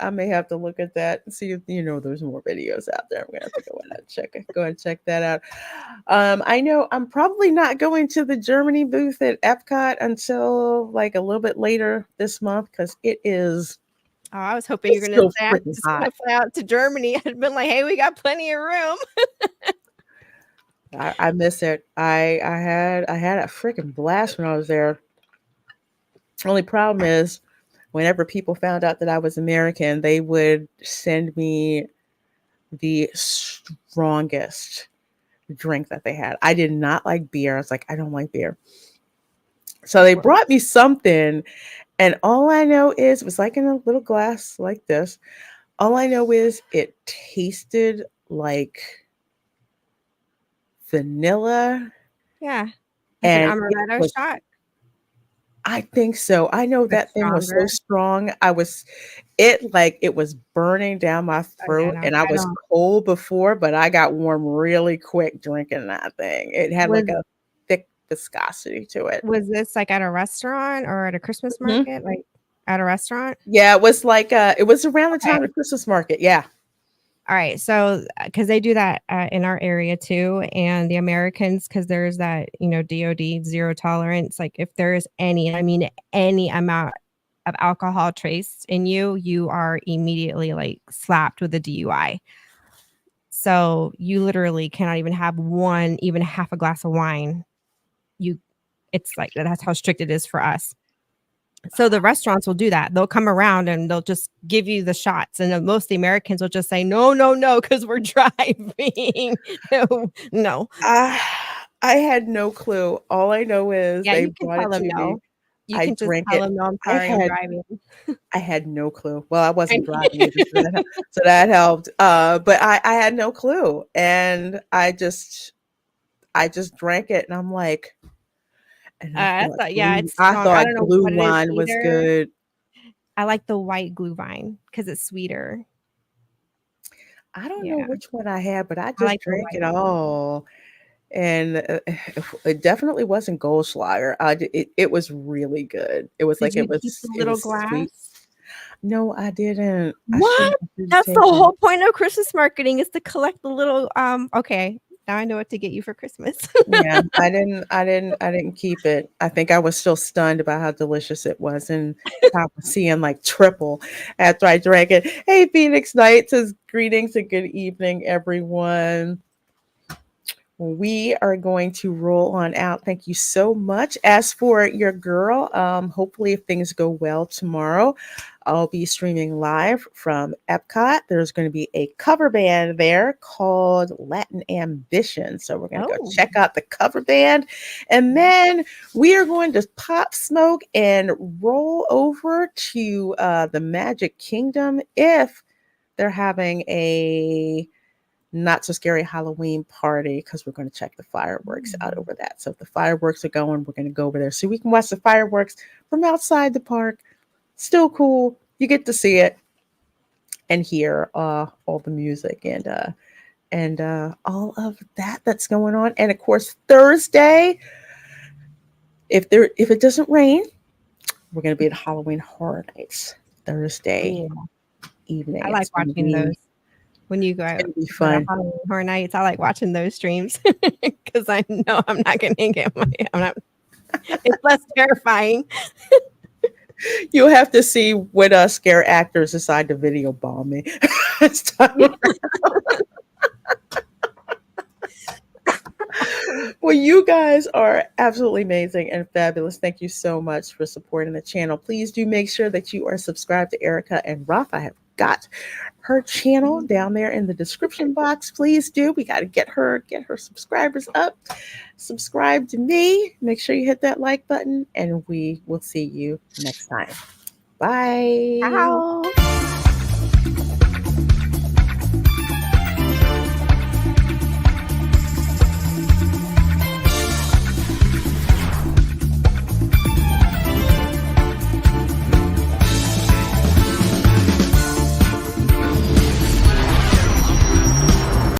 I may have to look at that and see if there's more videos out there. I'm gonna have to go and check that out. I know I'm probably not going to the Germany booth at Epcot until like a little bit later this month because it is. Oh, I was hoping you're gonna say I'm just gonna fly out to Germany. I'd been like, hey, we got plenty of room. I miss it. I had a freaking blast when I was there. Only problem is, whenever people found out that I was American, they would send me the strongest drink that they had. I did not like beer. I was like, I don't like beer. So they brought me something, and all I know is it was like in a little glass like this. All I know is it tasted like vanilla. Yeah. Like And an it amaretto was, shot. I think so. I know Like that thing was so stronger. strong. It was burning down my Oh, yeah, throat, no, and I I was don't. cold before, but I got warm really quick drinking that thing. It had Was like a thick viscosity to it. was this like at a restaurant or at a Christmas Mhm. market? Like at a restaurant? Yeah, it was like it was around the Okay. time of Christmas market. Yeah. All right. So, because they do that in our area too, and the Americans, because there's that, DOD, zero tolerance. Like, if there is any, I mean, any amount of alcohol traced in you, you are immediately like slapped with a DUI. So, you literally cannot even have even half a glass of wine. It's like that's how strict it is for us. So the restaurants will do that. They'll come around and they'll just give you the shots. And then most of the Americans will just say, no, no, no, because we're driving. No. I had no clue. All I know is Yeah, they you can brought tell it them to me. no. You I can just drank tell it. them no, I'm I sorry, I'm had driving. I had no clue. Well, I wasn't driving either, so that helped. But I had no clue, and I just drank it, and I'm like, and I thought, yeah, it's I strong. I thought don't know glue what it is wine was either. good. I like the white glue vine because it's sweeter. I don't know Yeah. which one I had, but I I just like the drank it white one. all, and it definitely wasn't Goldschlager. It was really good. It was Did like you keep the it little was sweet. glass? No, I didn't. What? I should That's take the it. whole point of Christmas marketing is to collect the little okay. Now I know what to get you for Christmas. Yeah, I didn't keep it. I think I was still stunned about how delicious it was, and I was seeing like triple after I drank it. Hey, Phoenix Knight says greetings and good evening, everyone. We are going to roll on out. Thank you so much. As for your girl, hopefully if things go well tomorrow, I'll be streaming live from Epcot. There's going to be a cover band there called Latin Ambition. So we're going to go check out the cover band. And then we are going to pop smoke and roll over to the Magic Kingdom if they're having a not so scary Halloween party, because we're going to check the fireworks out over that. So if the fireworks are going, we're going to go over there so we can watch the fireworks from outside the park. Still cool. You get to see it and hear all the music and all of that that's going on. And of course, Thursday, if it doesn't rain, we're going to be at Halloween Horror Nights Thursday evening. I like watching those. When you go out be fun. Halloween Horror Nights, I like watching those streams because I know I'm not going to get it's less terrifying. You'll have to see when scare actors decide to video bomb me. Well, you guys are absolutely amazing and fabulous. Thank you so much for supporting the channel. Please do make sure that you are subscribed to Erica and Ruff. I have got her channel down there in the description box. Please do. We got to get her subscribers up. Subscribe to me. Make sure you hit that like button, and we will see you next time. Bye. Ciao.